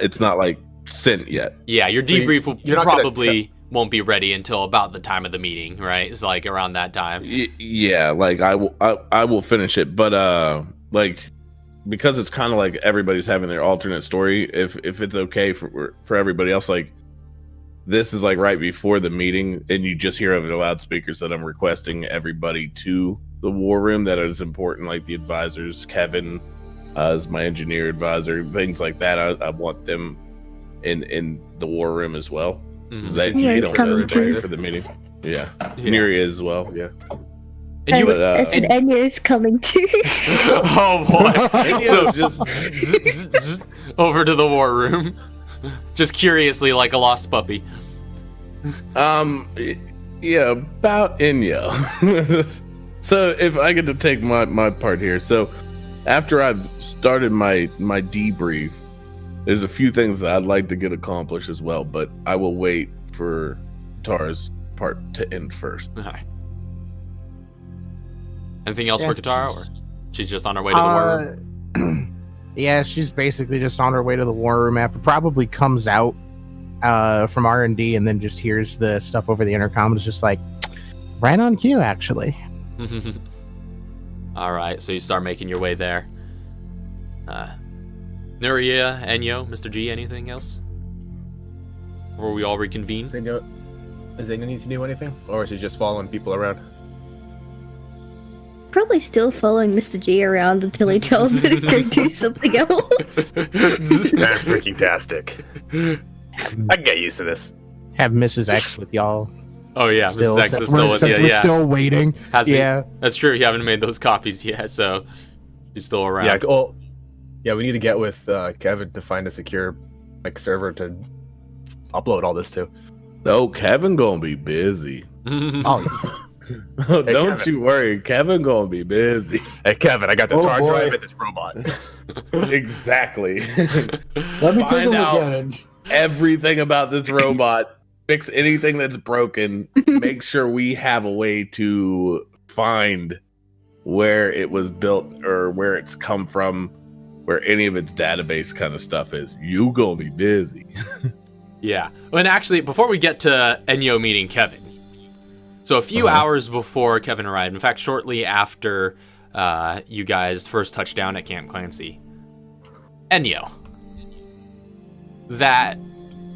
it's not like sent yet. Yeah, your debrief probably won't be ready until about the time of the meeting, right? It's like around that time. Yeah, like I will finish it, but because it's kind of like everybody's having their alternate story. If it's okay for everybody else, like this is like right before the meeting, and you just hear over the loudspeakers that I'm requesting everybody to the war room that is important, like the advisors, Kevin, as my engineer advisor, things like that. I want them in the war room as well. Mm-hmm. They don't know for the meeting. Yeah. Miria as well. Yeah. And Enya's coming too. Oh boy! So just over to the war room, just curiously like a lost puppy. Yeah, about Enya. So if I get to take my part here, so after I've started my debrief, there's a few things that I'd like to get accomplished as well, but I will wait for Katara's part to end first. All right. Anything else for Katara, or she's just on her way to the war room? Yeah, she's basically just on her way to the war room. After probably comes out from R&D and then just hears the stuff over the intercom. It's just like right on cue, actually. All right, so you start making your way there. Nuria, Enyo, Mr. G, anything else? Or we all reconvene? Does anyone need to do anything? Or is he just following people around? Probably still following Mr. G around until he tells her to go do something else. That's freaking tastic. I can get used to this. Have Mrs. X with y'all. Oh yeah, Still, Mrs. X since is still with since you. we're Yeah, still waiting. yeah, that's true. You haven't made those copies yet, so she's still around. Yeah, well, yeah, we need to get with Kevin to find a secure server to upload all this to. Oh, Kevin gonna be busy. Oh, Don't Kevin. you worry, Kevin gonna be busy. Hey, Kevin, I got this Oh, hard boy. drive and this robot. Exactly. Let me take a Find look out at it. everything about this robot. Fix anything that's broken. Make sure we have a way to find where it was built or where it's come from, where any of its database kind of stuff is. You gonna be busy. Yeah. And actually, before we get to Enyo meeting Kevin, so a few hours before Kevin arrived, in fact, shortly after you guys first touched down at Camp Clancy, Enyo, that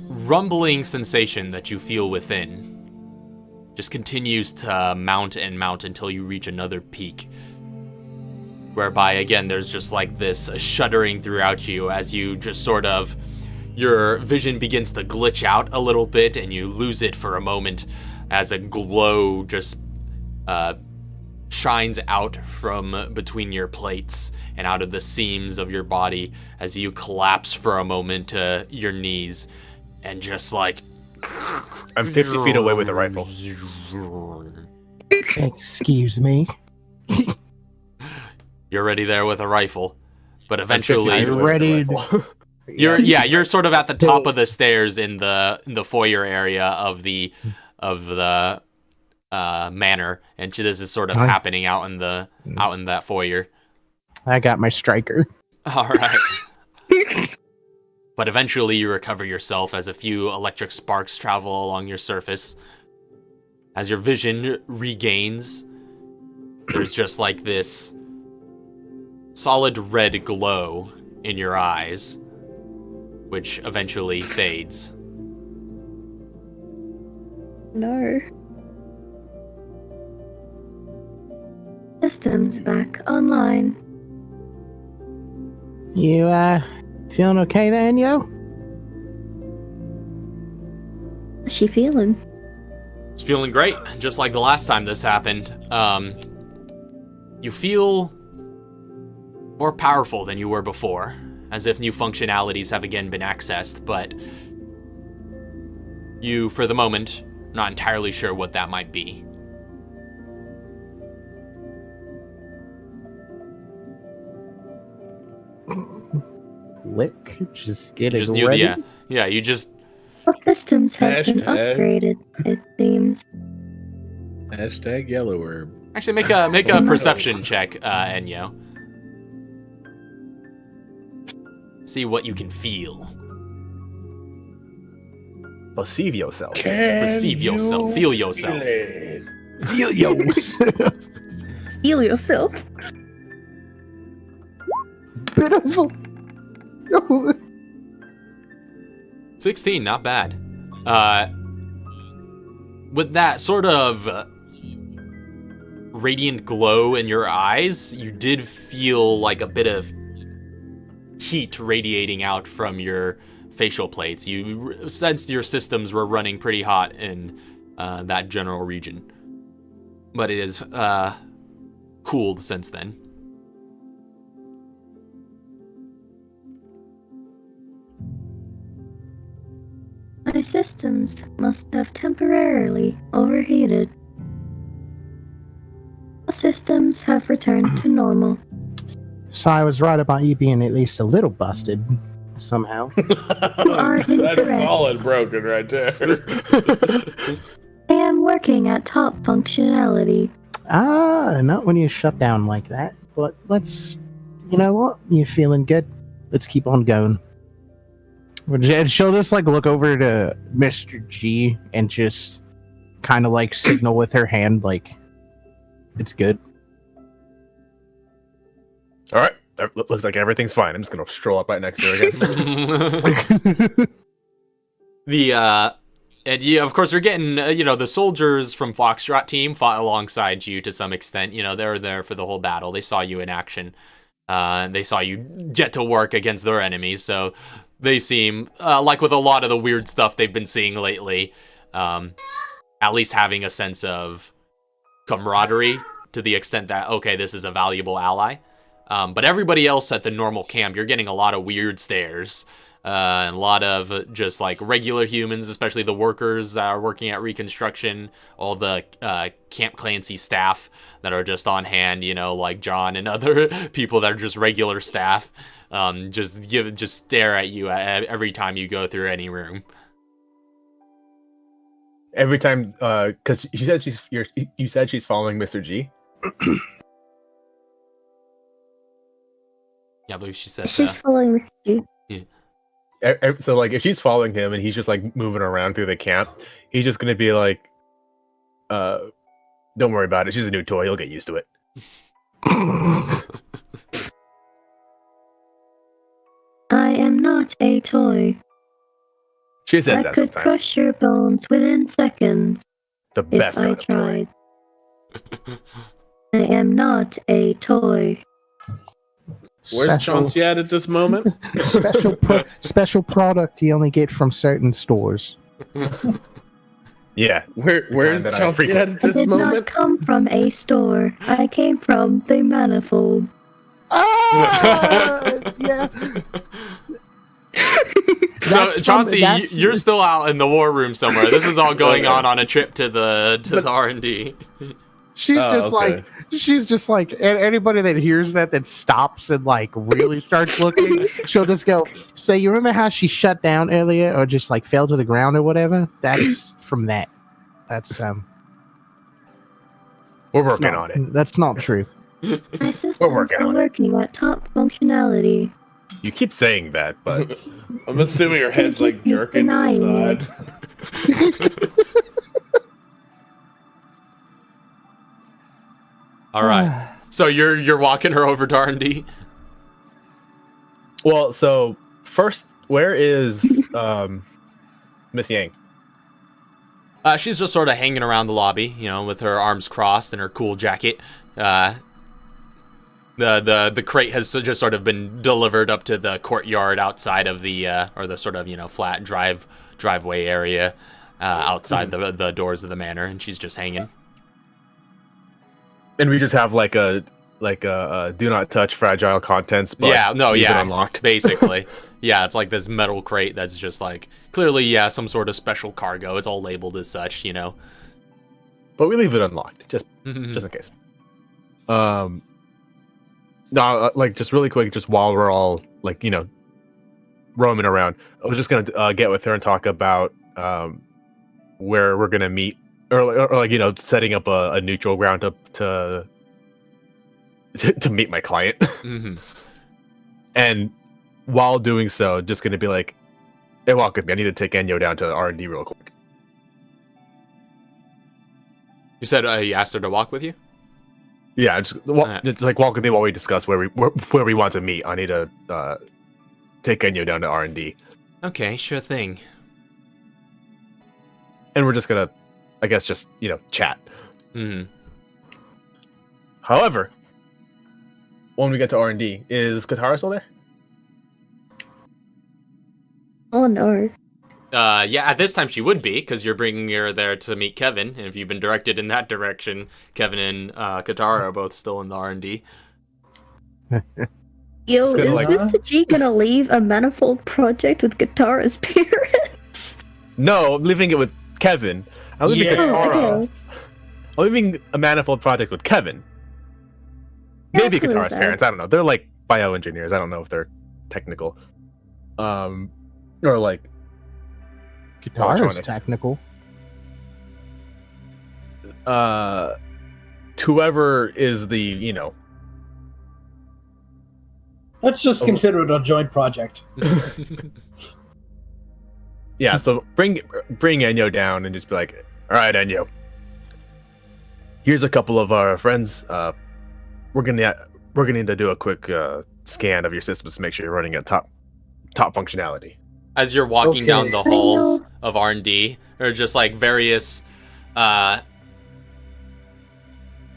rumbling sensation that you feel within just continues to mount and mount until you reach another peak, whereby, again, there's just like this shuddering throughout you as you just sort of, your vision begins to glitch out a little bit and you lose it for a moment as a glow just shines out from between your plates and out of the seams of your body as you collapse for a moment to your knees and just like... I'm 50 feet away with a rifle. excuse me. You're ready there with a rifle, but I'm 50 eventually... feet away with a ready to- rifle. You're sort of at the top of the stairs in the foyer area of the manor, and this is sort of happening out in that foyer. I got my striker. All right. But eventually you recover yourself as a few electric sparks travel along your surface. As your vision regains, there's just like this solid red glow in your eyes, which eventually fades. No. Systems back online. You, feeling okay there, Enyo? How's she feeling? It's feeling great, just like the last time this happened. You feel more powerful than you were before, as if new functionalities have again been accessed, but you, for the moment, not entirely sure what that might be. Click, just getting You just knew, ready. you just... What systems have been Hashtag. upgraded, it seems. Hashtag yellow herb. Actually, make a perception check, Enyo. See what you can feel. Perceive yourself. Perceive yourself. Feel yourself. Feel yo. Steal yourself. Pitiful. 16, not bad. With that sort of radiant glow in your eyes, you did feel like a bit of heat radiating out from your facial plates. You sensed your systems were running pretty hot in that general region. But it is cooled since then. My systems must have temporarily overheated. The systems have returned to normal. So I was right about you being at least a little busted somehow. You are That's incorrect. solid broken right there. I am working at top functionality. Not when you shut down like that. But let's, you know what? You're feeling good. Let's keep on going. And she'll just like look over to Mr. G and just kind of like signal with her hand like it's good. All right, looks like everything's fine. I'm just gonna stroll up right next to her again. And yeah, of course, you're getting, the soldiers from Foxtrot team fought alongside you to some extent. You know, they were there for the whole battle. They saw you in action. They saw you get to work against their enemies. So they seem, like with a lot of the weird stuff they've been seeing lately, at least having a sense of camaraderie to the extent that, okay, this is a valuable ally. But everybody else at the normal camp, you're getting a lot of weird stares. And a lot of just like regular humans, especially the workers that are working at reconstruction, all the Camp Clancy staff that are just on hand, like John and other people that are just regular staff, just stare at you every time you go through any room. Every time, because you said she's following Mr. G. Yeah, I believe she said She's following Mr. G. So like if she's following him and he's just like moving around through the camp, he's just gonna be like, don't worry about it, she's a new toy, you'll get used to it. I am not a toy. She says I that could sometimes. crush your bones within seconds The best if I kind of toy. tried. I am not a toy. Where's Chauncey at this moment? Special product you only get from certain stores. Yeah. Where's that I Chauncey frequent. at I this did not moment? come from a store. I came from the manifold. Yeah. So Chauncey, you're still out in the war room somewhere. This is all going on a trip to the R&D. She's okay. she's just like, and anybody that hears that stops and like really starts looking, she'll just go, say, you remember how she shut down earlier or just like fell to the ground or whatever? That's from that. That's We're working on it. That's not true. My systems working are on it. working at top functionality. You keep saying that, but I'm assuming her head's like jerking to the side. All right. So you're walking her over to R&D? well, so first, where is Miss Yang? She's just sort of hanging around the lobby, with her arms crossed and her cool jacket. The crate has just sort of been delivered up to the courtyard outside of the or the sort of flat driveway area outside the doors of the manor, and she's just hanging. And we just have like a do not touch fragile contents, but leave it unlocked. Basically. Yeah, it's like this metal crate that's just like clearly some sort of special cargo. It's all labeled as such, But we leave it unlocked just in case. No, like just really quick, just while we're all like roaming around, I was just gonna get with her and talk about where we're gonna meet, or like setting up a neutral ground to meet my client. And while doing so, just gonna be like, hey, walk with me. I need to take Enyo down to R&D real quick. You said you asked her to walk with you? Yeah, just like walk with me while we discuss where we want to meet. I need to take Enyo down to R&D. Okay, sure thing. And we're just gonna, I guess, just chat. Mm-hmm. However, when we get to R&D, is Katara still there? Oh no. Yeah, at this time she would be, because you're bringing her there to meet Kevin, and if you've been directed in that direction, Kevin and Katara are both still in the R&D. Yo, It's kinda is like- Mr. G gonna leave a manifold project with Katara's parents? No, I'm leaving it with Kevin. I'm leaving Yeah. Katara. Oh, I'm leaving a manifold project with Kevin. Maybe That's Katara's bad. parents. I don't know. They're like bioengineers. I don't know if they're technical. Or like Guitar is Electronic. technical. whoever is the Let's just consider it a joint project. yeah. So bring Enyo down and just be like, all right, Enyo. Here's a couple of our friends. We're gonna we're gonna need to do a quick scan of your systems to make sure you're running at top functionality. As you're walking Okay. down the I halls know. of R&D, there are just like various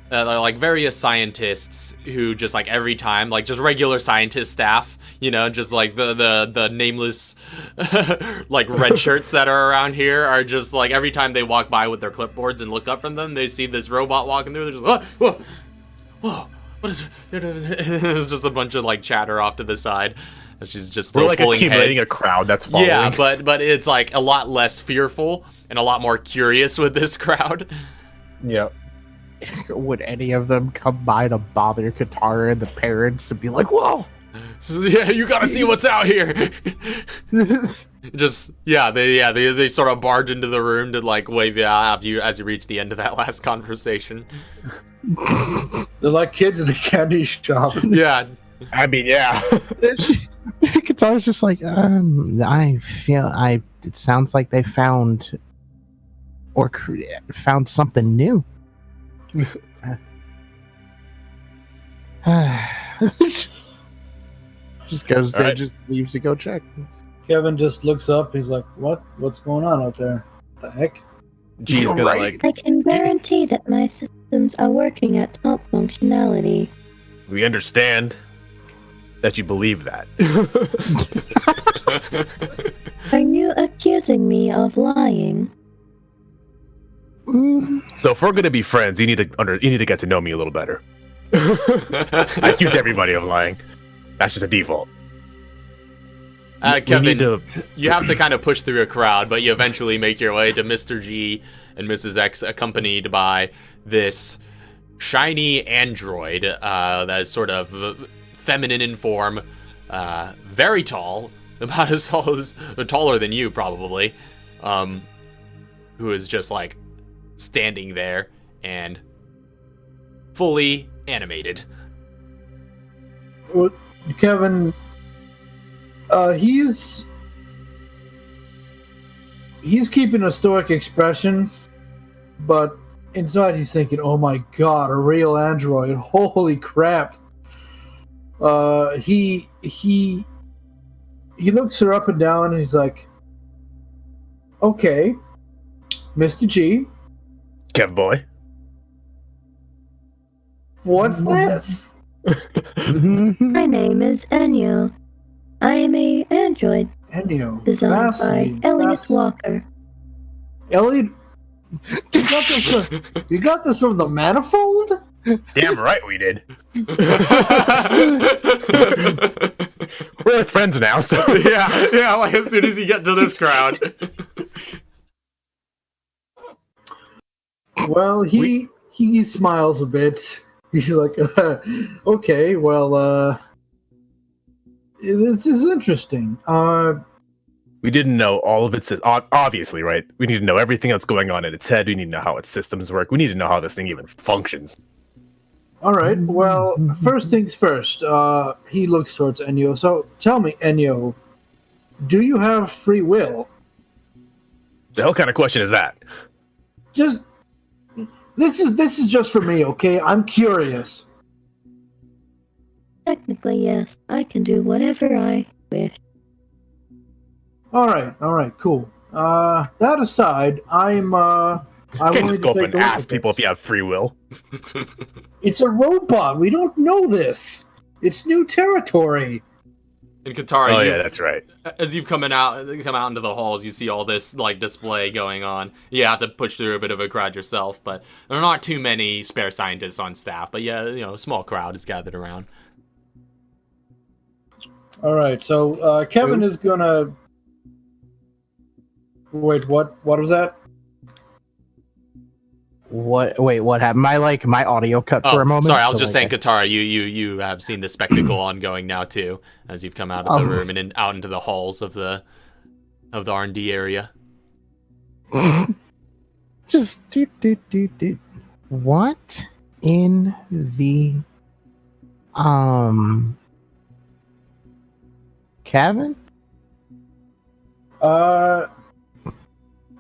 various scientists who just like every time, like just regular scientist staff, you know, just like the nameless like red shirts that are around here are just like every time they walk by with their clipboards and look up from them, they see this robot walking through. They're just whoa, whoa, what is? It's just a bunch of like chatter off to the side. She's just still We're like pulling accumulating heads. a crowd that's following. Yeah, but it's like a lot less fearful and a lot more curious with this crowd. yeah. Would any of them come by to bother Katara and the parents to be like, whoa? Yeah, you gotta see what's out here. Just they sort of barge into the room to like wave you out as you reach the end of that last conversation. They're like kids in a candy shop. Yeah, I mean, yeah. Katara's just like, it sounds like they found found something new. Just goes All there, right. just leaves to go check. Kevin just looks up. He's like, "What? What's going on out there? What the heck?" G's gonna Right. like. I can guarantee that my systems are working at top functionality. We understand that you believe that. Are you accusing me of lying? So if we're gonna be friends, you need to get to know me a little better. I accuse everybody of lying. That's just a default. Kevin, to... you have to kind of push through a crowd, but you eventually make your way to Mr. G and Mrs. X, accompanied by this shiny android that is sort of feminine in form, very tall, about as tall as taller than you probably, who is just like standing there and fully animated. Well, Kevin, he's keeping a stoic expression, but inside he's thinking, "Oh my god, a real android! Holy crap!" He looks her up and down, and he's like, "Okay, Mr. G, Kev boy. what's this?" My name is Enyo. I am a android Ennio, designed by fascinating, Elliot fascinating. Walker. Elliot, you got this from the manifold? Damn right we did. We're friends now, so yeah, like as soon as you get to this crowd. Well, he smiles a bit. He's like, "Okay, well, this is interesting. we didn't know all of its obviously, right? We need to know everything that's going on in its head. We need to know how its systems work. We need to know how this thing even functions. All right. Well, first things first. He looks towards Ennio. So, tell me, Ennio, do you have free will? The hell kind of question is that? Just this is just for me, okay? I'm curious. Technically, yes, I can do whatever I wish. All right, cool. That aside, I You can't wanted just go to up take and a look ask at people if this. you have free will. It's a robot. We don't know this. It's new territory. And Katara, Oh yeah, that's right. as you've come out into the halls, you see all this like display going on. You have to push through a bit of a crowd yourself, but there are not too many spare scientists on staff. But yeah, you know, a small crowd is gathered around. All right, so Kevin is gonna. Wait, what? What was that? What? Wait, what happened? My audio cut for a moment. Sorry, I was so, just saying, Katara, you have seen the spectacle ongoing now too, as you've come out of the room and out into the halls of the R&D area. Just do. What in the Kevin?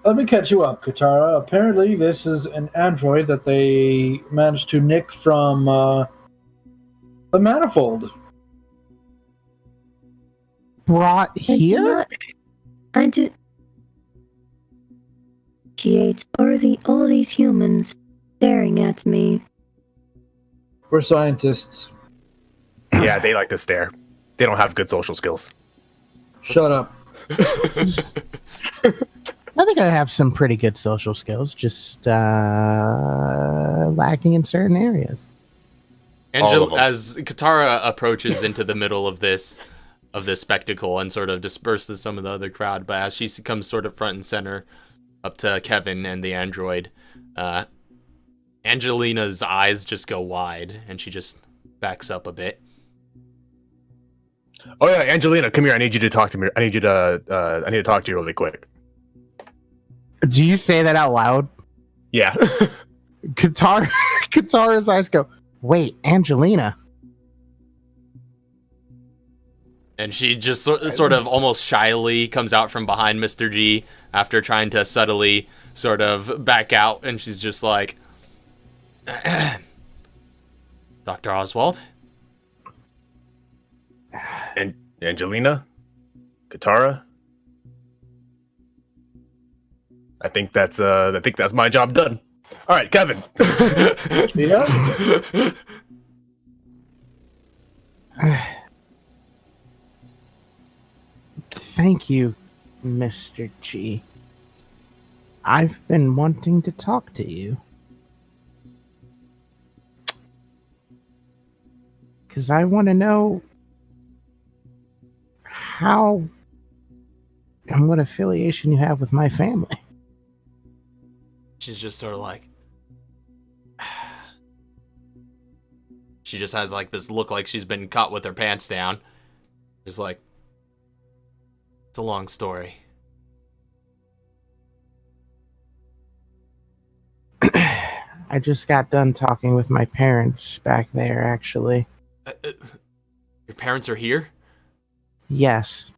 Let me catch you up, Katara. Apparently, this is an android that they managed to nick from The manifold. Brought I do here? not. I do. All these humans staring at me. We're scientists. Yeah, they like to stare. They don't have good social skills. Shut up. I think I have some pretty good social skills, just lacking in certain areas. All of them. As Katara approaches into the middle of this spectacle and sort of disperses some of the other crowd, but as she comes sort of front and center up to Kevin and the android, Angelina's eyes just go wide and she just backs up a bit. Oh yeah, Angelina, come here. I need you to talk to me. I need to talk to you really quick. Do you say that out loud? Yeah. Katara's eyes go, wait, Angelina. And she just sort of almost shyly comes out from behind Mr. G after trying to subtly sort of back out, and she's just like, Dr. Oswald? And Angelina? Katara? I think that's my job done. All right, Kevin. Yeah. Thank you, Mr. G. I've been wanting to talk to you. Because I want to know how and what affiliation you have with my family. She's just sort of like... She just has like this look like she's been caught with her pants down. Just like... It's a long story. I just got done talking with my parents back there, actually. Your parents are here? Yes.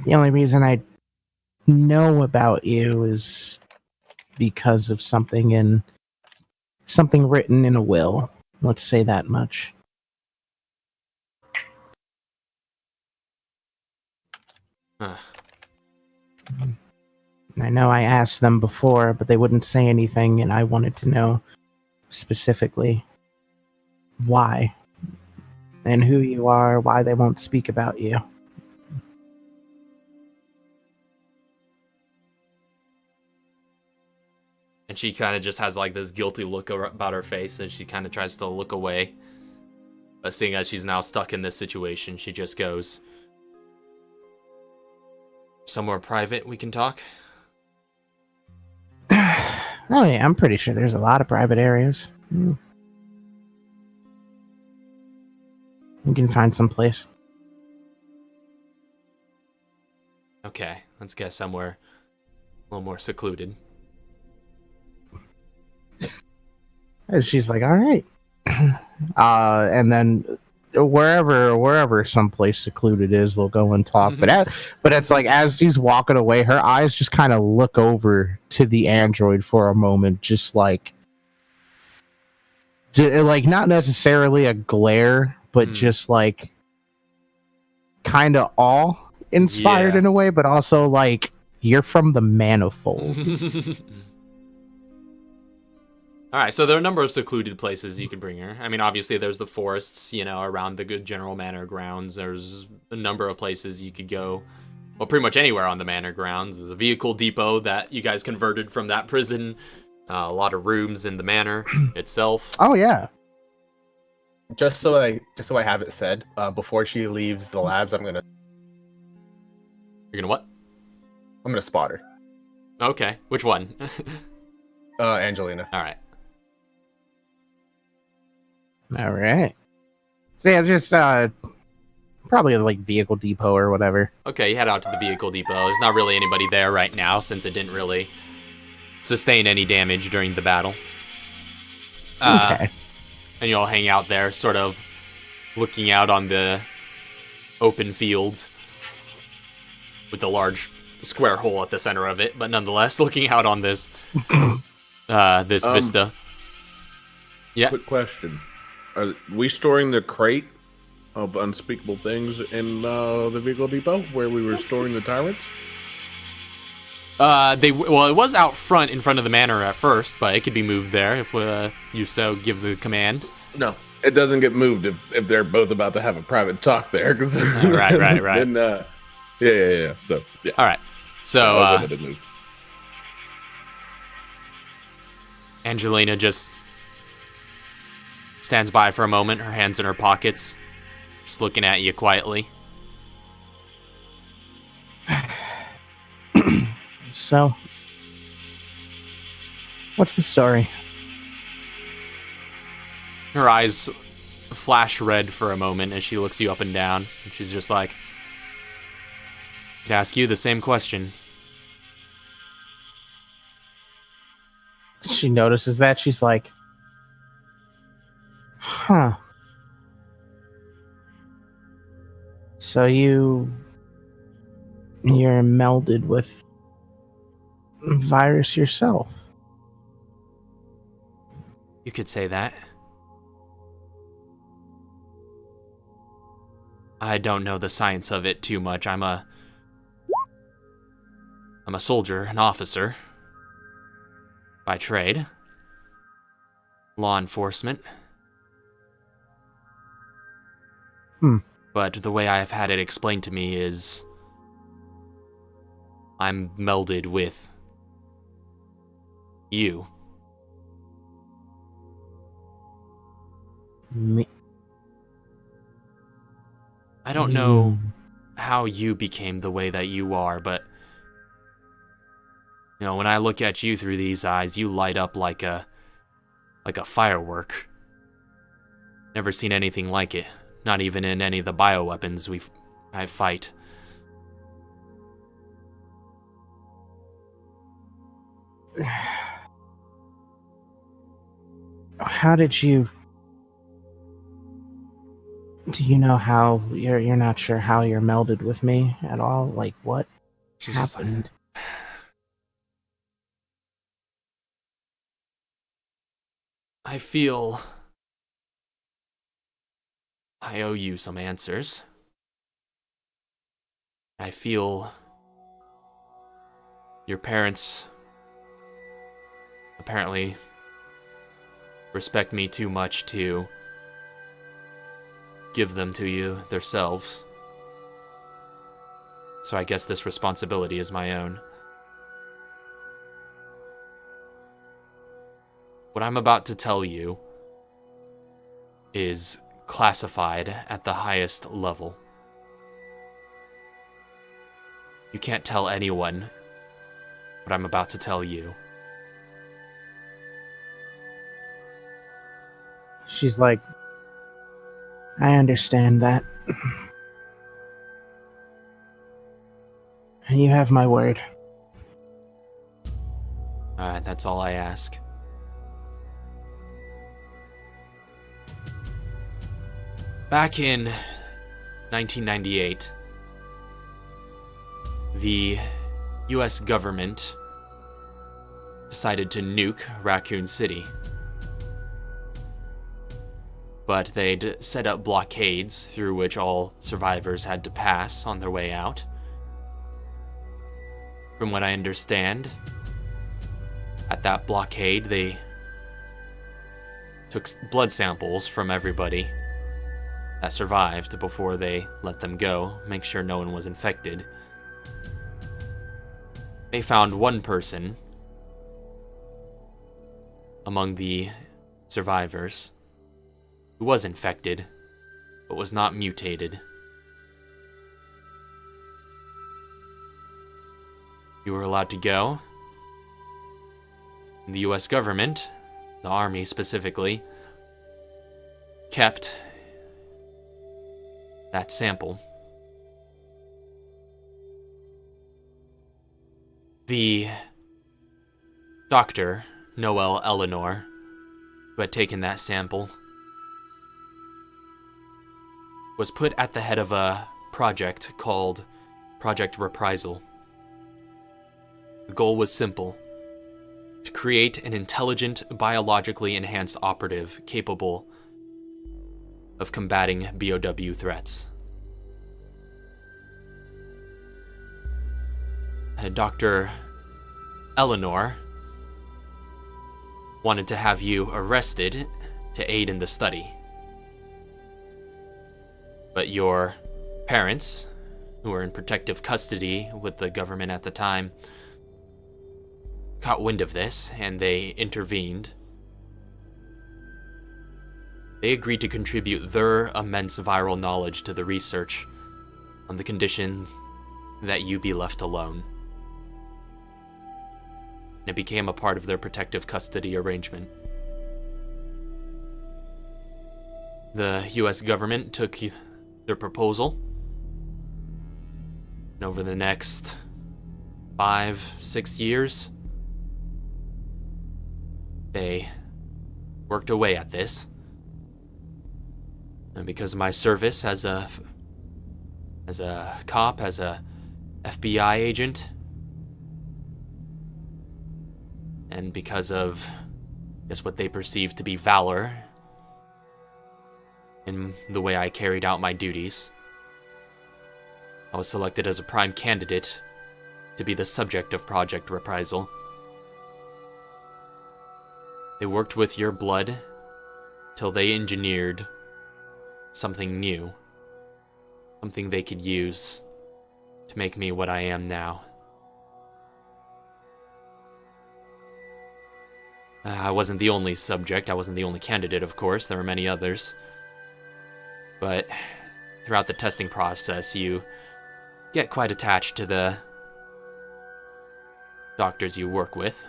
The only reason I know about you is because of something written in a will. Let's say that much. Huh. I know I asked them before, but they wouldn't say anything, and I wanted to know specifically why and who you are, why they won't speak about you. And she kind of just has like this guilty look about her face, and she kind of tries to look away. But seeing as she's now stuck in this situation, she just goes, somewhere private we can talk? Oh yeah, I'm pretty sure there's a lot of private areas. We can find some place. Okay, let's get somewhere a little more secluded. And she's like, all right. And then wherever someplace secluded is, they'll go and talk. But it's like, as she's walking away, her eyes just kind of look over to the android for a moment, just like not necessarily a glare, but just like kind of awe inspired in a way, but also like, you're from the manifold. All right, so there are a number of secluded places you could bring her. I mean, obviously, there's the forests, around the good general manor grounds. There's a number of places you could go. Well, pretty much anywhere on the manor grounds. There's a vehicle depot that you guys converted from that prison. A lot of rooms in the manor itself. Oh yeah. Just so I have it said, before she leaves the labs, You're gonna what? I'm gonna spot her. Okay, which one? Angelina. All right. All right. So yeah, just probably like vehicle depot or whatever. Okay, you head out to the vehicle depot. There's not really anybody there right now since it didn't really sustain any damage during the battle. Okay. And you all hang out there, sort of looking out on the open field with the large square hole at the center of it, but nonetheless looking out on this. this vista. Yeah. Quick question: are we storing the crate of unspeakable things in the vehicle depot where we were storing the tyrants? It was out front in front of the manor at first, but it could be moved there if you so give the command. No, it doesn't get moved if they're both about to have a private talk there. Cause right. Then, yeah. So yeah. All right. So it moved. Angelina just stands by for a moment, her hands in her pockets, just looking at you quietly. So, what's the story? Her eyes flash red for a moment as she looks you up and down, and she's just like, I could ask you the same question. She notices that. She's like, huh. So you're melded with virus yourself. You could say that. I don't know the science of it too much. I'm a soldier, an officer by trade. Law enforcement. But the way I have had it explained to me is I'm melded with you. Me. I don't know how you became the way that you are, but you know, when I look at you through these eyes, you light up like a firework. Never seen anything like it, not even in any of the bioweapons I fight. How did you... Do you know how you're not sure how you're melded with me at all? Like, what happened? I feel I owe you some answers. I feel your parents apparently respect me too much to give them to you themselves. So I guess this responsibility is my own. What I'm about to tell you is classified at the highest level. You can't tell anyone what I'm about to tell you. She's like, I understand that. And you have my word. Alright, that's all I ask. Back in 1998, the US government decided to nuke Raccoon City. But they'd set up blockades through which all survivors had to pass on their way out. From what I understand, at that blockade, they took blood samples from everybody that survived before they let them go, make sure no one was infected. They found one person among the survivors who was infected, but was not mutated. You were allowed to go. The US government, the Army specifically, kept that sample. The doctor, Noel Eleanor, who had taken that sample, was put at the head of a project called Project Reprisal. The goal was simple: to create an intelligent, biologically enhanced operative capable of combating BOW threats. Dr. Eleanor wanted to have you arrested to aid in the study. But your parents, who were in protective custody with the government at the time, caught wind of this, and they intervened. They agreed to contribute their immense viral knowledge to the research on the condition that you be left alone. And it became a part of their protective custody arrangement. The US government took their proposal, and over the next 5-6 years, they worked away at this. And because of my service as a cop, as a FBI agent, and because of just what they perceived to be valor in the way I carried out my duties, I was selected as a prime candidate to be the subject of Project Reprisal. They worked with your blood till they engineered something new, something they could use to make me what I am now. I wasn't the only subject, I wasn't the only candidate, of course, there were many others. But throughout the testing process, you get quite attached to the doctors you work with,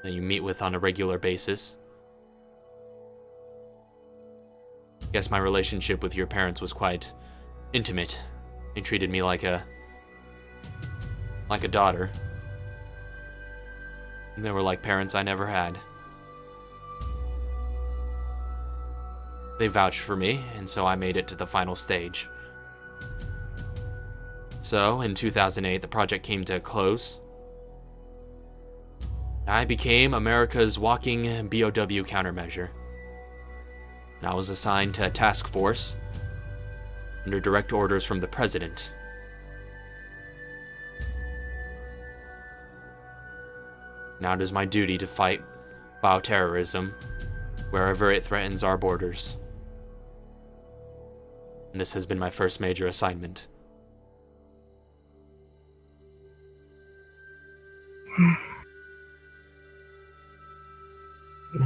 that you meet with on a regular basis. I guess my relationship with your parents was quite intimate. They treated me like a daughter. And they were like parents I never had. They vouched for me, and so I made it to the final stage. So, in 2008, the project came to a close. I became America's walking BOW countermeasure. And I was assigned to a task force under direct orders from the president. Now it is my duty to fight bioterrorism wherever it threatens our borders. And this has been my first major assignment.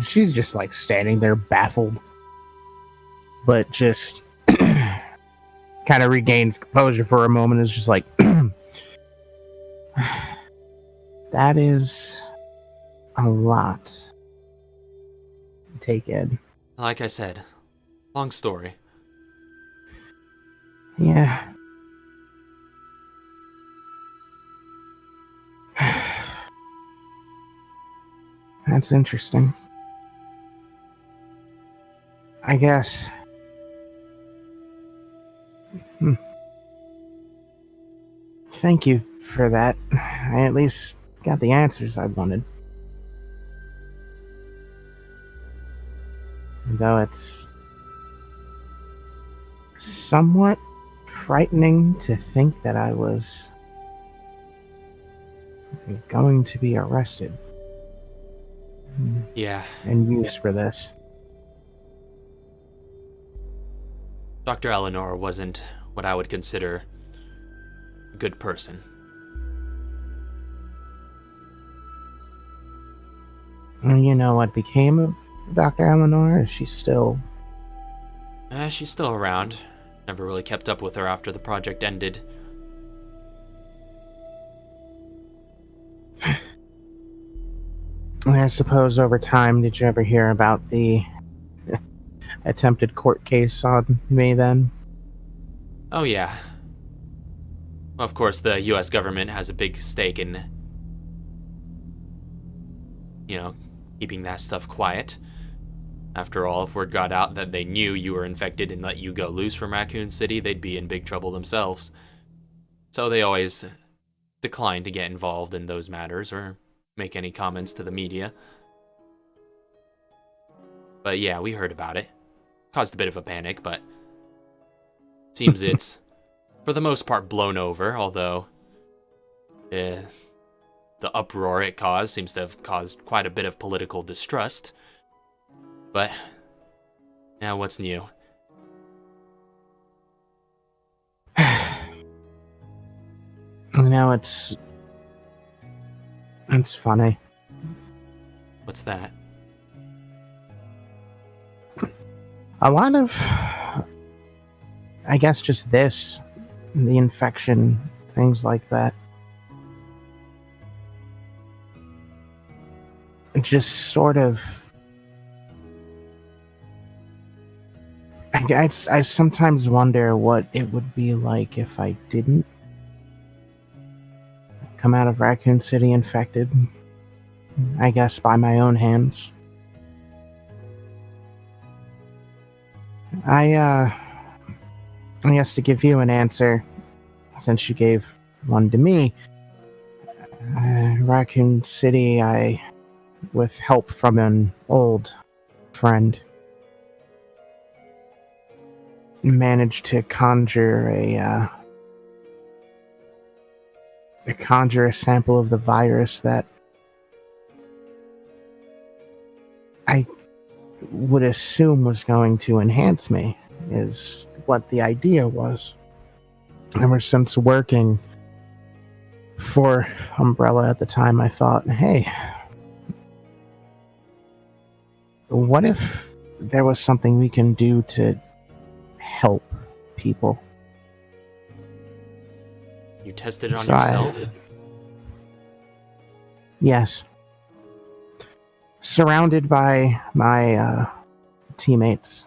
She's just like standing there baffled, but just kind of regains composure for a moment. Is just like, that is a lot to take in. Like I said, long story. Yeah. That's interesting. I guess. Thank you for that. I at least got the answers I wanted. Though it's somewhat frightening to think that I was going to be arrested. Yeah. And used for this. Dr. Eleanor wasn't what I would consider a good person. You know what became of Dr. Eleanor? Is she still... She's still around. Never really kept up with her after the project ended. I suppose over time, did you ever hear about the attempted court case on me then? Oh yeah. Of course, the US government has a big stake in, keeping that stuff quiet. After all, if word got out that they knew you were infected and let you go loose from Raccoon City, they'd be in big trouble themselves. So they always decline to get involved in those matters, or make any comments to the media. But yeah, we heard about it. Caused a bit of a panic, but seems it's, for the most part, blown over, although the uproar it caused seems to have caused quite a bit of political distrust. But now what's new? Now it's funny. What's that? A lot of, I guess, just this, the infection, things like that. It just sort of, I sometimes wonder what it would be like if I didn't come out of Raccoon City infected, I guess by my own hands. I guess to give you an answer, since you gave one to me, Raccoon City, with help from an old friend, managed to conjure a sample of the virus that I would assume was going to enhance me, is what the idea was. Ever since working for Umbrella at the time, I thought, hey, what if there was something we can do to help people? You tested it on So yourself? Yes. Surrounded by my teammates.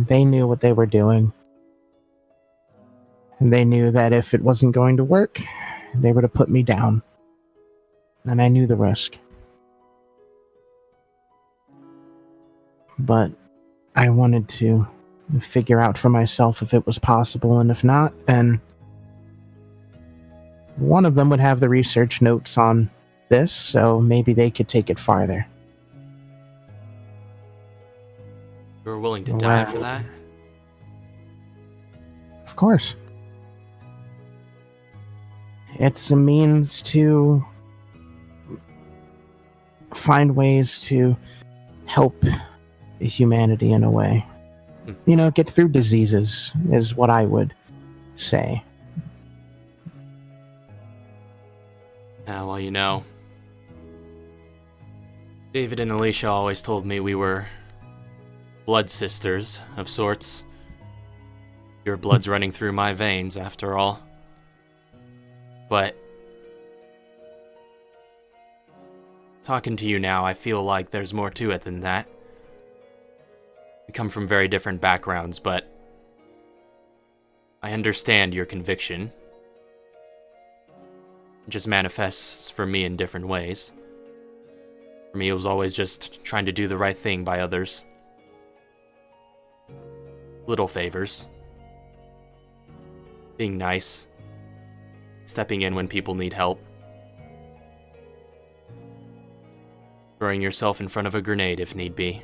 They knew what they were doing. And they knew that if it wasn't going to work, they were to put me down. And I knew the risk. But I wanted to figure out for myself if it was possible, and if not, then one of them would have the research notes on this, so maybe they could take it farther. You were willing to die for that? Of course. It's a means to find ways to help humanity in a way. Get through diseases is what I would say. Well, David and Alicia always told me we were blood sisters of sorts. Your blood's running through my veins, after all. But talking to you now, I feel like there's more to it than that. We come from very different backgrounds, but I understand your conviction. It just manifests for me in different ways. For me, it was always just trying to do the right thing by others. Little favors. Being nice. Stepping in when people need help. Throwing yourself in front of a grenade if need be.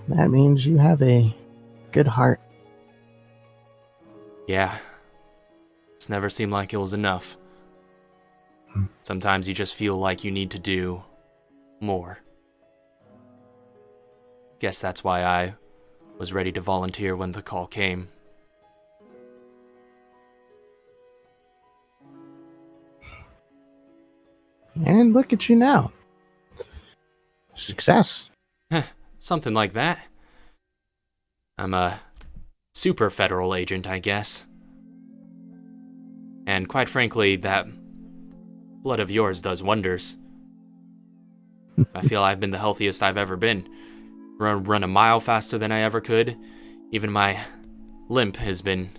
That means you have a good heart. Yeah. It's never seemed like it was enough. Sometimes you just feel like you need to do more. Guess that's why I was ready to volunteer when the call came. And look at you now. Success. Something like that. I'm a super federal agent, I guess. And quite frankly, that blood of yours does wonders. I feel I've been the healthiest I've ever been. Run a mile faster than I ever could. Even my limp has been...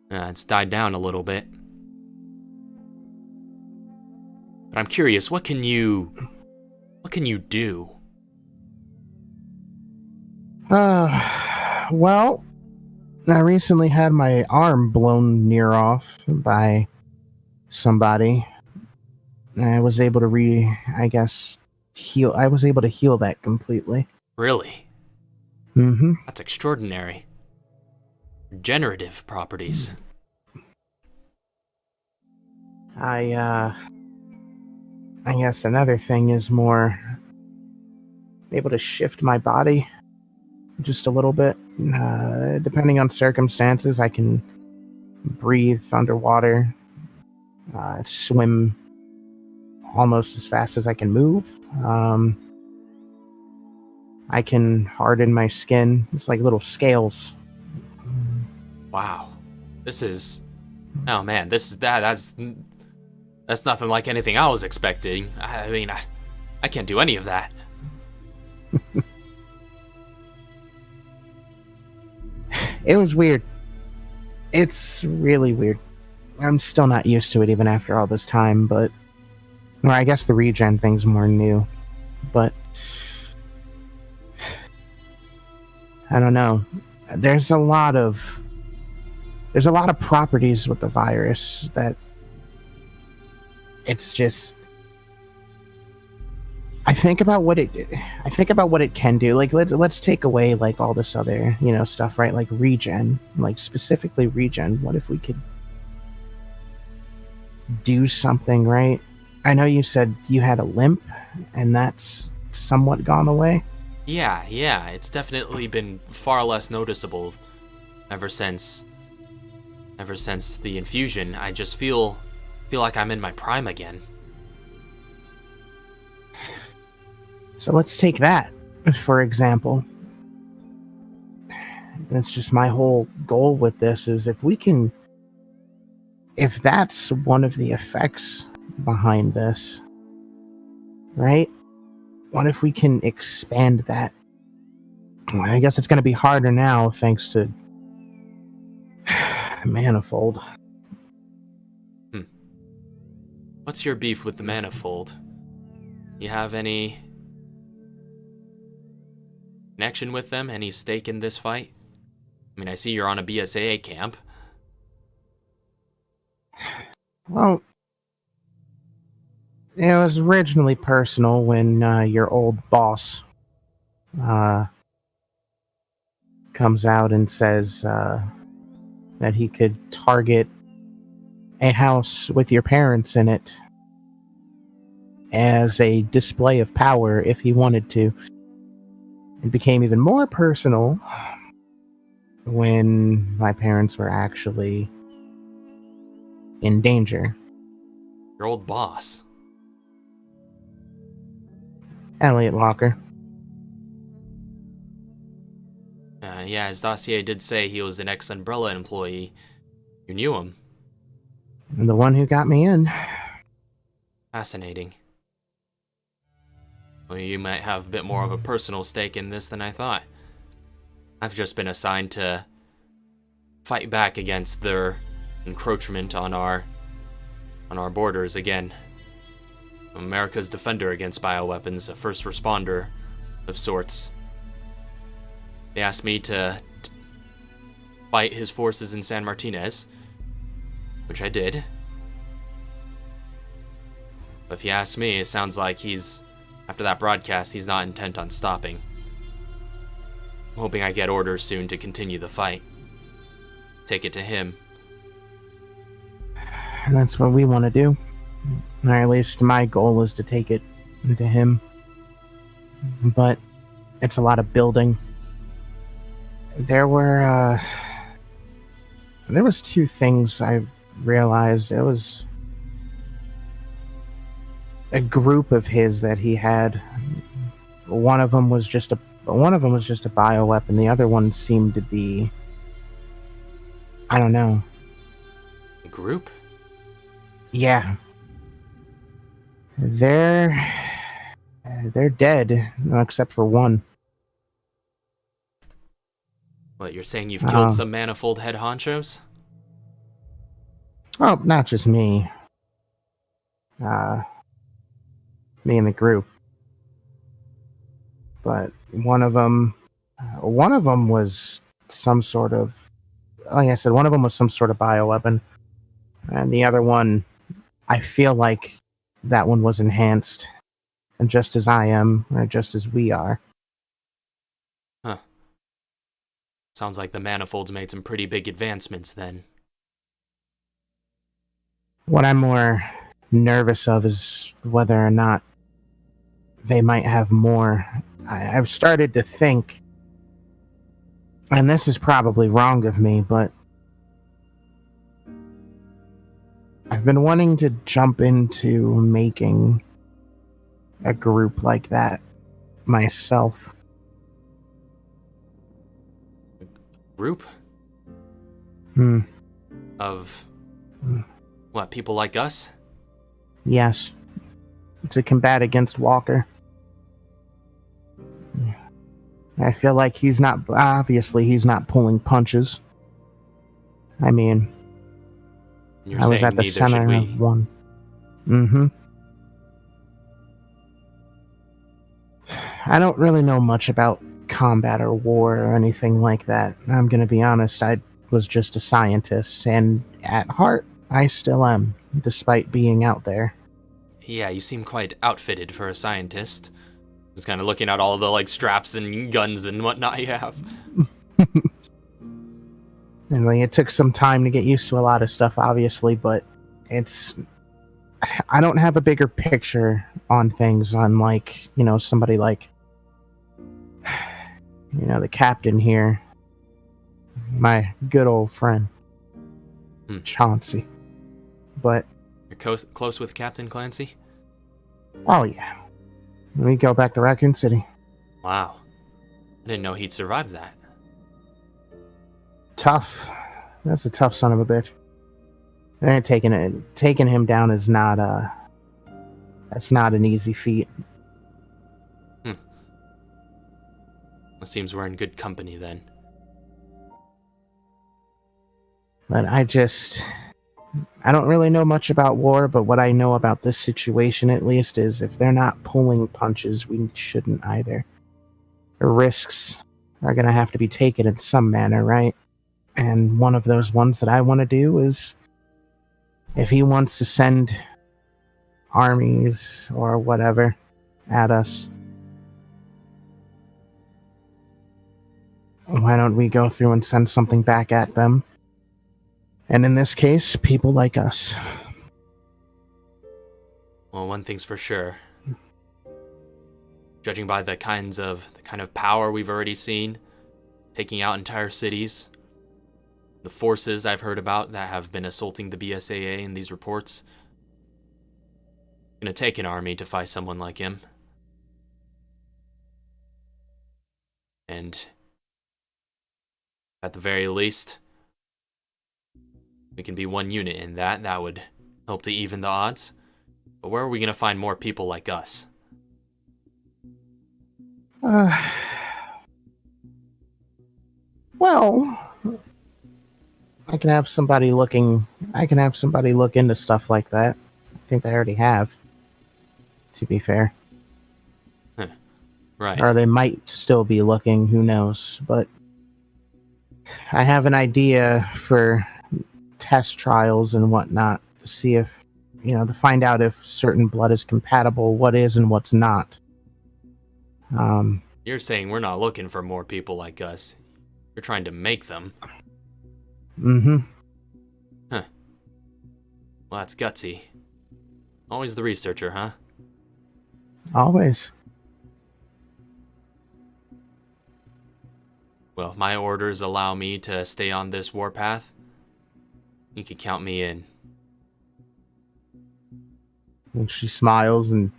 it's died down a little bit. But I'm curious, what can you do? Well, I recently had my arm blown near off by somebody. I was able to heal. I was able to heal that completely. Really? Mm-hmm. That's extraordinary. Regenerative properties. I guess another thing is more able to shift my body just a little bit. Depending on circumstances, I can breathe underwater, swim almost as fast as I can move. I can harden my skin. It's like little scales. Wow. This is... Oh man, that's nothing like anything I was expecting. I mean, I can't do any of that. It was weird. It's really weird. I'm still not used to it even after all this time, but... Well, I guess the regen thing's more new. But... I don't know. There's a lot of properties with the virus that... It's just... I think about what it can do. Like, let's take away like all this other, stuff, right? Like regen, like specifically regen. What if we could do something, right? I know you said you had a limp, and that's somewhat gone away. Yeah, it's definitely been far less noticeable ever since the infusion. I just feel like I'm in my prime again. So let's take that, for example. That's just my whole goal with this is if that's one of the effects behind this, right? What if we can expand that? I guess it's going to be harder now thanks to Manifold. What's your beef with the Manifold? You have any connection with them? Any stake in this fight? I mean, I see you're on a BSAA camp. Well, it was originally personal when your old boss comes out and says that he could target a house with your parents in it as a display of power if he wanted to. It became even more personal when my parents were actually in danger. Your old boss. Elliot Walker. Yeah, his dossier did say he was an ex-Umbrella employee. You knew him. And the one who got me in. Fascinating. Well, you might have a bit more of a personal stake in this than I thought. I've just been assigned to fight back against their encroachment on our borders again. I'm America's defender against bioweapons, a first responder of sorts. They asked me to fight his forces in San Martinez, which I did. But if you ask me, it sounds like after that broadcast, he's not intent on stopping. I'm hoping I get orders soon to continue the fight. Take it to him. And that's what we want to do. Or at least my goal is to take it to him. But it's a lot of building. There was two things I realized. It was a group of his that he had. One of them was just a bioweapon. The other one seemed to be, I don't know. A group? Yeah. They're dead, except for one. What, you're saying you've killed some Manifold head honchos? Oh, not just me. Me and the group. But one of them was some sort of like I said, one of them was some sort of bioweapon, and the other one, I feel like that one was enhanced, and just as I am, or just as we are. Huh. Sounds like the Manifolds made some pretty big advancements then. What I'm more nervous of is whether or not they might have more. I've started to think, and this is probably wrong of me, but I've been wanting to jump into making a group like that myself. Group? Hmm. Of... what, people like us? Yes. To combat against Walker. I feel like he's not pulling punches. I mean, You're I was saying at the neither center should we. of one. Mm-hmm. I don't really know much about combat or war or anything like that. I'm gonna be honest, I was just a scientist, and at heart, I still am, despite being out there. Yeah, you seem quite outfitted for a scientist. Just kind of looking at all the, like, straps and guns and whatnot you have. And like, it took some time to get used to a lot of stuff, obviously, but I don't have a bigger picture on things, unlike, somebody like, the captain here, my good old friend, Chauncey. But You're close with Captain Clancy? oh yeah, we go back to Raccoon City. Wow. I didn't know he'd survive that. Tough. That's a tough son of a bitch. And taking him down is not that's not an easy feat. It seems we're in good company then. But I don't really know much about war, but what I know about this situation at least is if they're not pulling punches, we shouldn't either. The risks are going to have to be taken in some manner, right? And one of those ones that I want to do is if he wants to send armies or whatever at us, why don't we go through and send something back at them? And in this case, people like us. Well, one thing's for sure. Judging by the kind of power we've already seen, taking out entire cities, the forces I've heard about that have been assaulting the BSAA in these reports, it's gonna take an army to fight someone like him. And at the very least, we can be one unit in that. That would help to even the odds. But where are we going to find more people like us? Well, I can have somebody look into stuff like that. I think they already have, to be fair. Right. Or they might still be looking, who knows. But I have an idea for test trials and whatnot to see if, to find out if certain blood is compatible, what is and what's not. You're saying we're not looking for more people like us. You're trying to make them. Mm-hmm. Huh. Well, that's gutsy. Always the researcher, huh? Always. Well, if my orders allow me to stay on this warpath, you can count me in. And she smiles and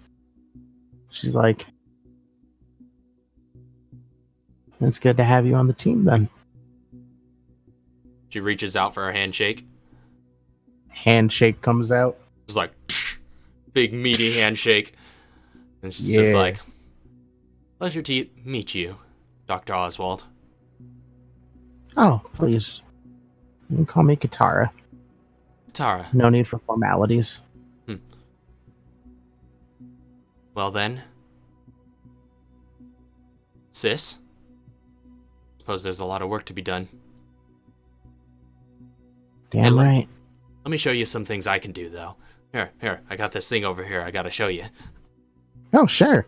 she's like, it's good to have you on the team then. She reaches out for her handshake. Handshake comes out. It's like, big meaty handshake. And she's Yeah. just like, pleasure to meet you, Dr. Oswald. Oh, please. You can call me Katara. Tara. No need for formalities. Well then. Sis? Suppose there's a lot of work to be done. Damn Hey, right. Let me show you some things I can do, though. Here, I got this thing over here I gotta show you. Oh, sure.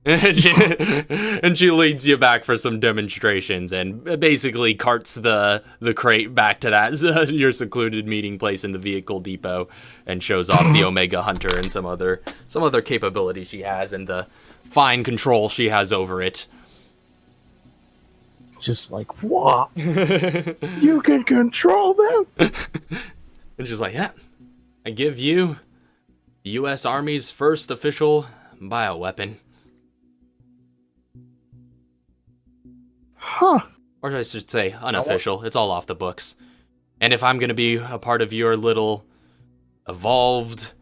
And she leads you back for some demonstrations and basically carts the crate back to that your secluded meeting place in the vehicle depot and shows off the Omega Hunter and some other capability she has and the fine control she has over it. Just like, what? You can control them? And she's like, yeah, I give you the U.S. Army's first official bioweapon. Huh. Or I should say unofficial. It's all off the books. And if I'm going to be a part of your little evolved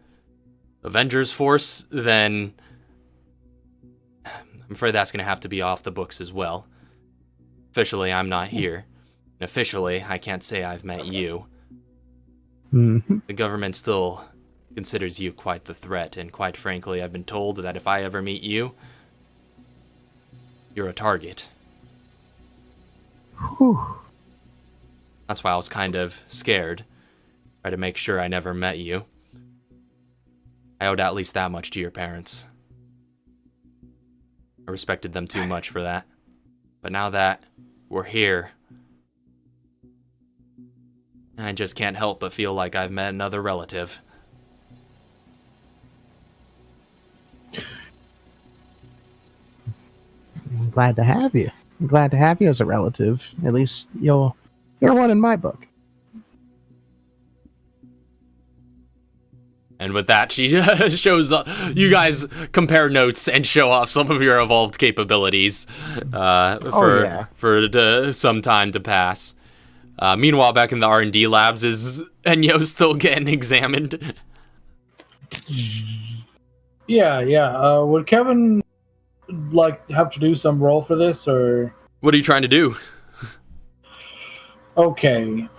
Avengers force, then I'm afraid that's going to have to be off the books as well. Officially, I'm not here. And officially, I can't say I've met you. Mm-hmm. The government still considers you quite the threat, and quite frankly, I've been told that if I ever meet you, you're a target. Whew. That's why I was kind of scared. Try to make sure I never met you. I owed at least that much to your parents. I respected them too much for that. But now that we're here, I just can't help but feel like I've met another relative. I'm glad to have you. I'm glad to have you as a relative. At least you're one in my book. And with that, she shows up. You guys compare notes and show off some of your evolved capabilities for some time to pass. Meanwhile, back in the R&D labs, is Enyo still getting examined? Yeah. Would Kevin have to do some roll for this, or? What are you trying to do? Okay.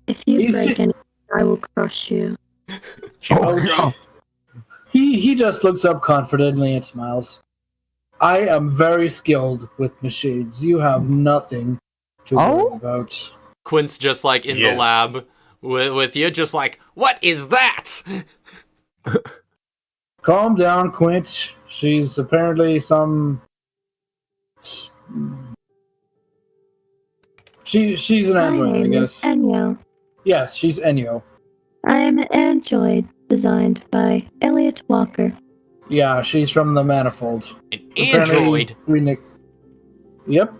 If you Easy. break any, I will crush you. Oh, he just looks up confidently and smiles. I am very skilled with machines. You have nothing to worry about. Quint's just like in the lab with you, just like, what is that? Calm down, Quint. She's apparently some. She's an My android, I name is guess. Enyo. Yes, she's Enyo. I am an android designed by Elliot Walker. Yeah, she's from the Manifold. An android? Yep.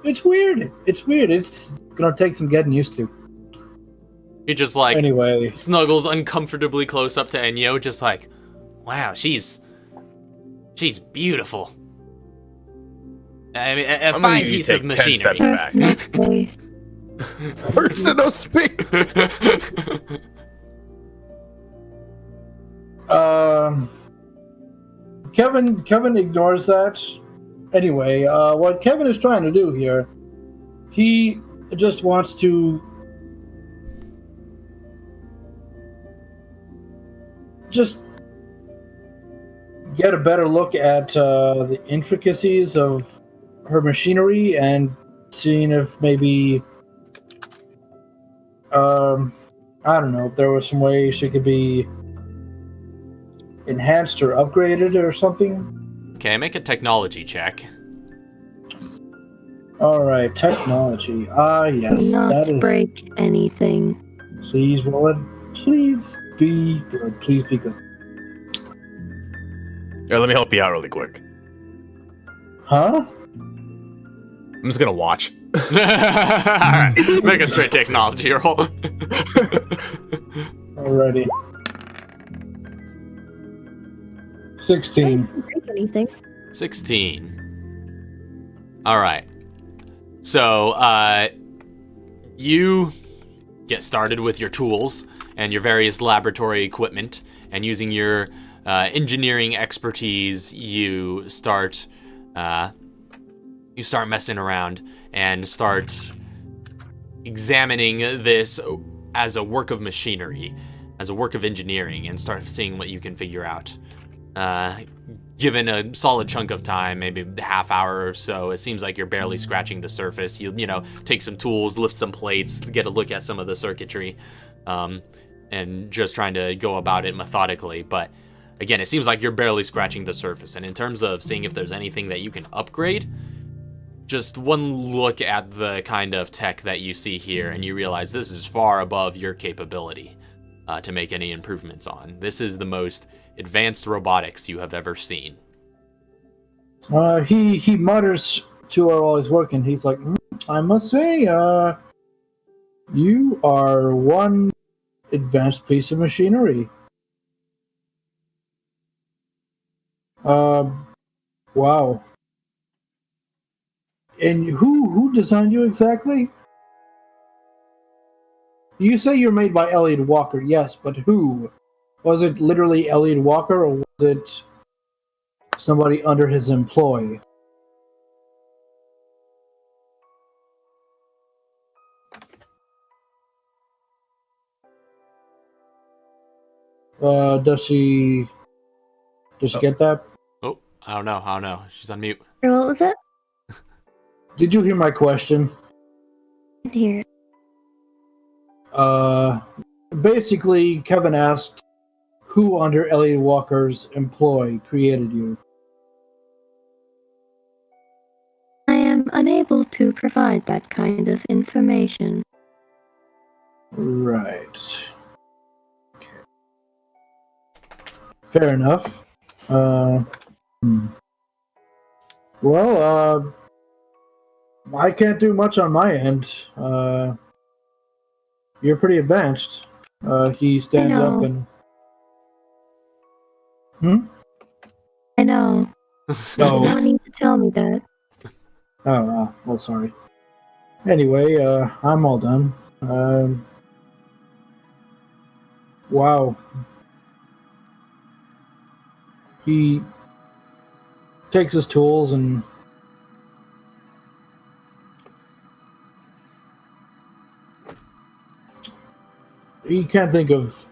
It's weird. It's weird. It's gonna take some getting used to. He just like Anyway. snuggles uncomfortably close up to Enyo, just like, wow, she's beautiful. I mean, a fine piece of machinery. Personal space. Personal space. Kevin ignores that. Anyway, what Kevin is trying to do here, he just wants to just get a better look at the intricacies of her machinery and seeing if maybe I don't know if there was some way she could be enhanced or upgraded or something. Okay, make a technology check. Alright, technology. Ah, yes, Do not that is. break anything. Please roll it. Please be good. Please be good. Here, let me help you out really quick. Huh? I'm just gonna watch. Alright, make a straight technology roll. Alrighty. 16. Don't break anything. 16. Alright. So, you get started with your tools and your various laboratory equipment, and using your engineering expertise, you start messing around and start examining this as a work of machinery, as a work of engineering, and start seeing what you can figure out. given a solid chunk of time, maybe a half hour or so, it seems like you're barely scratching the surface. You know, take some tools, lift some plates, get a look at some of the circuitry, and just trying to go about it methodically. But again, it seems like you're barely scratching the surface. And in terms of seeing if there's anything that you can upgrade, just one look at the kind of tech that you see here, and you realize this is far above your capability to make any improvements on. This is the most advanced robotics you have ever seen. He mutters to her while he's working. He's like, I must say, you are one advanced piece of machinery. Wow. And who designed you exactly? You say you're made by Elliot Walker, yes, but who? Was it literally Elliot Walker, or was it somebody under his employ? Does she get that? Oh, I don't know. She's on mute. What was it? Did you hear my question? I didn't hear it. Basically, Kevin asked who under Elliot Walker's employ created you. I am unable to provide that kind of information. Right. Okay. Fair enough. Well, I can't do much on my end. You're pretty advanced. He stands up and... I know. You don't need to tell me that. Oh, well, sorry. Anyway, I'm all done. Wow. He takes his tools and he can't think of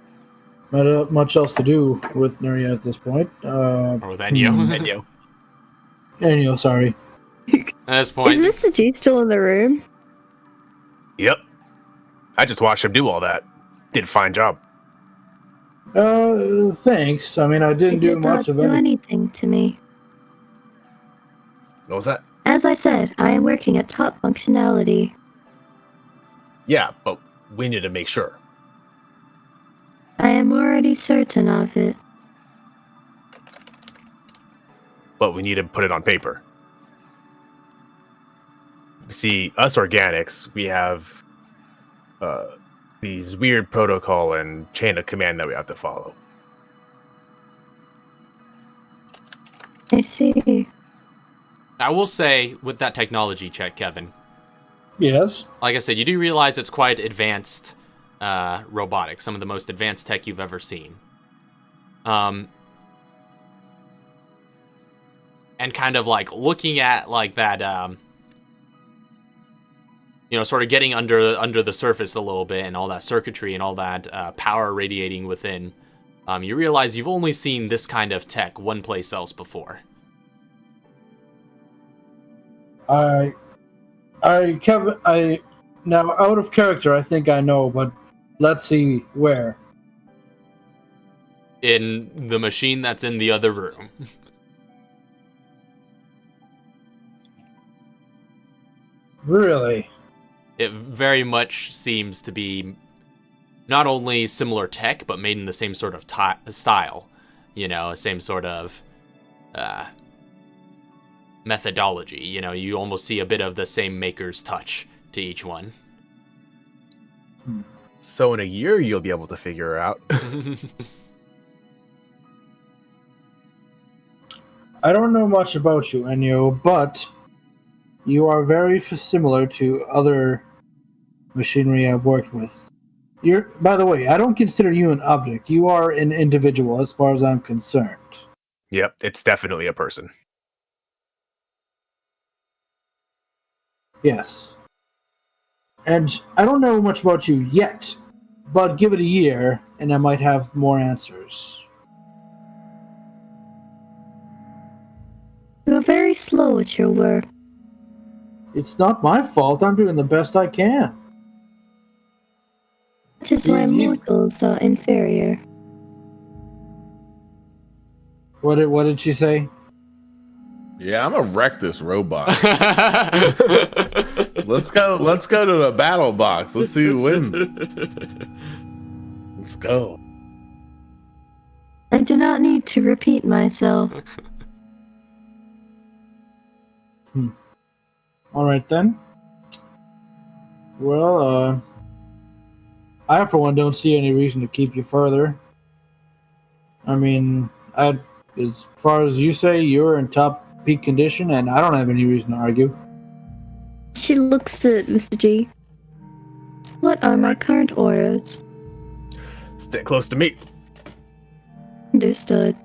much else to do with Nuria at this point. Or with Enyo. Enyo, sorry. At this point, Is Mr. G still in the room? Yep. I just watched him do all that. Did a fine job. Thanks. I mean, I didn't do much of anything to me. What was that? As I said, I am working at top functionality. Yeah, but we need to make sure. I am already certain of it. But we need to put it on paper. See, us organics, we have these weird protocol and chain of command that we have to follow. I see. I will say, with that technology check, Kevin, Yes. like I said, you do realize it's quite advanced robotics, some of the most advanced tech you've ever seen. And kind of like looking at like that, you know, sort of getting under the surface a little bit and all that circuitry and all that power radiating within, you realize you've only seen this kind of tech one place else before. Kevin, now out of character, I think I know, but let's see where. In the machine that's in the other room. Really? It very much seems to be not only similar tech, but made in the same sort of style. You know, same sort of methodology. You know, you almost see a bit of the same maker's touch to each one. So in a year, you'll be able to figure it out. I don't know much about you, Enyo, but you are very similar to other machinery I've worked with. By the way, I don't consider you an object. You are an individual as far as I'm concerned. Yep, it's definitely a person. Yes. And I don't know much about you yet, but give it a year and I might have more answers. You're very slow at your work. It's not my fault. I'm doing the best I can. That is why You- mortals are inferior. What did she say? Yeah, I'm gonna wreck this robot. Let's go to the battle box. Let's see who wins. Let's go. I do not need to repeat myself. All right then. Well, I for one don't see any reason to keep you further. I mean, as far as you say, you're in top peak condition, and I don't have any reason to argue. She looks at Mr. G. What are my current orders? Stay close to me. Understood.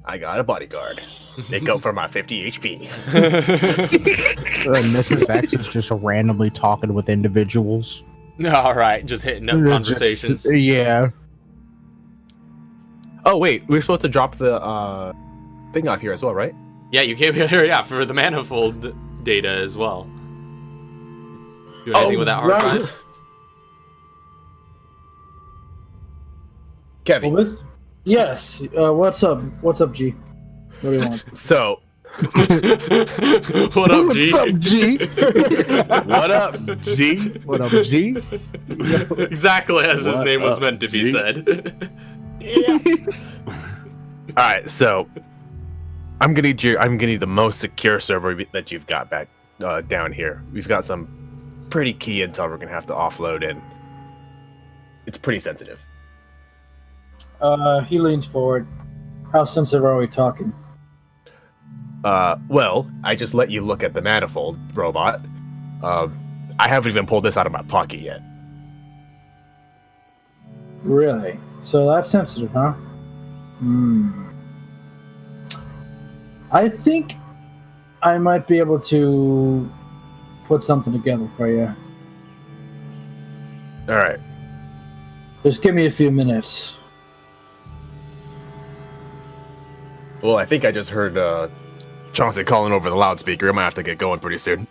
I got a bodyguard. Make up for my 50 HP. Mrs. X is just randomly talking with individuals. All right, just hitting up conversations. Yeah. Oh wait, we're supposed to drop the thing off here as well, right? Yeah, you came here, yeah, for the manifold data as well. Do anything with that hard right. drive? Kevin. Well, yes. What's up? What's up, G? What do you want? So What up, G? What's up, G? What up, G? What up, G? Exactly as his What name was up, meant to be G? said. all right, so I'm gonna need the most secure server that you've got back down here. We've got some pretty key intel we're gonna have to offload, and it's pretty sensitive. He leans forward. How sensitive are we talking? Well, I just let you look at the manifold robot. I haven't even pulled this out of my pocket yet. Really? So that's sensitive, huh? I think I might be able to put something together for you. All right. Just give me a few minutes. Well, I think I just heard Chauncey calling over the loudspeaker. I might have to get going pretty soon.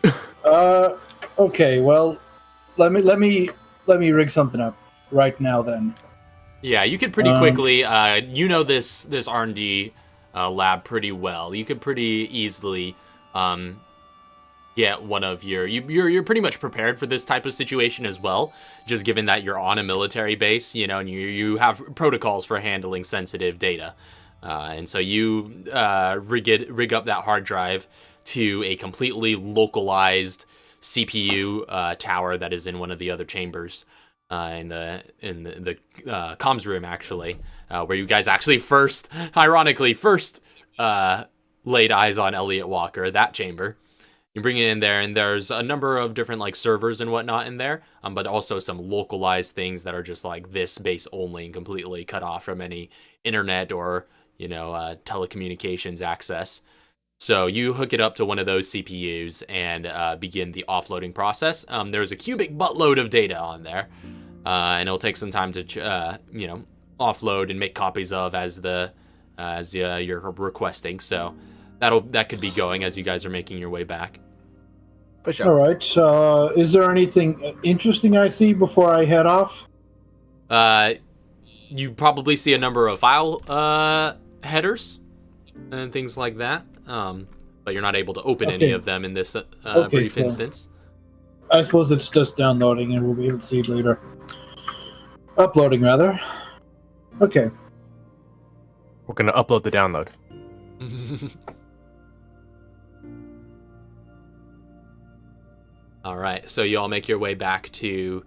Okay. Well, let me rig something up right now then. Yeah, you could pretty quickly, you know this R&D lab pretty well. You could pretty easily get one of you're pretty much prepared for this type of situation as well, just given that you're on a military base, you know, and you have protocols for handling sensitive data. And so you rig up that hard drive to a completely localized CPU tower that is in one of the other chambers in the comms room, actually, where you guys actually first laid eyes on Elliot Walker, that chamber. You bring it in there, and there's a number of different like servers and whatnot in there, but also some localized things that are just like this base only and completely cut off from any internet or telecommunications access. So you hook it up to one of those CPUs and begin the offloading process. There's a cubic buttload of data on there, and it'll take some time to offload and make copies of as you're requesting. So that could be going as you guys are making your way back. For sure. All right. Is there anything interesting I see before I head off? You probably see a number of file headers and things like that, but you're not able to open any of them in this brief instance. I suppose it's just downloading, and we'll be able to see it later. Uploading, rather. Okay. We're gonna upload the download. All right, so you all make your way back to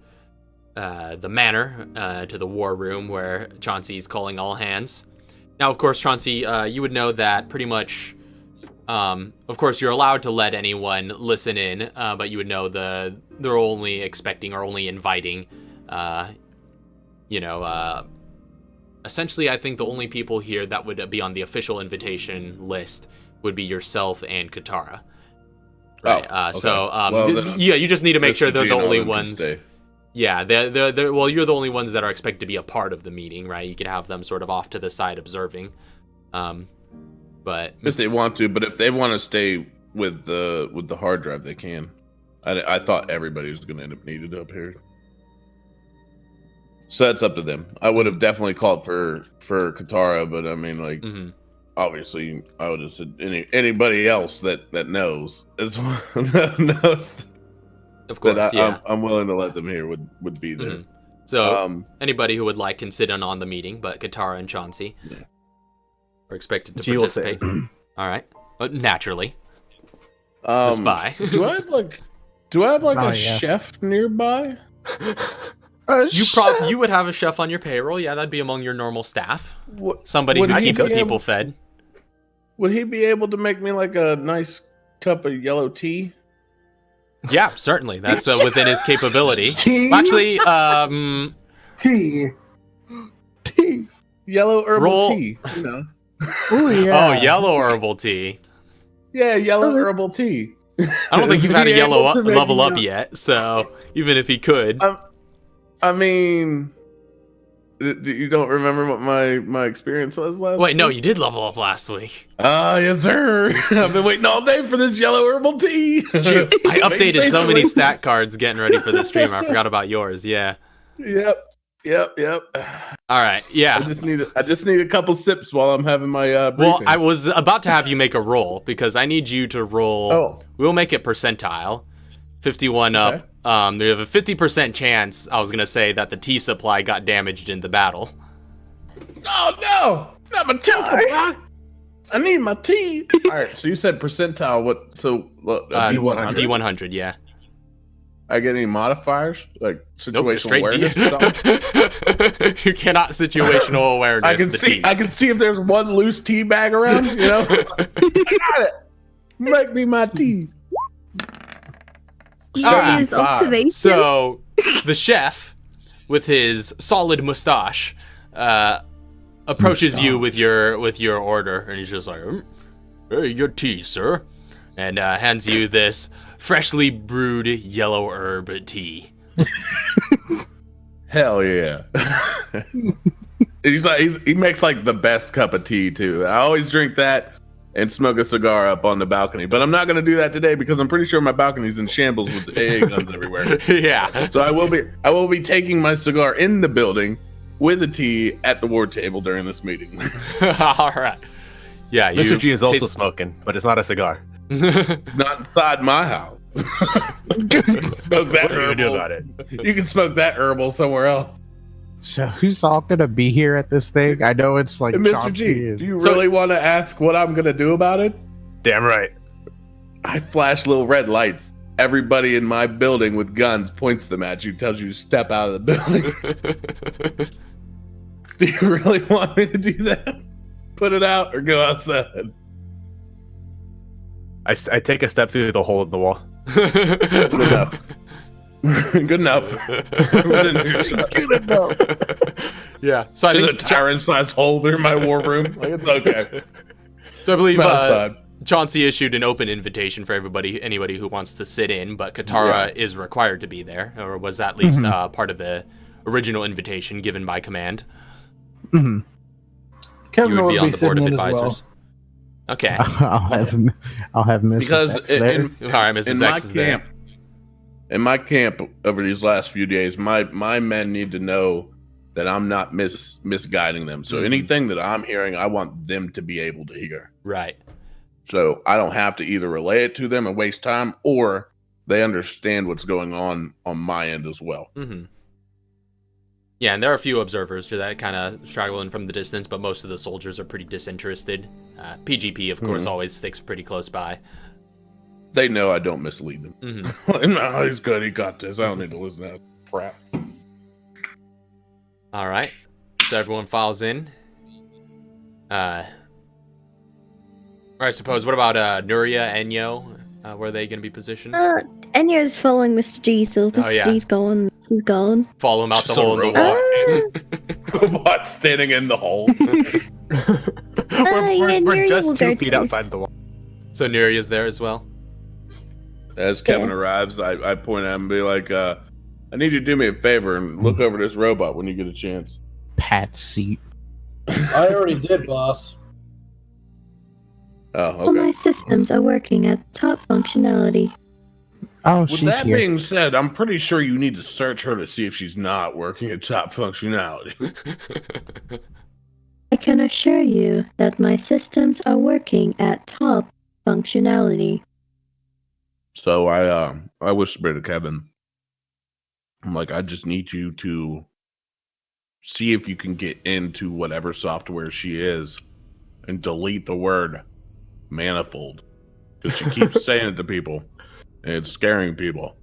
the manor, to the war room where Chauncey's calling all hands. Now, of course, Chauncey, you would know that pretty much, of course, you're allowed to let anyone listen in, but you would know they're only expecting or only inviting, essentially, I think the only people here that would be on the official invitation list would be yourself and Katara. Right. Okay. So, you just need to make sure they're the only ones. Stay. Yeah, well, you're the only ones that are expected to be a part of the meeting, right? You can have them sort of off to the side observing. But if they want to, but if they want to stay with the hard drive, they can. I thought everybody was going to end up needed up here. So that's up to them. I would have definitely called for Katara, but I mean, like, obviously, I would have said anybody else that knows knows. Of course, yeah. I'm willing to let them here would be there. So anybody who would like can sit in on the meeting, but Katara and Chauncey are expected to participate. All right, naturally. The spy. Do I have like a chef nearby? You would have a chef on your payroll. Yeah, that'd be among your normal staff. Somebody who keeps the people fed. Would he be able to make me like a nice cup of yellow tea? Yeah, certainly. That's within his capability. Tea? Actually, Tea. Yellow herbal tea. You know. Oh yeah. Oh, yellow herbal tea. Yeah, yellow herbal tea. I don't think you've had a yellow level up yet, so even if he could. I mean, you don't remember what my experience was last week? Wait, no, you did level up last week. Yes, sir. I've been waiting all day for this yellow herbal tea. Shoot, I updated so many stat cards getting ready for the stream. I forgot about yours. Yeah. Yep. All right. Yeah. I just need a couple sips while I'm having my briefing. Well, I was about to have you make a roll because I need you to roll. Oh. We'll make it percentile. 51 up. Okay. They have a 50% chance, I was going to say, that the tea supply got damaged in the battle. Oh, no! Not my tea supply! I need my tea! Alright, so you said percentile, what? So, D100? D100, yeah. I get any modifiers? Like Nope, situational straight awareness? You cannot situational awareness I can see if there's one loose tea bag around, you know? I got it! Make me my tea! His observation. So, the chef, with his solid mustache, approaches you with your order, and he's just like, "Hey, your tea, sir," and hands you this freshly brewed yellow herb tea. Hell yeah! He makes like the best cup of tea too. I always drink that and smoke a cigar up on the balcony. But I'm not going to do that today because I'm pretty sure my balcony's in shambles with AA guns everywhere. Yeah. So I will be taking my cigar in the building with a tea at the war table during this meeting. All right. Yeah, Mr. G is also smoking, but it's not a cigar. Not inside my house. Smoke that What are you gonna do about it? You can smoke that herbal somewhere else. So who's all gonna be here at this thing? I know it's like Hey, Mr. Chauncey G, and- do you really want to ask what I'm gonna do about it? Damn right. I flash little red lights. Everybody in my building with guns points them at you, tells you to step out of the building. Do you really want me to do that? Put it out or go outside? I take a step through the hole in the wall. Good enough. Good enough. Good enough. Yeah. So I There's a think tyrant-sized hole through my war room. Like, it's okay. So I believe I'm outside. Chauncey issued an open invitation for anybody who wants to sit in, but Katara is required to be there, or was at least part of the original invitation given by command. Mm-hmm. Kevin You would will be on the board of sitting in as advisors. well. Okay. I'll have Mrs. Because X there. All right, Mrs. X is there. In my camp over these last few days, my men need to know that I'm not misguiding them. So anything that I'm hearing, I want them to be able to hear. Right. So I don't have to either relay it to them and waste time, or they understand what's going on my end as well. Mm-hmm. Yeah, and there are a few observers that kind of straggling from the distance, but most of the soldiers are pretty disinterested. PGP, of course, always sticks pretty close by. They know I don't mislead them. Mm-hmm. No, he's good. He got this. I don't need to listen to that crap. All right. So everyone files in. All right, suppose. What about Nuria, Enyo? Where are they going to be positioned? Enyo's following Mr. G, so Mr. G's gone. He's gone. Follow him out the Just a hole in the wall. Robot standing in the hole. Yeah, We're Nuria just will 2 go feet too. outside the wall. So Nuria's there as well. As Kevin arrives, I point at him and be like, I need you to do me a favor and look over this robot when you get a chance. Pat seat. I already did, boss. All my okay. systems are working at top functionality. Oh, With she's that here. being said, I'm pretty sure you need to search her to see if she's not working at top functionality. I can assure you that my systems are working at top functionality. So I whispered to Kevin, I'm like, I just need you to see if you can get into whatever software she is and delete the word manifold. Because she keeps saying it to people and it's scaring people.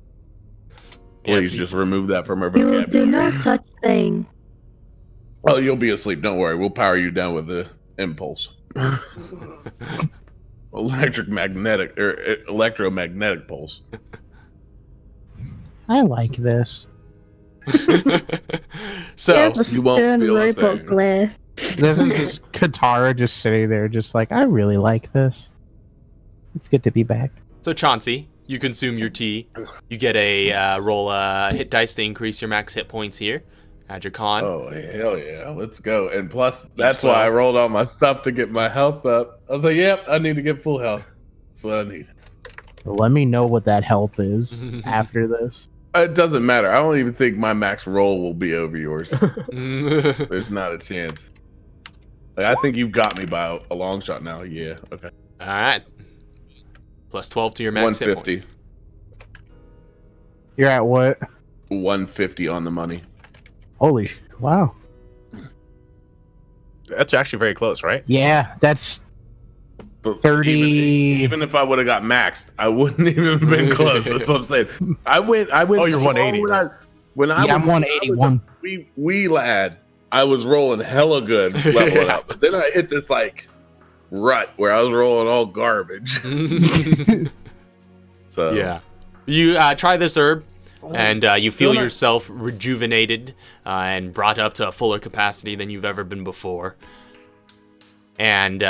Please just remove that from her You will do no vocabulary. such thing. Oh, you'll be asleep. Don't worry. We'll power you down with the impulse. Electromagnetic pulse. I like this. So There's a you won't stern feel a robot thing. glare. This is just Katara just sitting there, just like, I really like this. It's good to be back. So Chauncey, you consume your tea. You get a roll hit dice to increase your max hit points here. Add your con. Oh, hell yeah. Let's go. And plus, that's why I rolled all my stuff to get my health up. I was like, yep, I need to get full health. That's what I need. Let me know what that health is after this. It doesn't matter. I don't even think my max roll will be over yours. There's not a chance. Like, I think you've got me by a long shot now. Yeah. Okay. All right. Plus 12 to your max hit 150. points. You're at what? 150 on the money. Holy wow. That's actually very close, right? Yeah, that's But 30. Even if I would have got maxed, I wouldn't even have been close. That's what I'm saying. I went. Oh, you're so 180, When I, when I yeah, was I'm 181. wee lad, I was rolling hella good leveling up. But then I hit this like rut where I was rolling all garbage. So Yeah. You try this herb, and you feel yourself rejuvenated and brought up to a fuller capacity than you've ever been before. And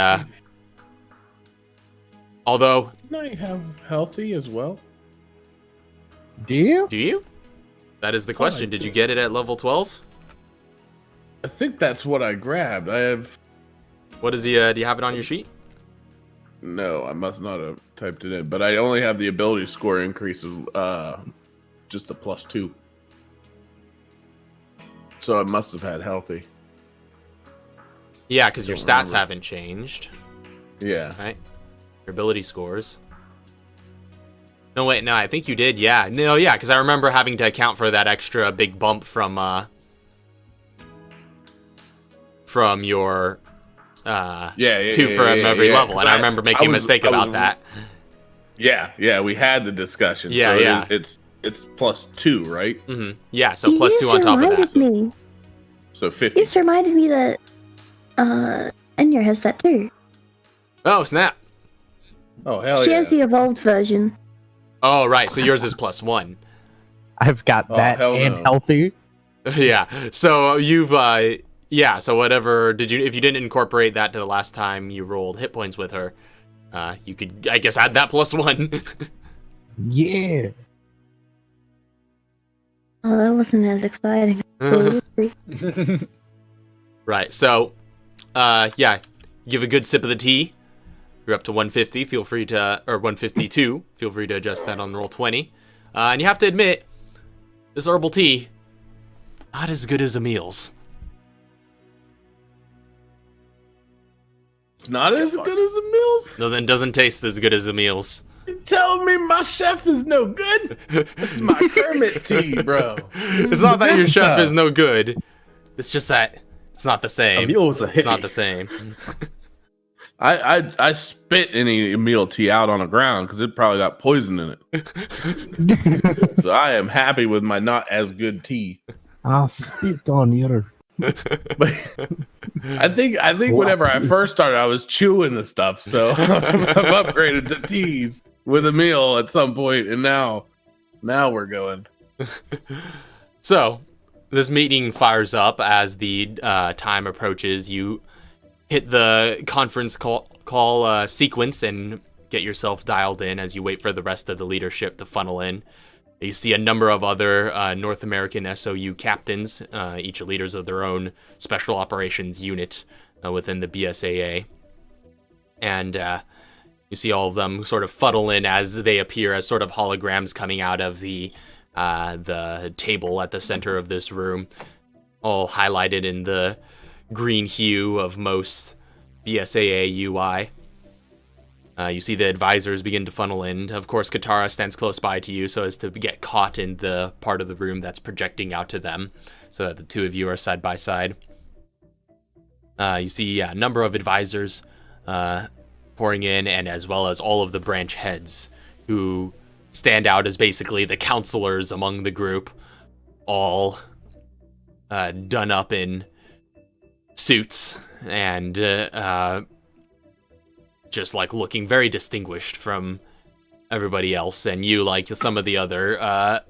although... Can I have healthy as well? Do you? Do you? That is the question. Did you get it at level 12? I think that's what I grabbed. I have... What is the, do you have it on your sheet? No, I must not have typed it in. But I only have the ability score increases just a +2. So I must have had healthy. Yeah, because your Don't stats remember. haven't changed, Yeah. right? Your ability scores. No, wait, no, I think you did, yeah. No, yeah, because I remember having to account for that extra big bump from your Yeah, two from every yeah, level, and I remember making a mistake about that. Yeah, we had the discussion. Yeah, so yeah. It's +2, right? Hmm. Yeah, so plus 2 on top of that. Me. So You 50. just reminded me that Enya has that too. Oh, snap. Oh hell She yeah! has the evolved version. Oh, right, so yours is +1. I've got Oh, that hell and no. healthy. Yeah, so you've, yeah, so whatever, if you didn't incorporate that to the last time you rolled hit points with her, you could, I guess, add that +1. Yeah. Oh, that wasn't as exciting. Right, so, yeah, give a good sip of the tea. You're up to 150, feel free to, or 152, feel free to adjust that on roll 20. And you have to admit, this herbal tea, not as good as Emil's. It's not as good as the meals. Doesn't taste as good as Emil's. You telling me my chef is no good? This is my Kermit tea, bro. It's not that your chef is no good. It's just that it's not the same. Emil was a hit. It's not the same. I spit any meal tea out on the ground because it probably got poison in it. So I am happy with my not as good tea. I'll spit on your. But I think whenever I first started, I was chewing the stuff. So I've upgraded to teas with a meal at some point, and now we're going. So, this meeting fires up as the time approaches. You hit the conference call sequence and get yourself dialed in as you wait for the rest of the leadership to funnel in. You see a number of other North American SOU captains, each leaders of their own special operations unit within the BSAA. And You see all of them sort of fuddle in as they appear as sort of holograms coming out of the table at the center of this room, all highlighted in the green hue of most BSAA UI. You see the advisors begin to funnel in. Of course, Katara stands close by to you so as to get caught in the part of the room that's projecting out to them, so that the two of you are side by side. You see a number of advisors pouring in, and as well as all of the branch heads who stand out as basically the counselors among the group, all done up in suits and just like looking very distinguished from everybody else. And you, like some of the other, well,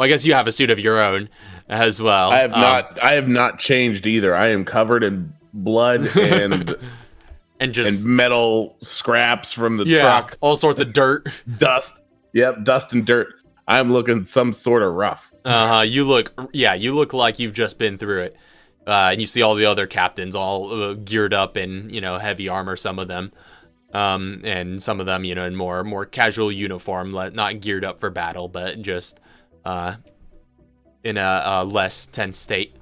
I guess you have a suit of your own as well. I have not changed either. I am covered in blood and and metal scraps from the truck, all sorts of dirt, dust. Yep, dust and dirt. I'm looking some sort of rough. You look like you've just been through it. And you see all the other captains all geared up in, heavy armor, some of them. And some of them, in more casual uniform, not geared up for battle, but just in a less tense state.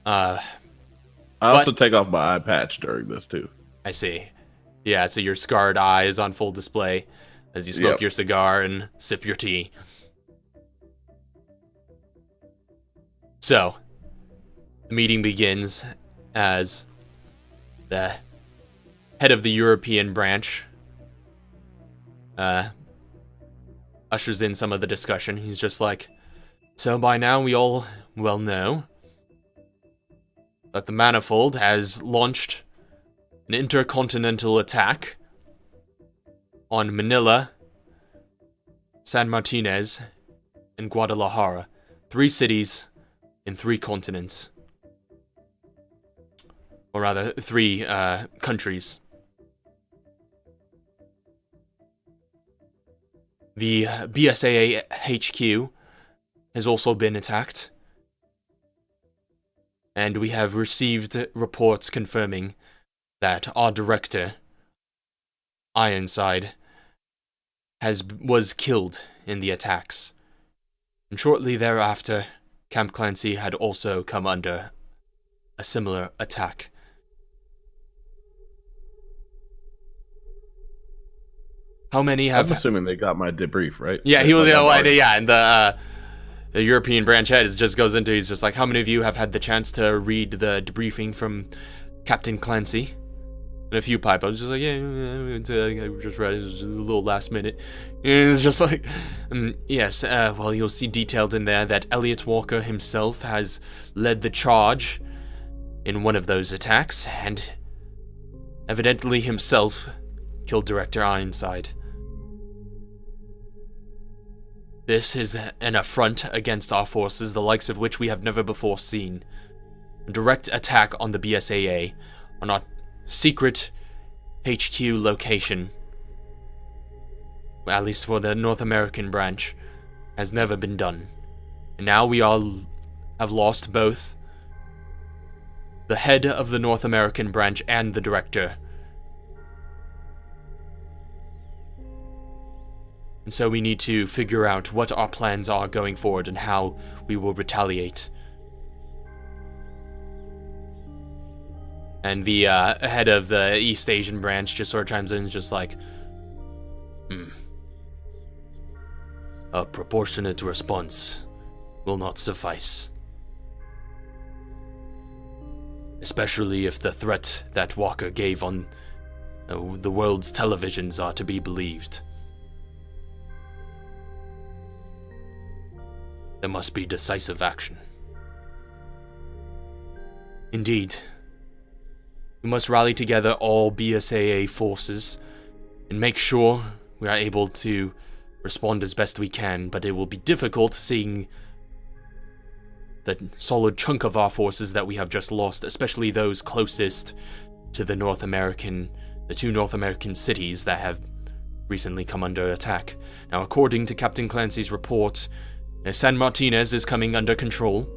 I also take off my eye patch during this too. I see. Yeah, so your scarred eye is on full display as you smoke your cigar and sip your tea. So, the meeting begins as the head of the European branch ushers in some of the discussion. He's just like, so by now we all well know that the Manifold has launched an intercontinental attack on Manila, San Martinez, and Guadalajara, 3 cities in 3 continents. Or rather, 3 countries. The BSAA HQ has also been attacked, and we have received reports confirming that our director, Ironside, was killed in the attacks. And shortly thereafter, Camp Clancy had also come under a similar attack. How many have... I'm assuming they got my debrief, right? Yeah, he was... and the European branch head just goes into... He's just like, how many of you have had the chance to read the debriefing from Captain Clancy? And a few pipe. I was just like, I just read it. It was just a little last minute. And it's just like, yes, well, you'll see detailed in there that Elliot Walker himself has led the charge in one of those attacks, and evidently himself killed Director Ironside. This is an affront against our forces, the likes of which we have never before seen. A direct attack on the BSAA, on our secret HQ location, at least for the North American branch, has never been done. And now we all have lost both the head of the North American branch and the director. And so we need to figure out what our plans are going forward and how we will retaliate. And the head of the East Asian branch just sort of chimes in, just like, a proportionate response will not suffice. Especially if the threat that Walker gave on the world's televisions are to be believed. There must be decisive action. Indeed. We must rally together all BSAA forces and make sure we are able to respond as best we can, but it will be difficult seeing the solid chunk of our forces that we have just lost, especially those closest to the two North American cities that have recently come under attack. Now, according to Captain Clancy's report, San Martinez is coming under control,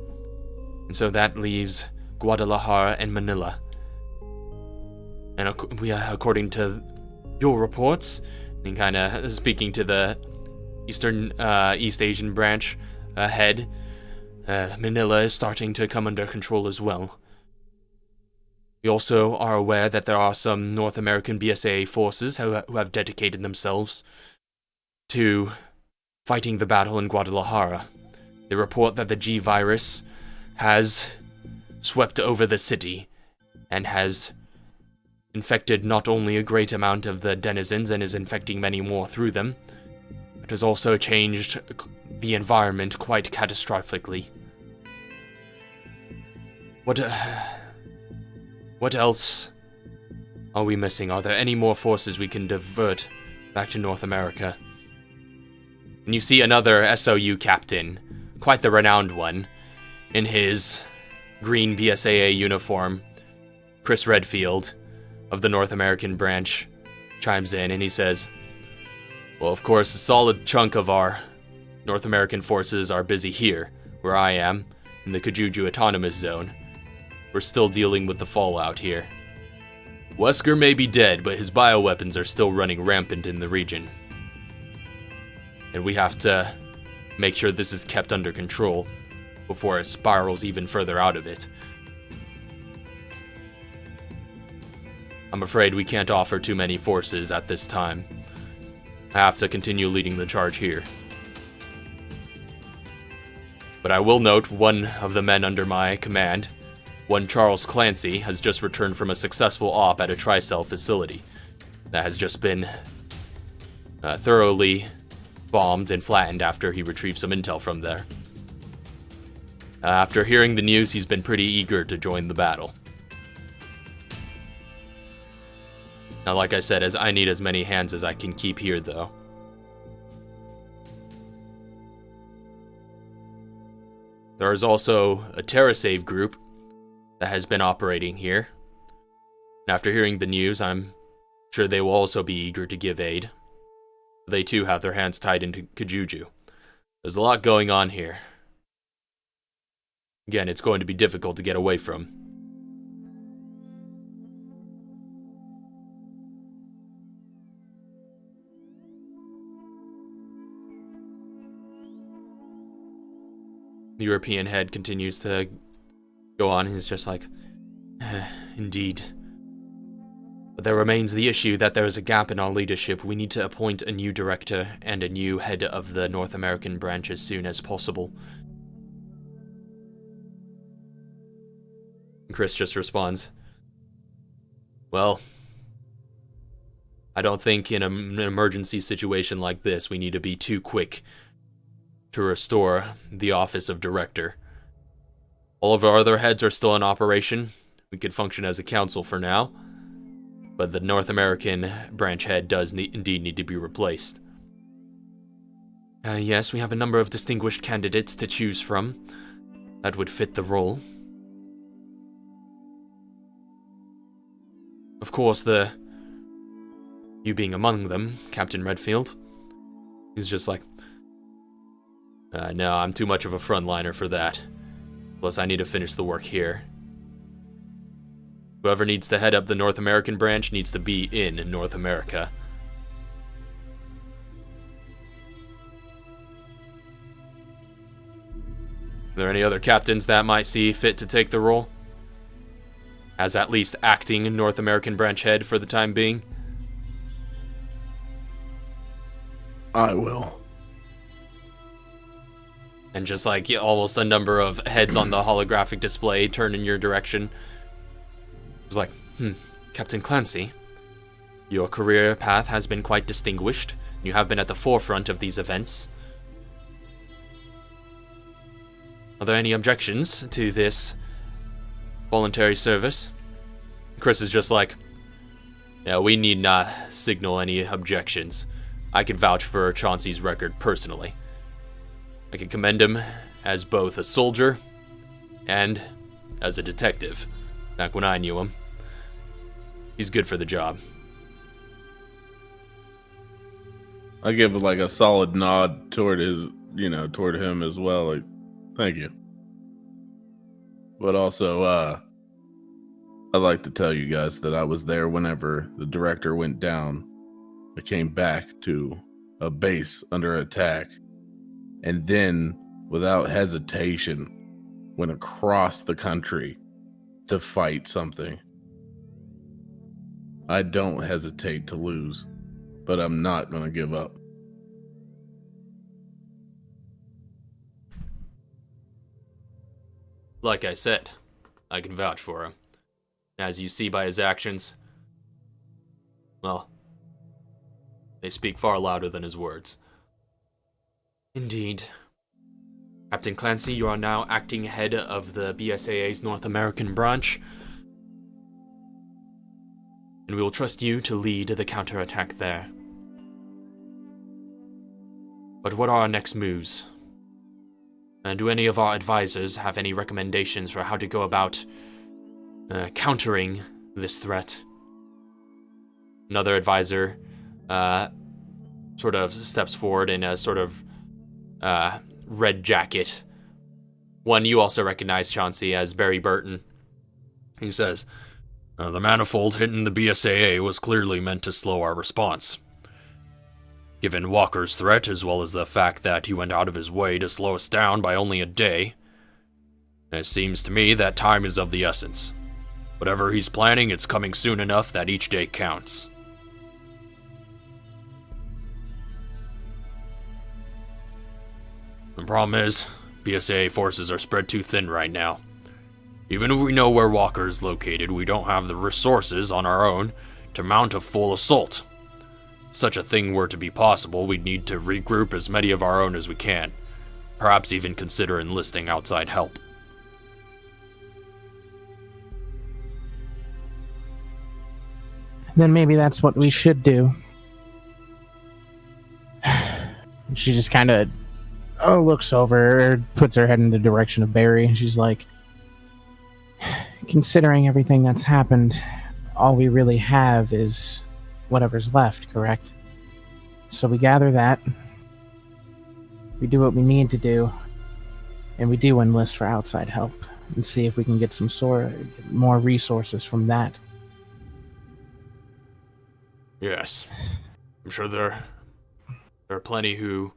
and so that leaves Guadalajara and Manila. And according to your reports, and kind of speaking to the East Asian branch head, Manila is starting to come under control as well. We also are aware that there are some North American BSAA forces who have dedicated themselves to fighting the battle in Guadalajara. They report that the G virus has swept over the city and has infected not only a great amount of the denizens and is infecting many more through them, but has also changed the environment quite catastrophically. What else are we missing? Are there any more forces we can divert back to North America? And you see another SOU captain, quite the renowned one, in his green BSAA uniform, Chris Redfield, of the North American branch, chimes in and he says, well, of course, a solid chunk of our North American forces are busy here, where I am, in the Kajuju Autonomous Zone. We're still dealing with the fallout here. Wesker may be dead, but his bioweapons are still running rampant in the region. And we have to make sure this is kept under control before it spirals even further out of it. I'm afraid we can't offer too many forces at this time. I have to continue leading the charge here. But I will note one of the men under my command, one Charles Clancy, has just returned from a successful op at a Tricell facility that has just been thoroughly bombed and flattened after he retrieved some intel from there. After hearing the news, he's been pretty eager to join the battle. Now, like I said, I need as many hands as I can keep here, though. There is also a TerraSave group that has been operating here. And after hearing the news, I'm sure they will also be eager to give aid. They too have their hands tied into Kajuju. There's a lot going on here. Again, it's going to be difficult to get away from. The European head continues to go on. He's just like, indeed. But there remains the issue that there is a gap in our leadership. We need to appoint a new director and a new head of the North American branch as soon as possible. And Chris just responds, well, I don't think in an emergency situation like this we need to be too quick to restore the office of director. All of our other heads are still in operation. We could function as a council for now, but the North American branch head does indeed need to be replaced. Yes, we have a number of distinguished candidates to choose from that would fit the role. Of course, you being among them, Captain Redfield. He's just like, no, I'm too much of a frontliner for that. Plus, I need to finish the work here. Whoever needs to head up the North American branch needs to be in North America. Are there any other captains that might see fit to take the role? As at least acting North American branch head for the time being? I will. And just like almost a number of heads on the holographic display turn in your direction. It was like, Captain Clancy, your career path has been quite distinguished. You have been at the forefront of these events. Are there any objections to this voluntary service? Chris is just like, yeah, we need not signal any objections. I can vouch for Chauncey's record personally. I can commend him as both a soldier and as a detective, back when I knew him. He's good for the job. I give like a solid nod toward toward him as well. Like, thank you. But also, I'd like to tell you guys that I was there whenever the director went down. I came back to a base under attack, and then, without hesitation, went across the country to fight something. I don't hesitate to lose, but I'm not going to give up. Like I said, I can vouch for him. As you see by his actions, well, they speak far louder than his words. Indeed. Captain Clancy, you are now acting head of the BSAA's North American branch, and we will trust you to lead the counterattack there. But what are our next moves? And do any of our advisors have any recommendations for how to go about countering this threat? Another advisor sort of steps forward in a sort of red jacket. One you also recognize, Chauncey, as Barry Burton. He says, the manifold hitting the BSAA was clearly meant to slow our response. Given Walker's threat, as well as the fact that he went out of his way to slow us down by only a day, it seems to me that time is of the essence. Whatever he's planning, it's coming soon enough that each day counts. The problem is, BSAA forces are spread too thin right now. Even if we know where Walker is located, we don't have the resources on our own to mount a full assault. If such a thing were to be possible, we'd need to regroup as many of our own as we can. Perhaps even consider enlisting outside help. Then maybe that's what we should do. She just kind of looks over, puts her head in the direction of Barry. She's like, considering everything that's happened, all we really have is whatever's left, correct? So we gather that, we do what we need to do, and we do enlist for outside help, and see if we can get some more resources from that. Yes. I'm sure there are plenty who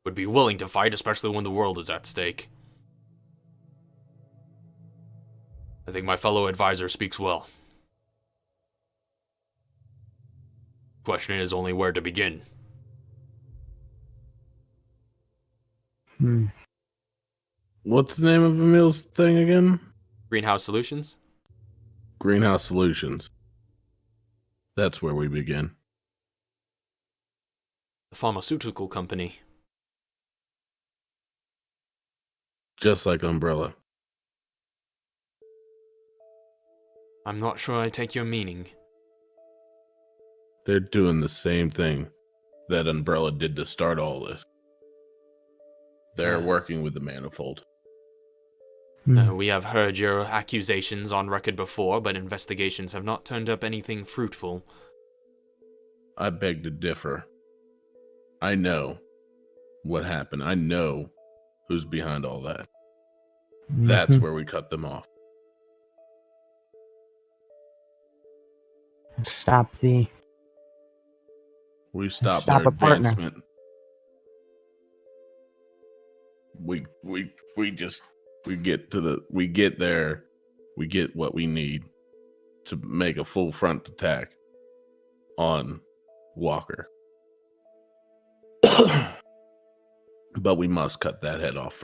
would be willing to fight, especially when the world is at stake. I think my fellow advisor speaks well. Question is only where to begin. What's the name of Emil's thing again? Greenhouse Solutions? Greenhouse Solutions. That's where we begin. The pharmaceutical company. Just like Umbrella. I'm not sure I take your meaning. They're doing the same thing that Umbrella did to start all this. They're working with the manifold. We have heard your accusations on record before, but investigations have not turned up anything fruitful. I beg to differ. I know what happened. I know who's behind all that. That's where we cut them off. Stop the... We stopped Stop their a partner. advancement. We get there, we get what we need to make a full front attack on Walker. But we must cut that head off.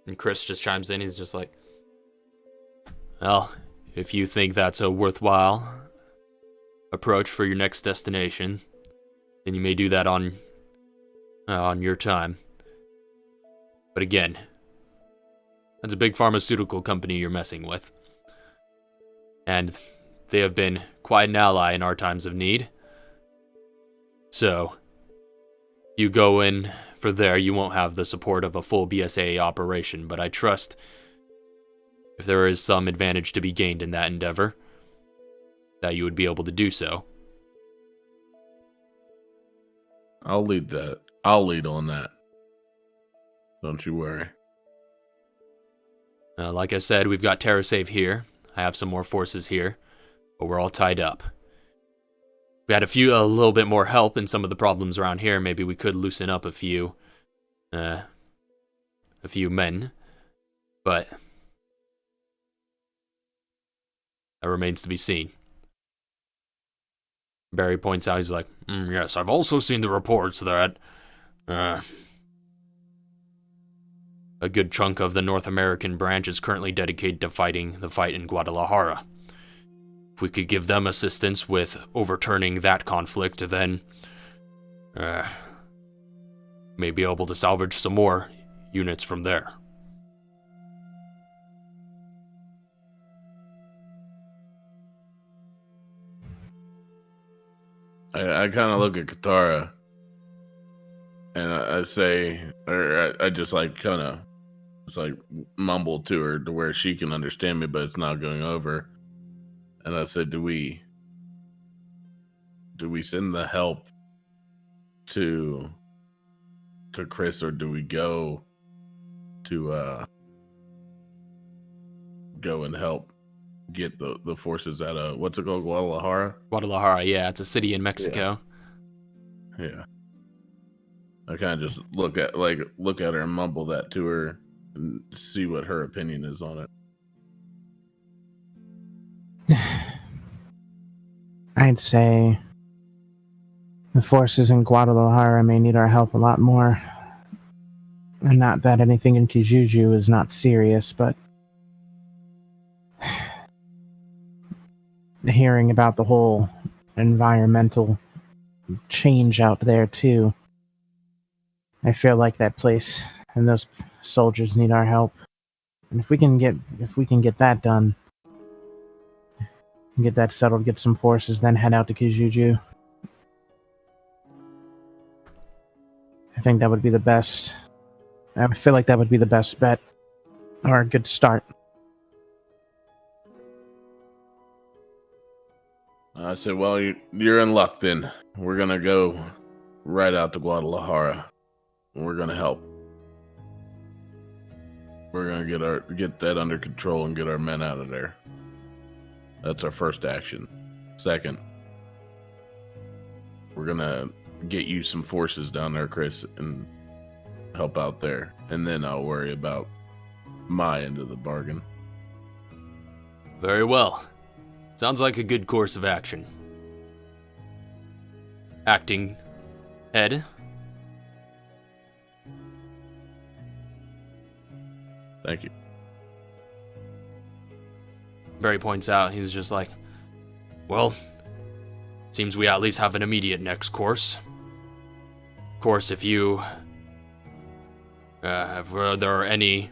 And Chris just chimes in, he's just like, well, if you think that's a worthwhile approach for your next destination, then you may do that on your time. But again, that's a big pharmaceutical company you're messing with. And they have been quite an ally in our times of need. So, you go in for there, you won't have the support of a full BSAA operation, but I trust if there is some advantage to be gained in that endeavor, that you would be able to do so. I'll lead that. I'll lead on that. Don't you worry. Like I said, we've got TerraSave here. I have some more forces here, but we're all tied up. We had a little bit more help in some of the problems around here. Maybe we could loosen up a few men, but that remains to be seen. Barry points out, he's like, yes, I've also seen the reports that a good chunk of the North American branch is currently dedicated to fighting the fight in Guadalajara. If we could give them assistance with overturning that conflict, then may be able to salvage some more units from there. I kind of look at Katara, and I say, or I just like kind of, just like mumble to her to where she can understand me, but it's not going over. And I said, do we send the help to Chris, or do we go and help get the forces out of, what's it called, Guadalajara? Guadalajara, yeah, it's a city in Mexico. Yeah. I kind of just look at her and mumble that to her and see what her opinion is on it. I'd say the forces in Guadalajara may need our help a lot more. And not that anything in Kijuju is not serious, but hearing about the whole environmental change out there too, I feel like that place and those soldiers need our help. And if we can get that done, get that settled, get some forces, then head out to Kijuju, I think that would be the best. I feel like that would be the best bet, or a good start. I said, well, you're in luck then. We're going to go right out to Guadalajara, and we're going to help. We're going to get that under control and get our men out of there. That's our first action. Second, we're going to get you some forces down there, Chris, and help out there. And then I'll worry about my end of the bargain. Very well. Sounds like a good course of action. Acting head. Thank you. Barry points out, he's just like, well, seems we at least have an immediate next course. Of course, if there are any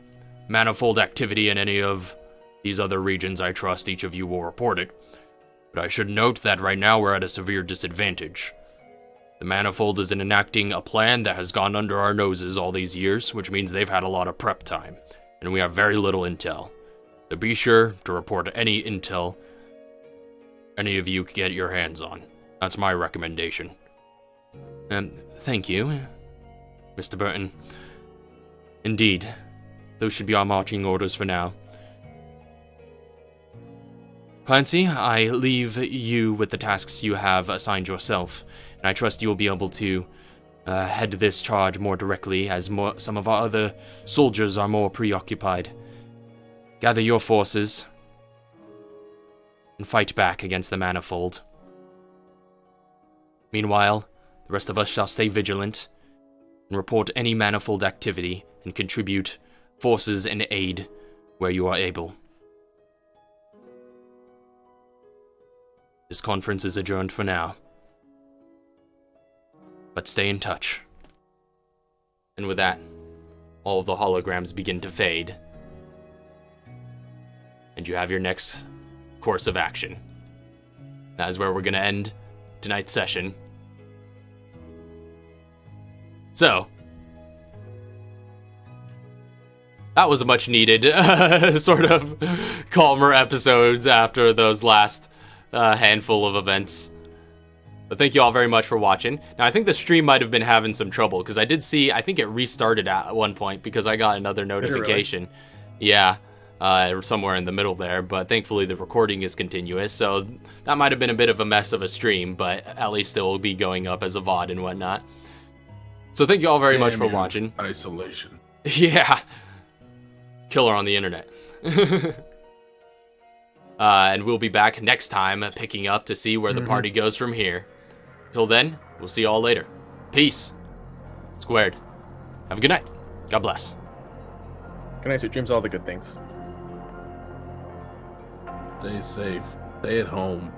manifold activity in any of these other regions, I trust each of you will report it. But I should note that right now we're at a severe disadvantage. The Manifold is enacting a plan that has gone under our noses all these years, which means they've had a lot of prep time, and we have very little intel. So be sure to report any intel any of you can get your hands on. That's my recommendation. Thank you, Mr. Burton. Indeed, those should be our marching orders for now. Clancy, I leave you with the tasks you have assigned yourself, and I trust you will be able to head this charge more directly, as some of our other soldiers are more preoccupied. Gather your forces and fight back against the Manifold. Meanwhile, the rest of us shall stay vigilant and report any Manifold activity and contribute forces and aid where you are able. This conference is adjourned for now. But stay in touch. And with that, all of the holograms begin to fade. And you have your next course of action. That is where we're going to end tonight's session. So, that was a much needed sort of calmer episodes after those last handful of events. But thank you all very much for watching. Now, I think the stream might have been having some trouble, because I did see, I think it restarted at one point because I got another notification. Really? Yeah. somewhere in the middle there, but thankfully the recording is continuous, so that might have been a bit of a mess of a stream, but at least it will be going up as a VOD and whatnot. So thank you all very much for watching. Isolation. Yeah. Killer on the internet. And we'll be back next time picking up to see where the party goes from here. Till then, we'll see you all later. Peace. Squared. Have a good night. God bless. Good night, sweet dreams, all the good things. Stay safe. Stay at home.